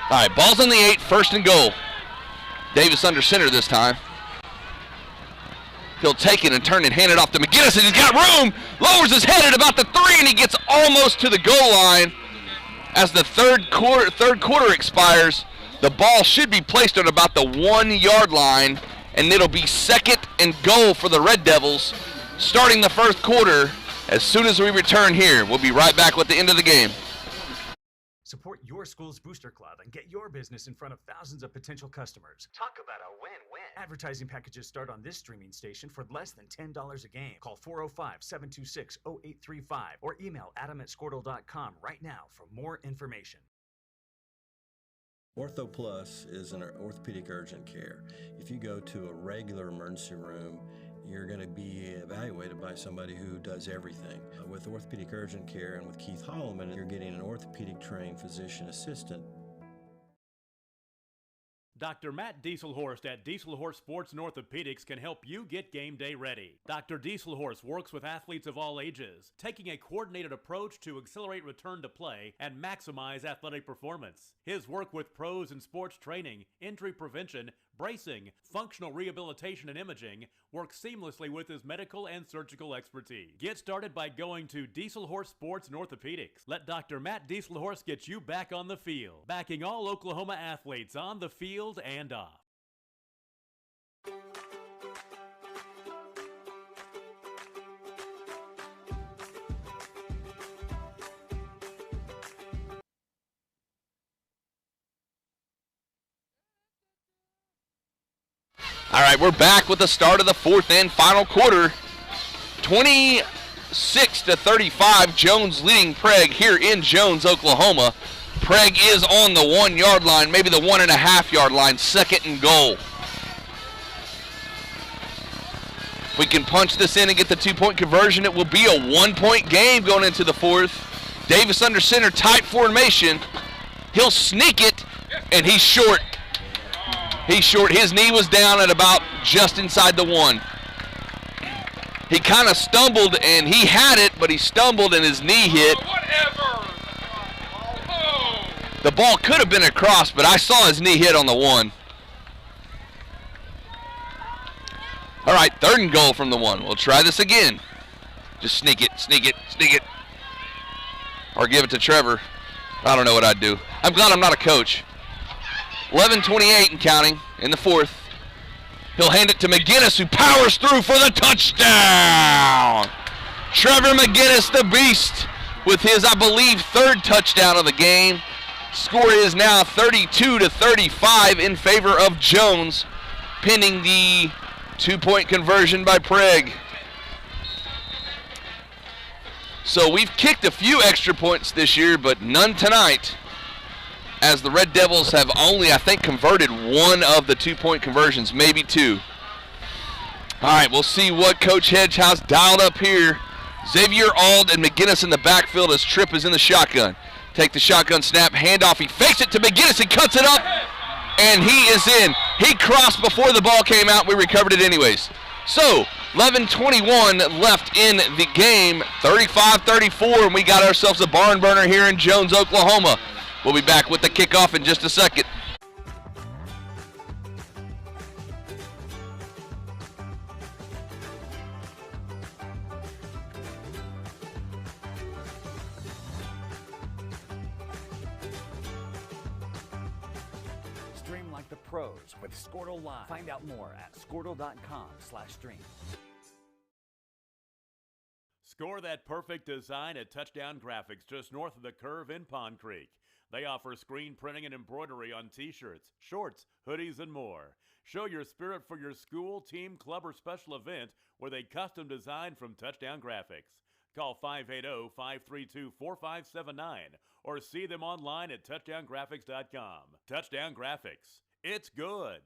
All right, ball's on the 8, 1st and goal. Davis under center this time. He'll take it and turn it, hand it off to McGinnis, and he's got room. Lowers his head at about the 3, and he gets almost to the goal line. As the third quarter expires, the ball should be placed on about the 1 yard line, and it'll be 2nd and goal for the Red Devils starting the first quarter as soon as we return here. We'll be right back with the end of the game. Support your school's booster club and get your business in front of thousands of potential customers. Talk about a win-win. Advertising packages start on this streaming station for less than $10 a game. Call 405-726-0835 or email adam@squirtle.com right now for more information. Ortho Plus is an orthopedic urgent care. If you go to a regular emergency room, you're going to be evaluated by somebody who does everything. With orthopedic urgent care and with Keith Holloman, you're getting an orthopedic trained physician assistant. Dr. Matt Dieselhorst at Dieselhorst Sports and Orthopedics can help you get game day ready. Dr. Dieselhorst works with athletes of all ages, taking a coordinated approach to accelerate return to play and maximize athletic performance. His work with pros in sports training, injury prevention, bracing, functional rehabilitation, and imaging works seamlessly with his medical and surgical expertise. Get started by going to Dieselhorst Sports and Orthopedics. Let Dr. Matt Dieselhorst get you back on the field, backing all Oklahoma athletes on the field and off. All right, we're back with the start of the fourth and final quarter. 26-35, Jones leading Prague here in Jones, Oklahoma. Prague is on the 1 yard line, maybe the 1.5 yard line, 2nd and goal. If we can punch this in and get the 2-point conversion, it will be a 1-point game going into the fourth. Davis under center, tight formation. He'll sneak it, and he's short. He's short. His knee was down at about just inside the 1. He kind of stumbled, and he had it, but he stumbled and his knee hit. The ball could have been across, but I saw his knee hit on the 1. All right, 3rd and goal from the 1. We'll try this again. Just sneak it, sneak it, sneak it. Or give it to Trevor. I don't know what I'd do. I'm glad I'm not a coach. 11:28 and counting in the fourth. He'll hand it to McGinnis, who powers through for the touchdown. Trevor McGinnis, the beast, with his, I believe, 3rd touchdown of the game. Score is now 32-35 in favor of Jones, pending the 2-point conversion by Prague. So we've kicked a few extra points this year, but none tonight, as the Red Devils have only, I think, converted 1 of the 2-point conversions, maybe 2. All right, we'll see what Coach Hedge has dialed up here. Xavier Auld and McGinnis in the backfield as Tripp is in the shotgun. Take the shotgun snap, handoff. He fakes it to McGinnis and cuts it up, and he is in. He crossed before the ball came out. We recovered it anyways. So 11:21 left in the game, 35-34, and we got ourselves a barn burner here in Jones, Oklahoma. We'll be back with the kickoff in just a second. Stream like the pros with Squirtle Live. Find out more at squirtle.com/stream. Score that perfect design at Touchdown Graphics just north of the curve in Pond Creek. They offer screen printing and embroidery on t-shirts, shorts, hoodies, and more. Show your spirit for your school, team, club, or special event with a custom design from Touchdown Graphics. Call 580-532-4579 or see them online at touchdowngraphics.com. Touchdown Graphics. It's good.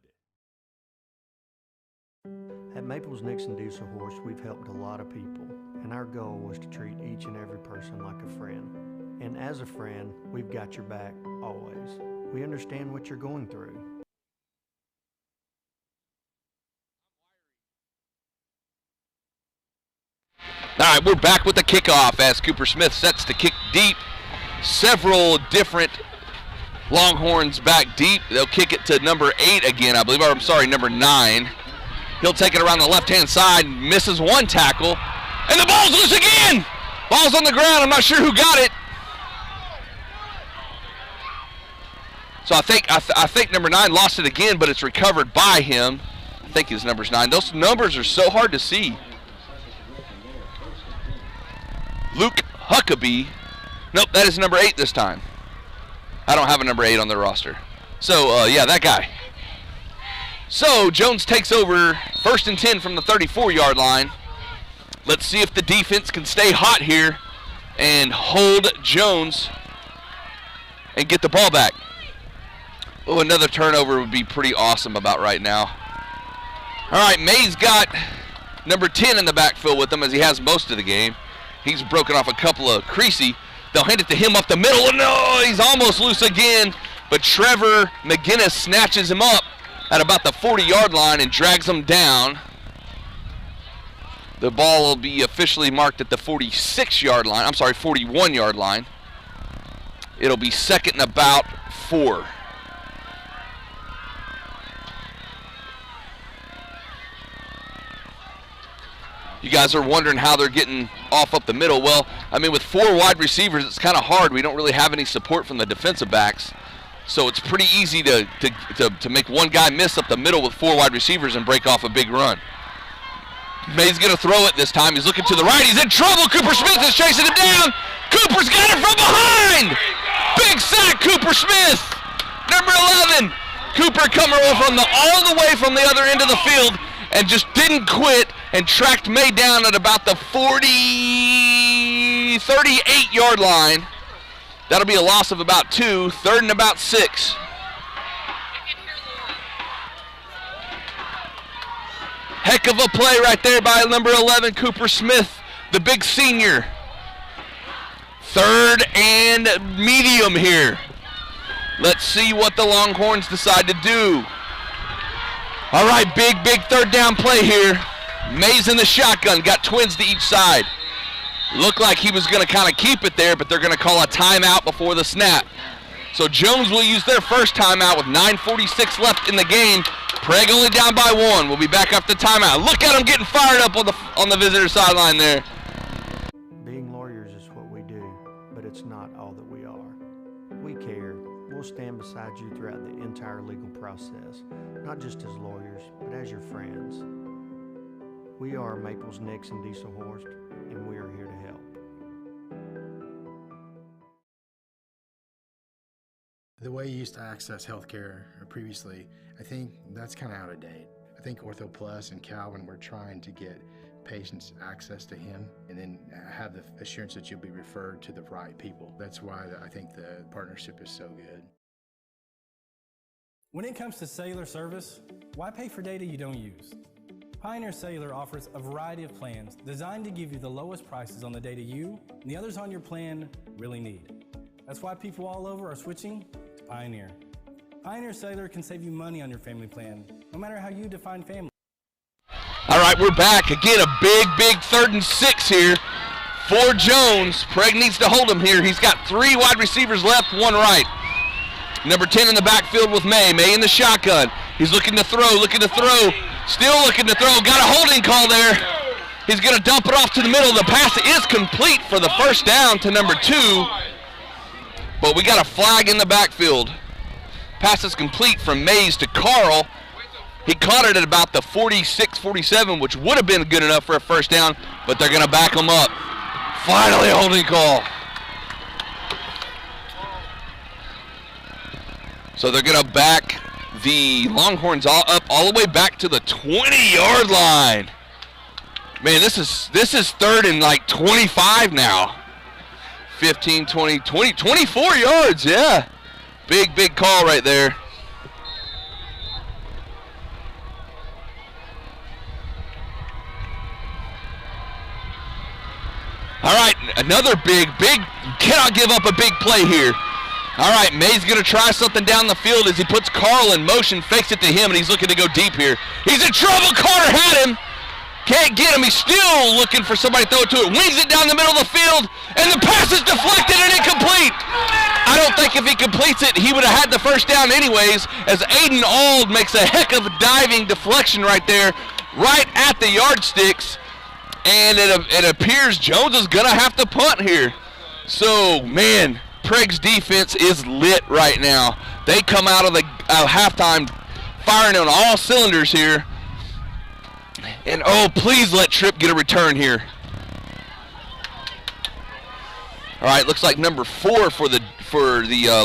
At Maples Nixon Diesel Horse, we've helped a lot of people, and our goal was to treat each and every person like a friend. And as a friend, we've got your back always. We understand what you're going through. All right, we're back with the kickoff as Cooper Smith sets to kick deep. Several different Longhorns back deep. They'll kick it to number 8 again, I believe. Or I'm sorry, number 9. He'll take it around the left-hand side, misses 1 tackle, and the ball's loose again! Ball's on the ground. I'm not sure who got it. So I think number 9 lost it again, but it's recovered by him. I think his number's 9. Those numbers are so hard to see. Luke Huckabee. Nope, that is number 8 this time. I don't have a number 8 on the roster. So, yeah, that guy. So, Jones takes over 1st and 10 from the 34-yard line. Let's see if the defense can stay hot here and hold Jones and get the ball back. Oh, another turnover would be pretty awesome about right now. All right, May's got number 10 in the backfield with him as he has most of the game. He's broken off a couple of Creasy. They'll hand it to him up the middle. No, he's almost loose again, but Trevor McGinnis snatches him up at about the 40-yard line and drags him down. The ball will be officially marked at the 46-yard line. I'm sorry, 41-yard line. It'll be 2nd and about 4. You guys are wondering how they're getting off up the middle. Well, I mean, with 4 wide receivers, it's kind of hard. We don't really have any support from the defensive backs. So it's pretty easy to make one guy miss up the middle with 4 wide receivers and break off a big run. May's going to throw it this time. He's looking to the right. He's in trouble. Cooper Smith is chasing him down. Cooper's got it from behind. Big sack, Cooper Smith. Number 11. Cooper coming all the way from the other end of the field and just didn't quit and tracked May down at about the 38-yard line. That'll be a loss of about 2, 3rd and about 6. Heck of a play right there by number 11, Cooper Smith, the big senior. 3rd and medium here. Let's see what the Longhorns decide to do. All right, big 3rd down play here. May's in the shotgun, got twins to each side. Looked like he was going to kind of keep it there, but they're going to call a timeout before the snap. So Jones will use their first timeout with 9:46 left in the game. Prague only down by 1. We'll be back after the timeout. Look at them getting fired up on the visitor sideline there. Being lawyers is what we do, but it's not all that we are. We care. We'll stand beside you throughout the entire legal process, not just as lawyers, but as your friends. We are Maples, Nix, and Diesel Horst, and we are here to help. The way you used to access healthcare previously, I think that's kind of out of date. I think Ortho Plus and Calvin were trying to get patients access to him and then have the assurance that you'll be referred to the right people. That's why I think the partnership is so good. When it comes to cellular service, why pay for data you don't use? Pioneer Cellular offers a variety of plans designed to give you the lowest prices on the data you and the others on your plan really need. That's why people all over are switching to Pioneer. Pioneer Cellular can save you money on your family plan, no matter how you define family. All right, we're back. Again, a big 3rd and 6 here for Jones. Prague needs to hold him here. He's got 3 wide receivers left, 1 right. Number 10 in the backfield with May. May in the shotgun. He's looking to throw. Still looking to throw. Got a holding call there. He's going to dump it off to the middle. The pass is complete for the first down to number 2. But we got a flag in the backfield. Pass is complete from Mays to Carl. He caught it at about the 46-47, which would have been good enough for a first down, but they're going to back him up. Finally, a holding call. So they're going to back the Longhorns up all the way back to the 20-yard line. Man, this is 3rd and like 25 now. 15, 20, 24 yards, yeah. Big call right there. All right, another big, cannot give up a big play here. All right, May's going to try something down the field as he puts Carl in motion, fakes it to him, and he's looking to go deep here. He's in trouble. Carter had him. Can't get him. He's still looking for somebody to throw it to it. Wings it down the middle of the field, and the pass is deflected and incomplete. I don't think if he completes it, he would have had the first down anyways, as Aiden Auld makes a heck of a diving deflection right there, right at the yardsticks. And it appears Jones is going to have to punt here. So, man, Prague's defense is lit right now. They come out of the halftime firing on all cylinders here. And, oh, please let Tripp get a return here. All right, looks like number 4 for the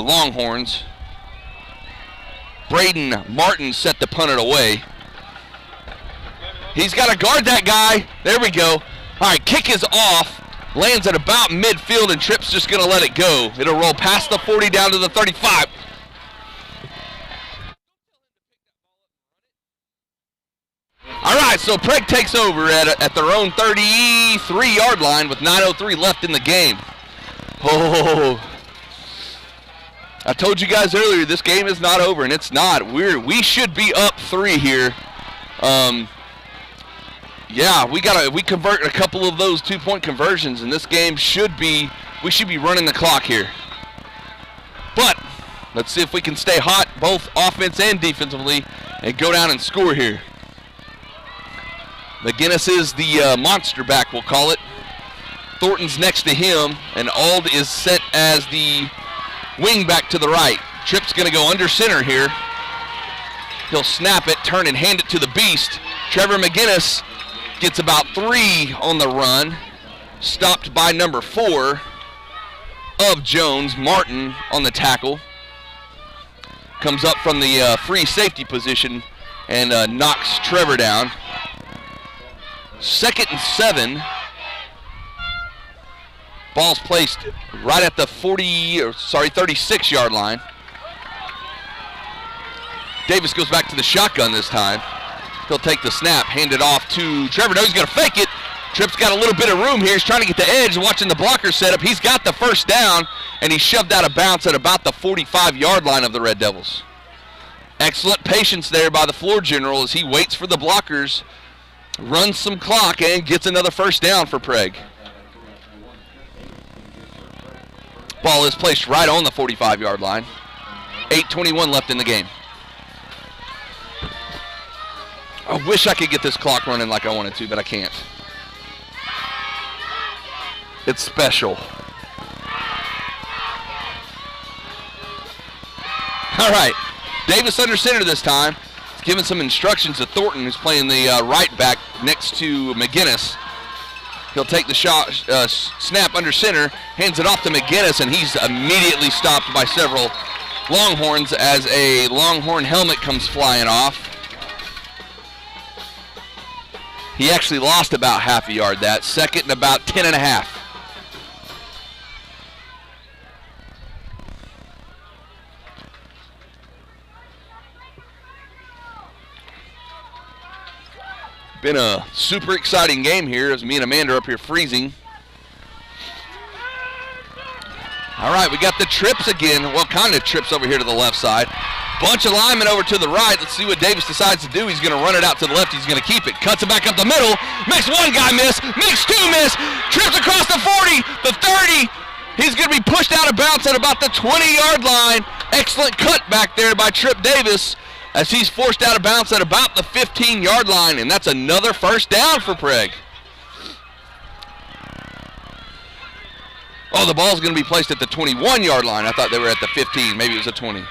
Longhorns. Braden Martin set to punt it away. He's got to guard that guy. There we go. All right, kick is off. Lands at about midfield, and Tripp's just going to let it go. It'll roll past the 40 down to the 35. All right, so Prague takes over at their own 33-yard line with 9:03 left in the game. Oh, I told you guys earlier this game is not over, and it's not. We should be up 3 here. Yeah, we convert a couple of those 2-point conversions, and this game we should be running the clock here. But let's see if we can stay hot, both offense and defensively, and go down and score here. McGinnis is the monster back, we'll call it. Thornton's next to him, and Ald is set as the wing back to the right. Tripp's going to go under center here. He'll snap it, turn and hand it to the beast. Trevor McGinnis gets about 3 on the run. Stopped by number 4 of Jones, Martin, on the tackle. Comes up from the free safety position and knocks Trevor down. 2nd and 7. Ball's placed right at the 36-yard line. Davis goes back to the shotgun this time. He'll take the snap, hand it off to Trevor. No, he's going to fake it. Tripp's got a little bit of room here. He's trying to get the edge, watching the blocker set up. He's got the first down, and he's shoved out of bounds at about the 45-yard line of the Red Devils. Excellent patience there by the floor general as he waits for the blockers, runs some clock, and gets another first down for Prague. Ball is placed right on the 45-yard line. 8:21 left in the game. I wish I could get this clock running like I wanted to, but I can't. It's special. All right, Davis under center this time. He's giving some instructions to Thornton, who's playing the right back next to McGinnis. He'll take the shot, snap under center, hands it off to McGinnis, and he's immediately stopped by several Longhorns as a Longhorn helmet comes flying off. He actually lost about half a yard that. 2nd and about 10.5. Been a super exciting game here as me and Amanda are up here freezing. All right, we got the trips again. Well, kind of trips over here to the left side. Bunch of linemen over to the right. Let's see what Davis decides to do. He's going to run it out to the left. He's going to keep it. Cuts it back up the middle. Makes one guy miss. Makes 2 miss. Trips across the 40, the 30. He's going to be pushed out of bounds at about the 20-yard line. Excellent cut back there by Tripp Davis as he's forced out of bounds at about the 15-yard line, and that's another first down for Prague. Oh, the ball's going to be placed at the 21-yard line. I thought they were at the 15. Maybe it was a 20.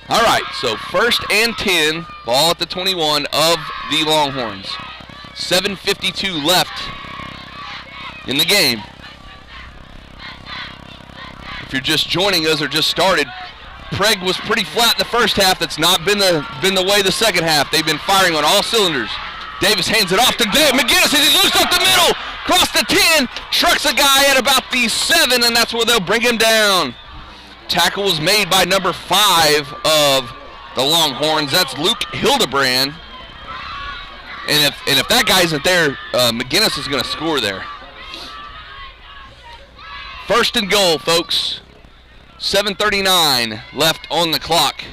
All right, so 1st and 10, ball at the 21 of the Longhorns. 7:52 left in the game. If you're just joining us or just started, Prague was pretty flat in the first half. That's not been the way the second half. They've been firing on all cylinders. Davis hands it off to McGinnis as he looks up the middle, across the 10, trucks a guy at about the 7, and that's where they'll bring him down. Tackle was made by number 5 of the Longhorns. That's Luke Hildebrand. And if that guy isn't there, McGinnis is going to score there. 1st and goal, folks. 7:39 left on the clock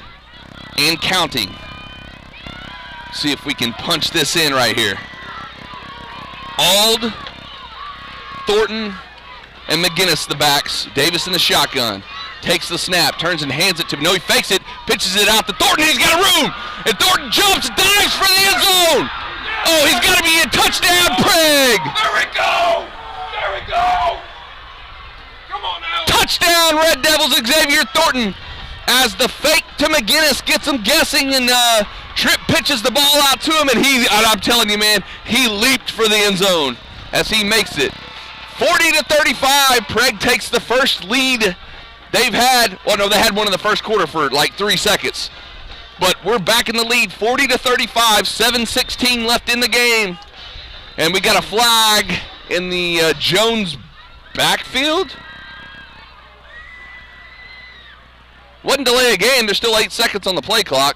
and counting. See if we can punch this in right here. Ald, Thornton, and McGinnis the backs. Davis in the shotgun. Takes the snap, turns and hands it to him. No, he fakes it, pitches it out to Thornton. He's got room, and Thornton jumps, dives for the end zone. Oh, he's got to be in. Touchdown, Prague. There we go. There we go. Come on now. Touchdown, Red Devils. Xavier Thornton as the fake to McGinnis gets him guessing, and Tripp pitches the ball out to him, and I'm telling you, man, he leaped for the end zone as he makes it. 40-35, Prague takes the first lead they've had. Well, no, they had one in the first quarter for like 3 seconds. But we're back in the lead, 40-35, 7:16 left in the game. And we got a flag in the Jones backfield. Wouldn't delay a game. There's still 8 seconds on the play clock.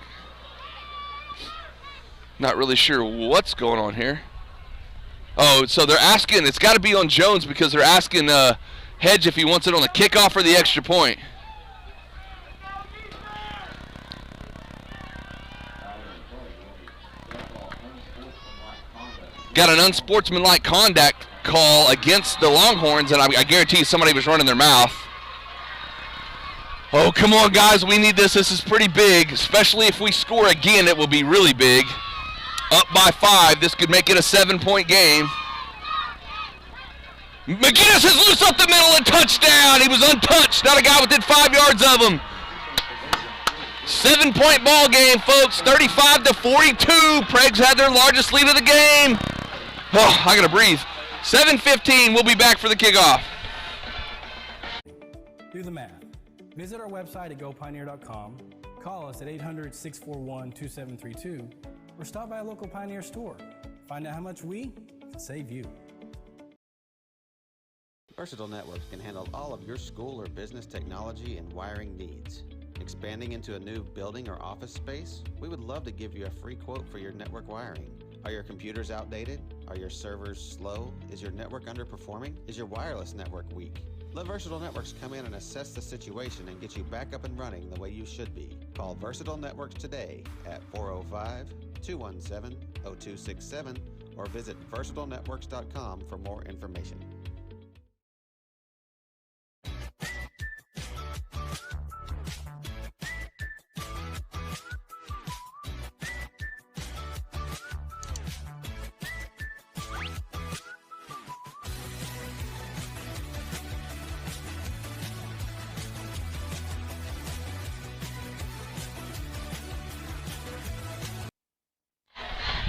Not really sure what's going on here. Oh, so they're asking, it's got to be on Jones because they're asking Hedge if he wants it on the kickoff or the extra point. Got an unsportsmanlike conduct call against the Longhorns, and I guarantee you somebody was running their mouth. Oh, come on, guys. We need this. This is pretty big, especially if we score again. It will be really big. Up by 5. This could make it a 7-point game. McGinnis is loose up the middle and touchdown. He was untouched. Not a guy within 5 yards of him. 7-point ball game, folks. 35-42. Prague's had their largest lead of the game. Oh, I gotta breathe. 7:15. We'll be back for the kickoff. Do the math. Visit our website at gopioneer.com, call us at 800-641-2732, or stop by a local Pioneer store. Find out how much we can save you. Versatile Networks can handle all of your school or business technology and wiring needs. Expanding into a new building or office space? We would love to give you a free quote for your network wiring. Are your computers outdated? Are your servers slow? Is your network underperforming? Is your wireless network weak? Let Versatile Networks come in and assess the situation and get you back up and running the way you should be. Call Versatile Networks today at 405-217-0267 or visit versatilenetworks.com for more information.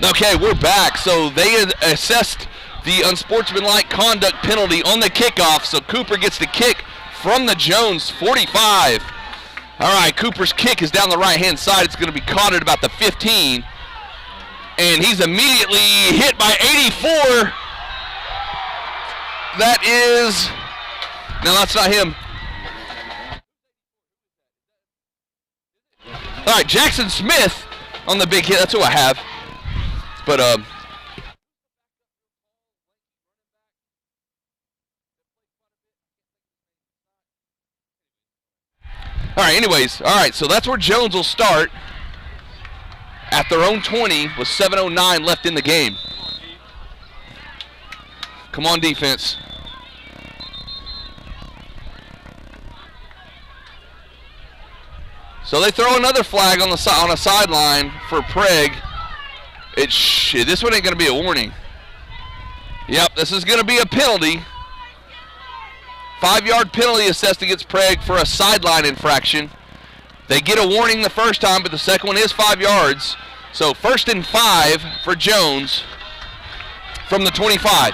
Okay, we're back. So they had assessed the unsportsmanlike conduct penalty on the kickoff, so Cooper gets the kick from the Jones 45. All right, Cooper's kick is down the right-hand side. It's going to be caught at about the 15. And he's immediately hit by 84. That is... No, that's not him. All right, Jackson Smith on the big hit. That's who I have. But, all right, anyways, all right, so that's where Jones will start at their own 20 with 7:09 left in the game. Come on, defense. So they throw another flag on the on a sideline for Prague. This one ain't going to be a warning. Yep, this is going to be a penalty. 5-yard penalty assessed against Prague for a sideline infraction. They get a warning the first time, but the second one is 5 yards. So 1st and 5 for Jones from the 25.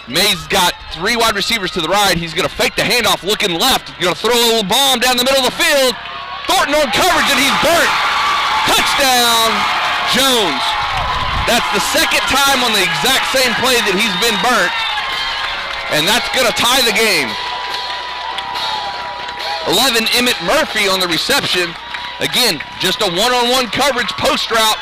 Mays got 3 wide receivers to the right. He's going to fake the handoff looking left. He's going to throw a little bomb down the middle of the field. Thornton on coverage, and he's burnt. Touchdown, Jones. That's the second time on the exact same play that he's been burnt, and that's going to tie the game. 11, Emmett Murphy on the reception. Again, just a one-on-one coverage post route.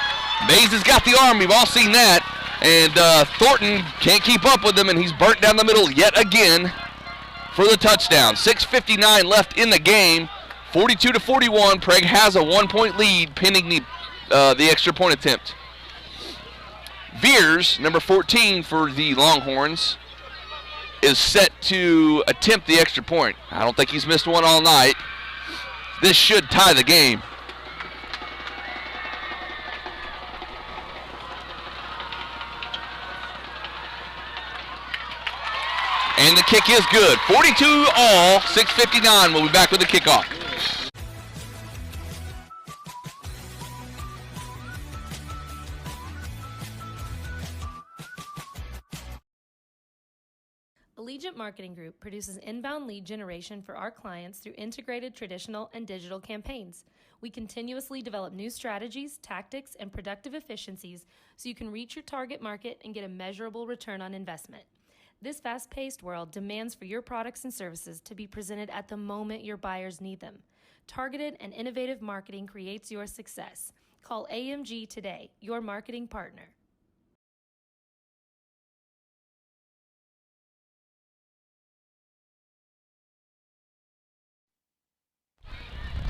Mays has got the arm. We've all seen that. And Thornton can't keep up with him, and he's burnt down the middle yet again for the touchdown. 6:59 left in the game. 42-41. Prague has a 1-point lead pending the extra point attempt. Veers, number 14 for the Longhorns, is set to attempt the extra point. I don't think he's missed one all night. This should tie the game. And the kick is good. 42 all, 6:59. We'll be back with the kickoff. Allegiant Marketing Group produces inbound lead generation for our clients through integrated traditional and digital campaigns. We continuously develop new strategies, tactics, and productive efficiencies so you can reach your target market and get a measurable return on investment. This fast-paced world demands for your products and services to be presented at the moment your buyers need them. Targeted and innovative marketing creates your success. Call AMG today, your marketing partner.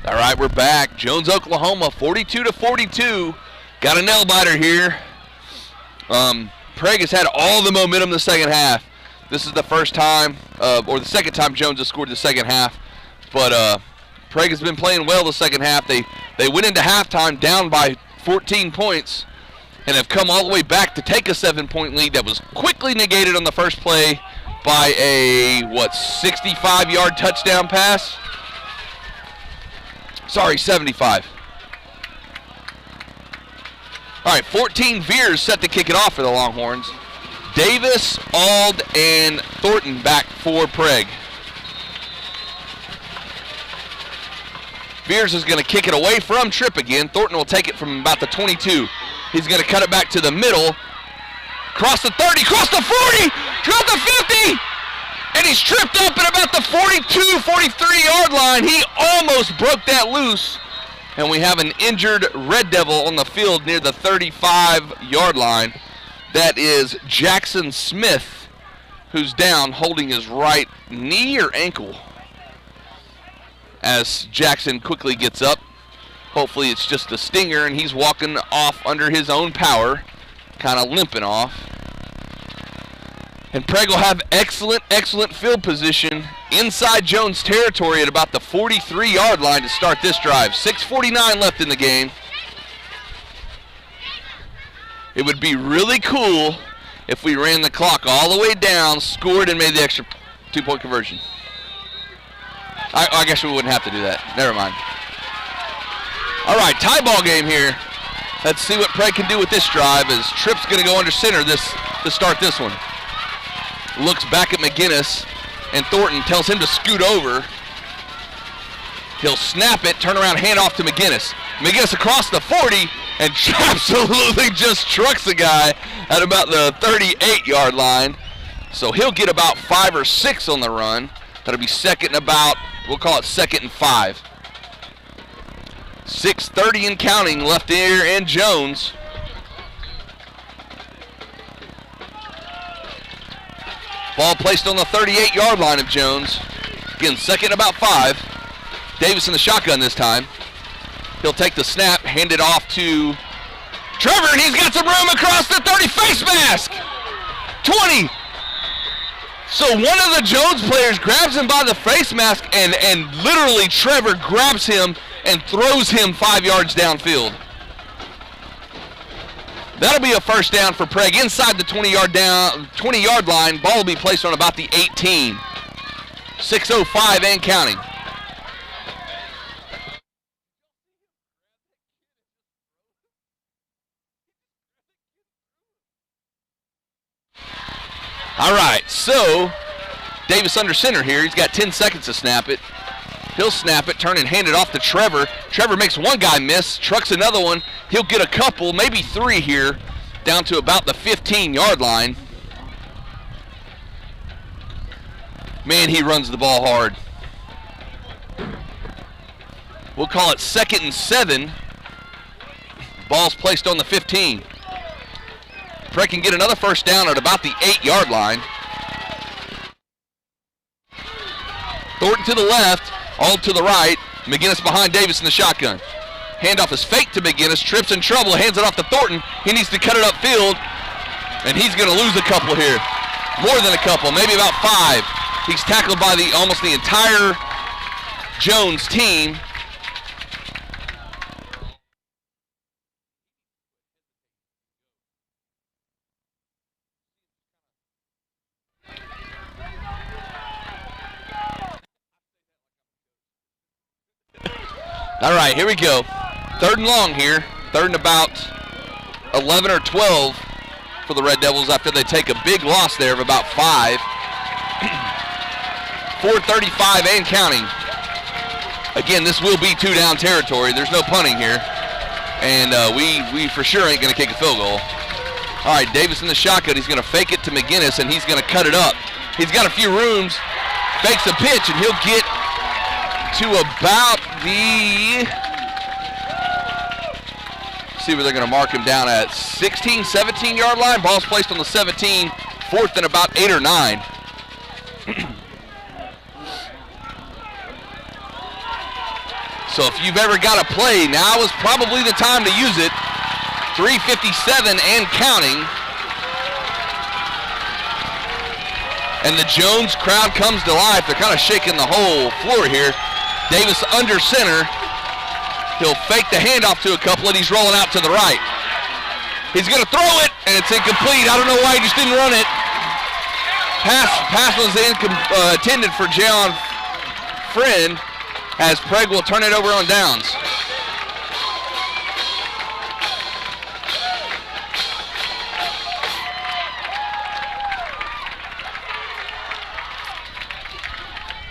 All right, we're back. Jones, Oklahoma, 42-42. Got a nail-biter here. Prague has had all the momentum in the second half. This is the first time, or the second time Jones has scored the second half. But Prague has been playing well the second half. They went into halftime down by 14 points and have come all the way back to take a 7-point lead that was quickly negated on the first play by a, 65-yard touchdown pass? Sorry, 75. All right, 14 Veers set to kick it off for the Longhorns. Davis, Ald, and Thornton back for Prague. Veers is going to kick it away from Tripp again. Thornton will take it from about the 22. He's going to cut it back to the middle. Cross the 30, cross the 40, cross the 50. And he's tripped up at about the 42, 43-yard line. He almost broke that loose. And we have an injured Red Devil on the field near the 35-yard line. That is Jackson Smith, who's down holding his right knee or ankle. As Jackson quickly gets up. Hopefully it's just a stinger and he's walking off under his own power, kind of limping off. And Prague will have excellent field position inside Jones territory at about the 43-yard line to start this drive. 6:49 left in the game. It would be really cool if we ran the clock all the way down, scored, and made the extra 2-point conversion. I guess we wouldn't have to do that. Never mind. All right, tie ball game here. Let's see what Prague can do with this drive as Tripp's going to go under center to start this one. Looks back at McGinnis, and Thornton tells him to scoot over. He'll snap it, turn around, hand off to McGinnis. McGinnis across the 40, and absolutely just trucks the guy at about the 38-yard line. So he'll get about 5 or 6 on the run. That'll be second and about, we'll call it 2nd and 5. 6:30 and counting left here in Jones. Ball placed on the 38-yard line of Jones. Again, second about 5. Davis in the shotgun this time. He'll take the snap, hand it off to Trevor, and he's got some room across the 30. Face mask! 20. So one of the Jones players grabs him by the face mask, and literally Trevor grabs him and throws him 5 yards downfield. That'll be a first down for Prague inside the 20-yard line. Ball will be placed on about the 18. 6:05 and counting. All right, so Davis under center here. He's got 10 seconds to snap it. He'll snap it, turn and hand it off to Trevor. Trevor makes one guy miss, trucks another one. He'll get a couple, maybe 3 here, down to about the 15-yard line. Man, he runs the ball hard. We'll call it 2nd and 7. Ball's placed on the 15. Prague can get another first down at about the 8-yard line. Thornton to the left. All to the right. McGinnis behind Davis in the shotgun. Handoff is fake to McGinnis. Tripp's in trouble. Hands it off to Thornton. He needs to cut it upfield. And he's going to lose a couple here. More than a couple. Maybe about 5. He's tackled by almost the entire Jones team. All right, here we go. 3rd and long here. 3rd and about 11 or 12 for the Red Devils after they take a big loss there of about 5. 4:35 and counting. Again, this will be 2-down territory. There's no punting here. And we for sure ain't going to kick a field goal. All right, Davis in the shotgun. He's going to fake it to McGinnis, and he's going to cut it up. He's got a few rooms. Fakes a pitch, and he'll get to about the, see where they're going to mark him down at, 16, 17-yard line. Ball's placed on the 17, 4th and about 8 or 9. So if you've ever got a play, now is probably the time to use it. 3:57 and counting. And the Jones crowd comes to life. They're kind of shaking the whole floor here. Davis under center. He'll fake the handoff to a couple, and he's rolling out to the right. He's going to throw it, and it's incomplete. I don't know why he just didn't run it. Pass was intended for Jayon Friend, as Prague will turn it over on downs.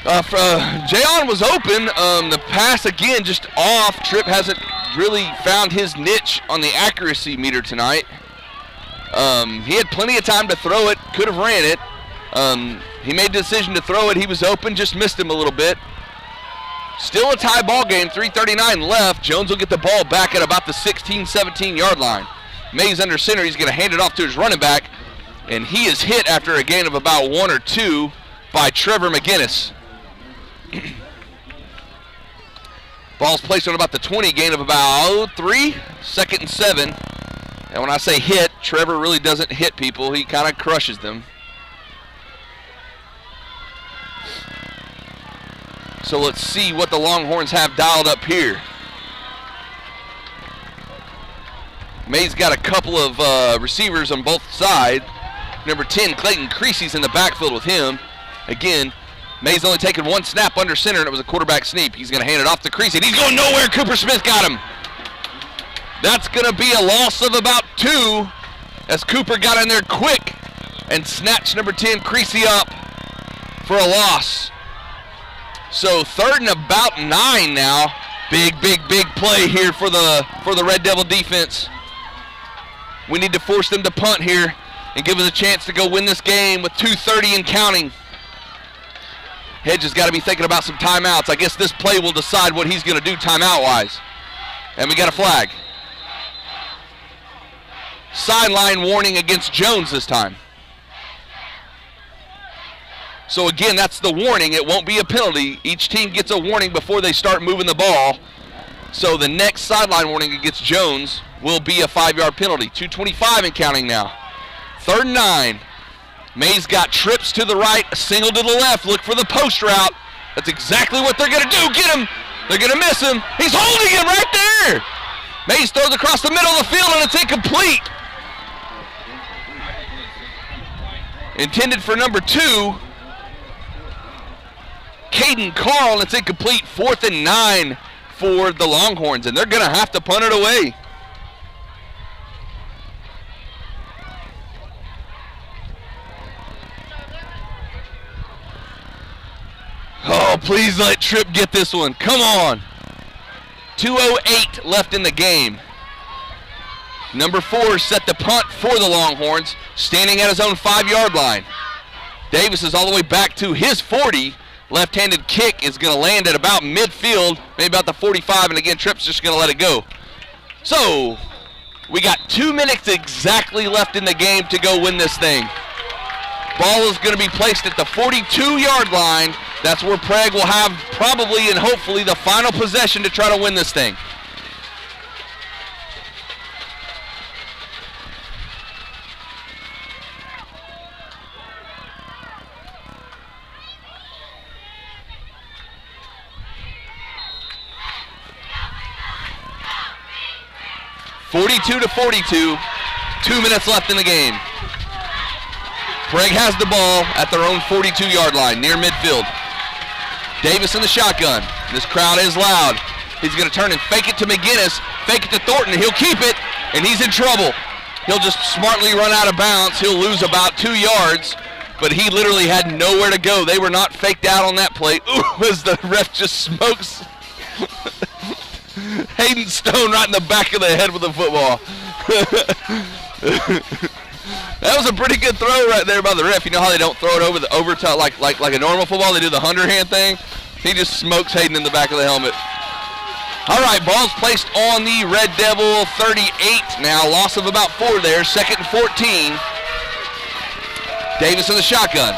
Jayon was open. The pass again just off. Tripp hasn't really found his niche on the accuracy meter tonight. He had plenty of time to throw it, could have ran it. He made the decision to throw it. He was open, just missed him a little bit. Still a tie ball game, 3:39 left. Jones will get the ball back at about the 16, 17-yard line. Mays under center. He's going to hand it off to his running back, and he is hit after a gain of about 1 or 2 by Trevor McGinnis. Ball's placed on about the 20, gain of about 3, 2nd and 7. And when I say hit, Trevor really doesn't hit people. He kind of crushes them. So let's see what the Longhorns have dialed up here. May's got a couple of receivers on both sides. Number 10, Clayton Creasy's in the backfield with him. Again, May's only taken 1 snap under center, and it was a quarterback sneak. He's going to hand it off to Creasy, and he's going nowhere. Cooper Smith got him. That's going to be a loss of about 2 as Cooper got in there quick and snatched number 10, Creasy, up for a loss. So 3rd and about 9 now. Big play here for the Red Devil defense. We need to force them to punt here and give us a chance to go win this game with 2:30 and counting. Hedge has got to be thinking about some timeouts. I guess this play will decide what he's going to do timeout-wise. And we got a flag. Sideline warning against Jones this time. So again, that's the warning. It won't be a penalty. Each team gets a warning before they start moving the ball. So the next sideline warning against Jones will be a 5-yard penalty. 2:25 and counting now. 3rd and 9. May's got trips to the right, a single to the left. Look for the post route. That's exactly what they're going to do. Get him. They're going to miss him. He's holding him right there. Mays throws across the middle of the field, and it's incomplete. Intended for number 2, Caden Carl, and it's incomplete. 4th and 9 for the Longhorns, and they're going to have to punt it away. Oh, please let Tripp get this one. Come on. 2:08 left in the game. Number 4 set the punt for the Longhorns, standing at his own 5-yard line. Davis is all the way back to his 40. Left-handed kick is going to land at about midfield, maybe about the 45, and again, Tripp's just going to let it go. So, we got 2 minutes exactly left in the game to go win this thing. Ball is going to be placed at the 42-yard line. That's where Prague will have probably and hopefully the final possession to try to win this thing. (42-42). 2 minutes left in the game. Prague has the ball at their own 42-yard line near midfield. Davis in the shotgun. This crowd is loud. He's going to turn and fake it to McGinnis, fake it to Thornton. He'll keep it, and he's in trouble. He'll just smartly run out of bounds. He'll lose about 2 yards. but he literally had nowhere to go. They were not faked out on that play. Ooh, as the ref just smokes Hayden Stone right in the back of the head with a football. That was a pretty good throw right there by the ref. You know how they don't throw it over the overtime like a normal football? They do the underhand thing. He just smokes Hayden in the back of the helmet. All right, ball's placed on the Red Devil 38 now. Loss of about 4 there. 2nd and 14. Davis in the shotgun.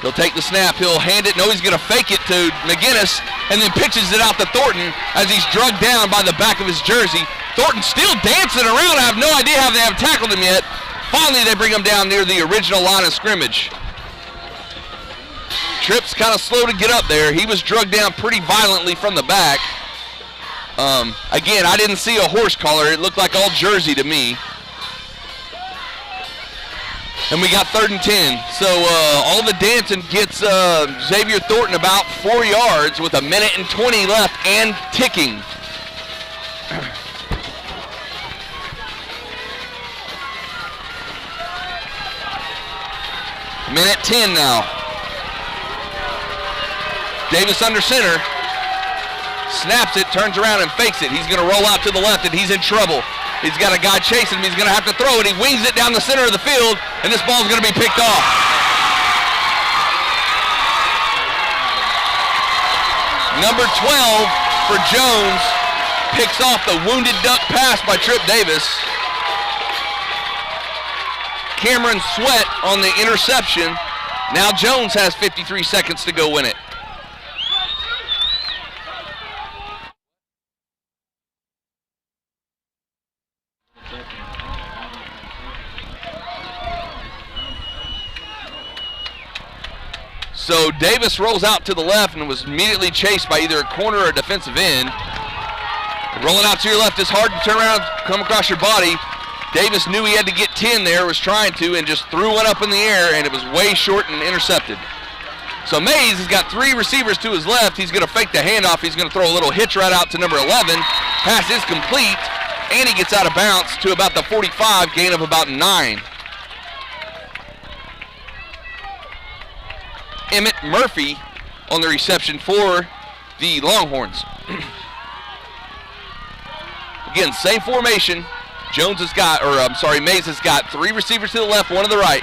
He'll take the snap. He'll hand it. No, he's going to fake it to McGinnis and then pitches it out to Thornton as he's drugged down by the back of his jersey. Thornton still dancing around. I have no idea how they haven't tackled him yet. Finally, they bring him down near the original line of scrimmage. Tripp's kind of slow to get up there. He was drugged down pretty violently from the back. Again, I didn't see a horse collar. It looked like all jersey to me. And we got 3rd and 10. So all the dancing gets Xavier Thornton about 4 yards with 1:20 left and ticking. Minute 10 now. Davis under center. Snaps it, turns around and fakes it. He's going to roll out to the left and he's in trouble. He's got a guy chasing him. He's going to have to throw it. He wings it down the center of the field and this ball's going to be picked off. Number 12 for Jones picks off the wounded duck pass by Tripp Davis. Cameron Sweat on the interception. Now Jones has 53 seconds to go win it. So Davis rolls out to the left and was immediately chased by either a corner or a defensive end. Rolling out to your left is hard to turn around, come across your body. Davis knew he had to get 10 there, was trying to, and just threw one up in the air, and it was way short and intercepted. So Mays has got 3 receivers to his left. He's going to fake the handoff. He's going to throw a little hitch right out to number 11. Pass is complete, and he gets out of bounds to about the 45, gain of about 9. Emmett Murphy on the reception for the Longhorns. Again, same formation. Mays has got 3 receivers to the left, 1 to the right.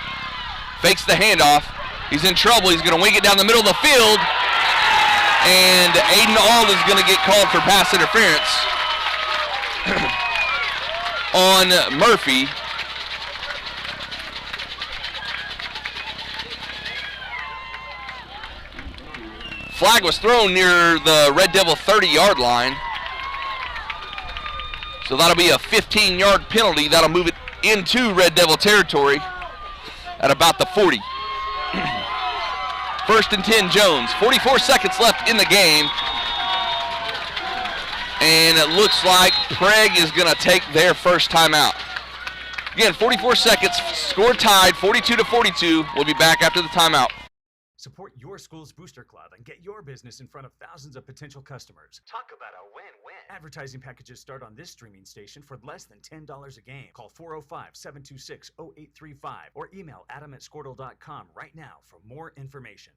Fakes the handoff. He's in trouble. He's going to wing it down the middle of the field. And Aiden Auld is going to get called for pass interference on Murphy. Flag was thrown near the Red Devil 30-yard line. So that'll be a 15-yard penalty. That'll move it into Red Devil territory at about the 40. 1st and 10 Jones. 44 seconds left in the game. And it looks like Prague is going to take their first timeout. Again, 44 seconds, score tied, 42-42. We'll be back after the timeout. Support your school's booster club and get your business in front of thousands of potential customers. Talk about a win-win. Advertising packages start on this streaming station for less than $10 a game. Call 405-726-0835 or email adam@squirtle.com right now for more information.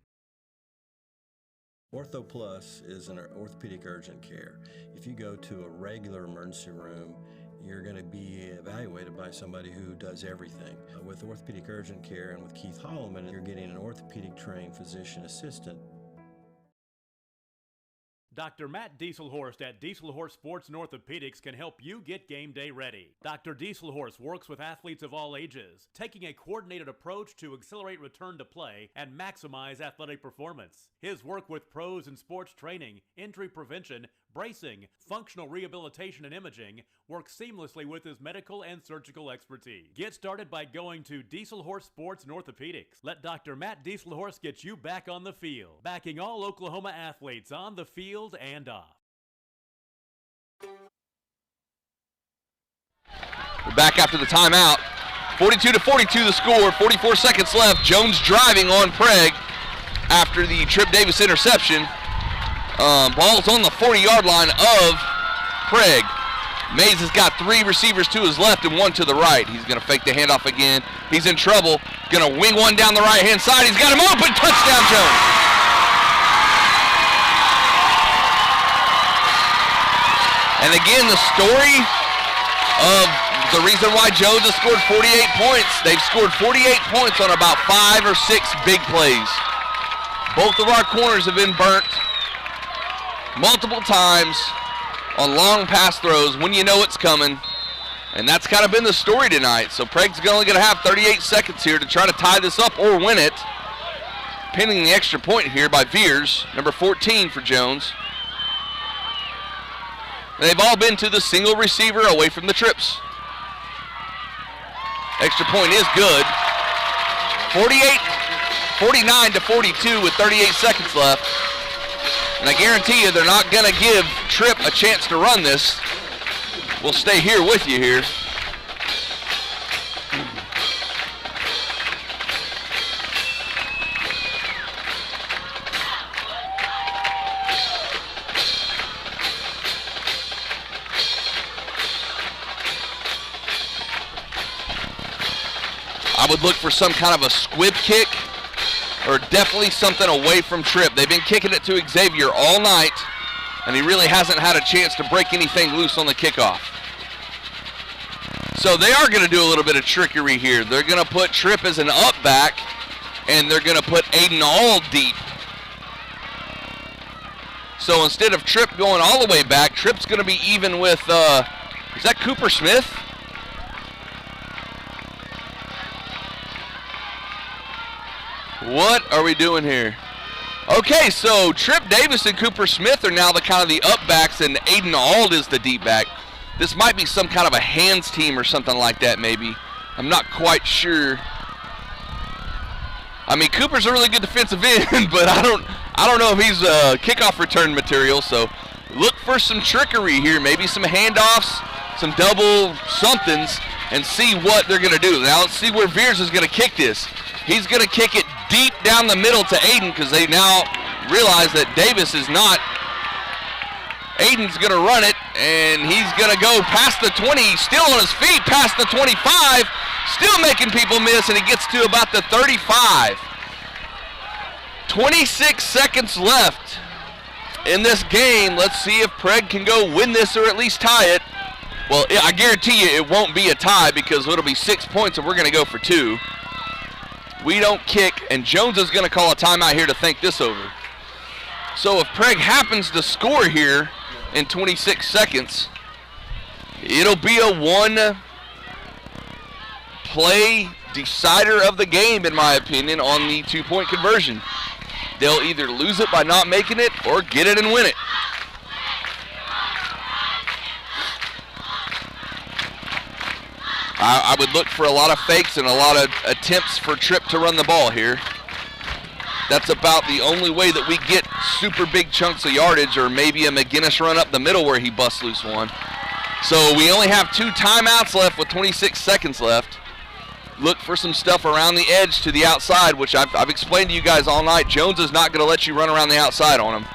Ortho Plus is an orthopedic urgent care. If you go to a regular emergency room, you're going to be evaluated by somebody who does everything. With orthopedic urgent care and with Keith Holloman, you're getting an orthopedic trained physician assistant. Dr. Matt Dieselhorst at Dieselhorst Sports and Orthopedics can help you get game day ready. Dr. Dieselhorst works with athletes of all ages, taking a coordinated approach to accelerate return to play and maximize athletic performance. His work with pros in sports training, injury prevention, bracing, functional rehabilitation, and imaging works seamlessly with his medical and surgical expertise. Get started by going to Dieselhorst Sports and Orthopedics. Let Dr. Matt Dieselhorst get you back on the field, backing all Oklahoma athletes on the field and off. We're back after the timeout. 42-42 the score, 44 seconds left. Jones driving on Prague after the Tripp Davis interception. Ball's on the 40-yard line of Prague. Mays has got 3 receivers to his left and 1 to the right. He's going to fake the handoff again. He's in trouble. Going to wing one down the right-hand side. He's got him open. Touchdown, Jones. And again, the story of the reason why Jones has scored 48 points. They've scored 48 points on about 5 or 6 big plays. Both of our corners have been burnt multiple times on long pass throws when you know it's coming. And that's kind of been the story tonight. So Prague's only going to have 38 seconds here to try to tie this up or win it. Pinning the extra point here by Veers, number 14 for Jones. They've all been to the single receiver away from the trips. Extra point is good. 49 to 42 with 38 seconds left. And I guarantee you they're not going to give Tripp a chance to run this. We'll stay here with you here. I would look for some kind of a squib kick or definitely something away from Tripp. They've been kicking it to Xavier all night, and he really hasn't had a chance to break anything loose on the kickoff. So they are going to do a little bit of trickery here. They're going to put Tripp as an up back, and they're going to put Aiden all deep. So instead of Tripp going all the way back, Tripp's going to be even with, is that Cooper Smith? What are we doing here? Okay, so Tripp Davis and Cooper Smith are now the kind of the up backs, and Aiden Ald is the deep back. This might be some kind of a hands team or something like that, maybe. I'm not quite sure. I mean, Cooper's a really good defensive end, but I don't know if he's kickoff return material. So look for some trickery here, maybe some handoffs, some double somethings, and see what they're going to do. Now let's see where Veers is going to kick this. He's going to kick it deep down the middle to Aiden because they now realize that Davis is not. Aiden's going to run it, and he's going to go past the 20, still on his feet, past the 25, still making people miss, and he gets to about the 35. 26 seconds left in this game. Let's see if Prague can go win this or at least tie it. Well, I guarantee you it won't be a tie because it'll be 6 points, and we're going to go for 2. We don't kick, and Jones is going to call a timeout here to think this over. So if Prague happens to score here in 26 seconds, it'll be a one-play decider of the game, in my opinion, on the 2-point conversion. They'll either lose it by not making it or get it and win it. I would look for a lot of fakes and a lot of attempts for Tripp to run the ball here. That's about the only way that we get super big chunks of yardage, or maybe a McGinnis run up the middle where he busts loose one. So we only have 2 timeouts left with 26 seconds left. Look for some stuff around the edge to the outside, which I've explained to you guys all night. Jones is not going to let you run around the outside on him.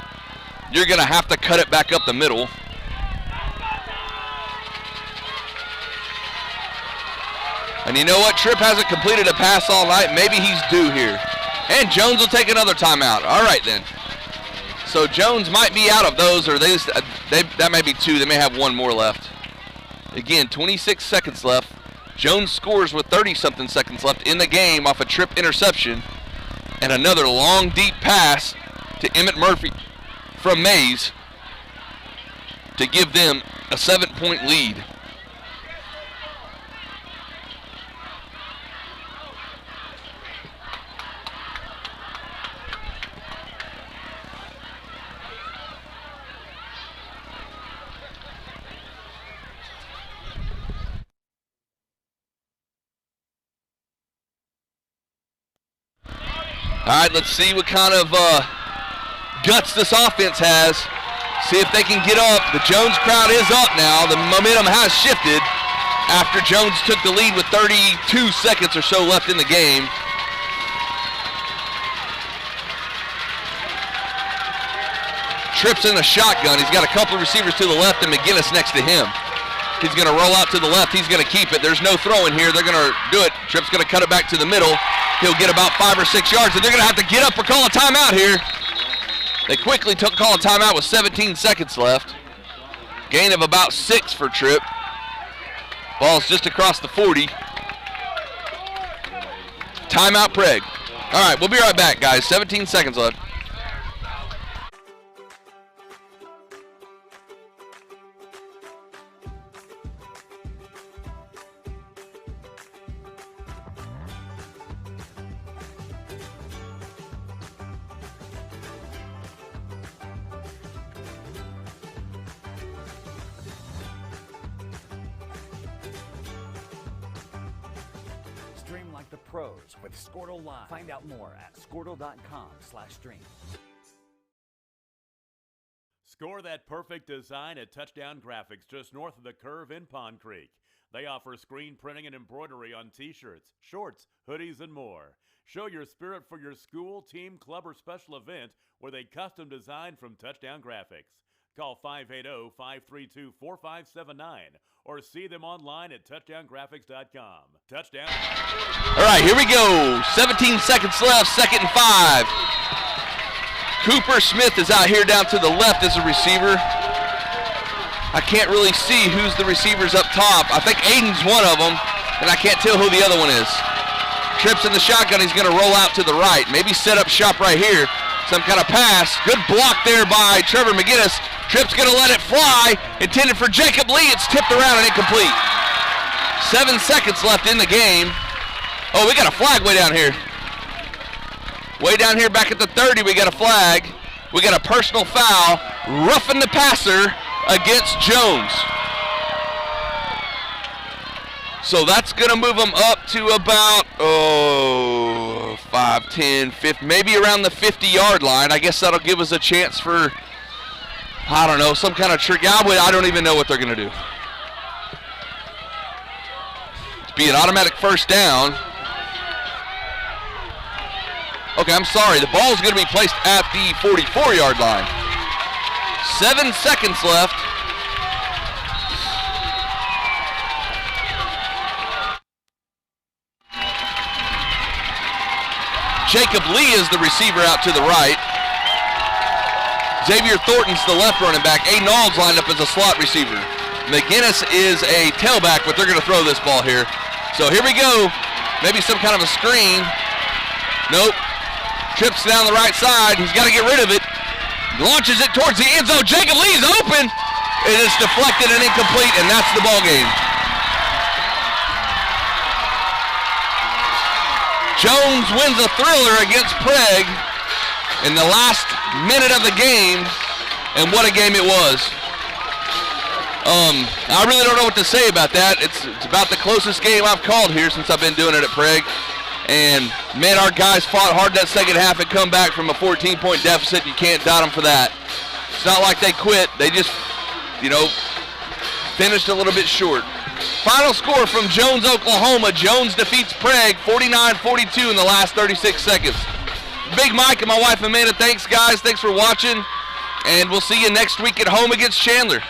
You're going to have to cut it back up the middle. And you know what? Tripp hasn't completed a pass all night. Maybe he's due here. And Jones will take another timeout. All right, then. So Jones might be out of those, or that may be 2. They may have 1 more left. Again, 26 seconds left. Jones scores with 30-something seconds left in the game off a Tripp interception. And another long, deep pass to Emmett Murphy from Mays to give them a 7-point lead. All right, let's see what kind of guts this offense has. See if they can get up. The Jones crowd is up now. The momentum has shifted after Jones took the lead with 32 seconds or so left in the game. Tripp's in a shotgun. He's got a couple of receivers to the left and McGinnis next to him. He's going to roll out to the left. He's going to keep it. There's no throwing here. They're going to do it. Tripp's going to cut it back to the middle. He'll get about 5 or 6 yards, and they're going to have to get up or call a timeout here. They quickly call a timeout with 17 seconds left. Gain of about 6 for Tripp. Ball's just across the 40. Timeout, Prague. All right, we'll be right back, guys. 17 seconds left. Stream like the pros with Squirtle Live. Find out more at squirtle.com/stream. Score that perfect design at Touchdown Graphics just north of the curve in Pond Creek. They offer screen printing and embroidery on t-shirts, shorts, hoodies, and more. Show your spirit for your school, team, club, or special event with a custom design from Touchdown Graphics. Call 580-532-4579 or see them online at touchdowngraphics.com. Touchdown. All right, here we go. 17 seconds left, 2nd and 5. Cooper Smith is out here down to the left as a receiver. I can't really see who's the receivers up top. I think Aiden's one of them, and I can't tell who the other one is. Tripp's in the shotgun. He's going to roll out to the right. Maybe set up shop right here. Some kind of pass. Good block there by Trevor McGinnis. Tripp's going to let it fly. Intended for Jacob Lee. It's tipped around and incomplete. 7 seconds left in the game. Oh, we got a flag way down here. Way down here back at the 30, we got a flag. We got a personal foul. Roughing the passer against Jones. So that's going to move them up to about, 5, 10, 50, maybe around the 50-yard line. I guess that'll give us a chance for, I don't know, some kind of trick. I don't even know what they're going to do. It'll be an automatic first down. Okay, I'm sorry. The ball's going to be placed at the 44-yard line. 7 seconds left. Jacob Lee is the receiver out to the right. Xavier Thornton's the left running back. Aiden Ald's lined up as a slot receiver. McGinnis is a tailback, but they're going to throw this ball here. So here we go. Maybe some kind of a screen. Nope. Trips down the right side. He's got to get rid of it. Launches it towards the end zone. Jacob Lee's open. It is deflected and incomplete, and that's the ball game. Jones wins a thriller against Prague in the last minute of the game, and what a game it was. I really don't know what to say about that. It's about the closest game I've called here since I've been doing it at Prague. And, man, our guys fought hard that second half and come back from a 14-point deficit. You can't doubt them for that. It's not like they quit. They just, finished a little bit short. Final score from Jones, Oklahoma. Jones defeats Prague 49-42 in the last 36 seconds. Big Mike and my wife Amanda, thanks, guys. Thanks for watching. And we'll see you next week at home against Chandler.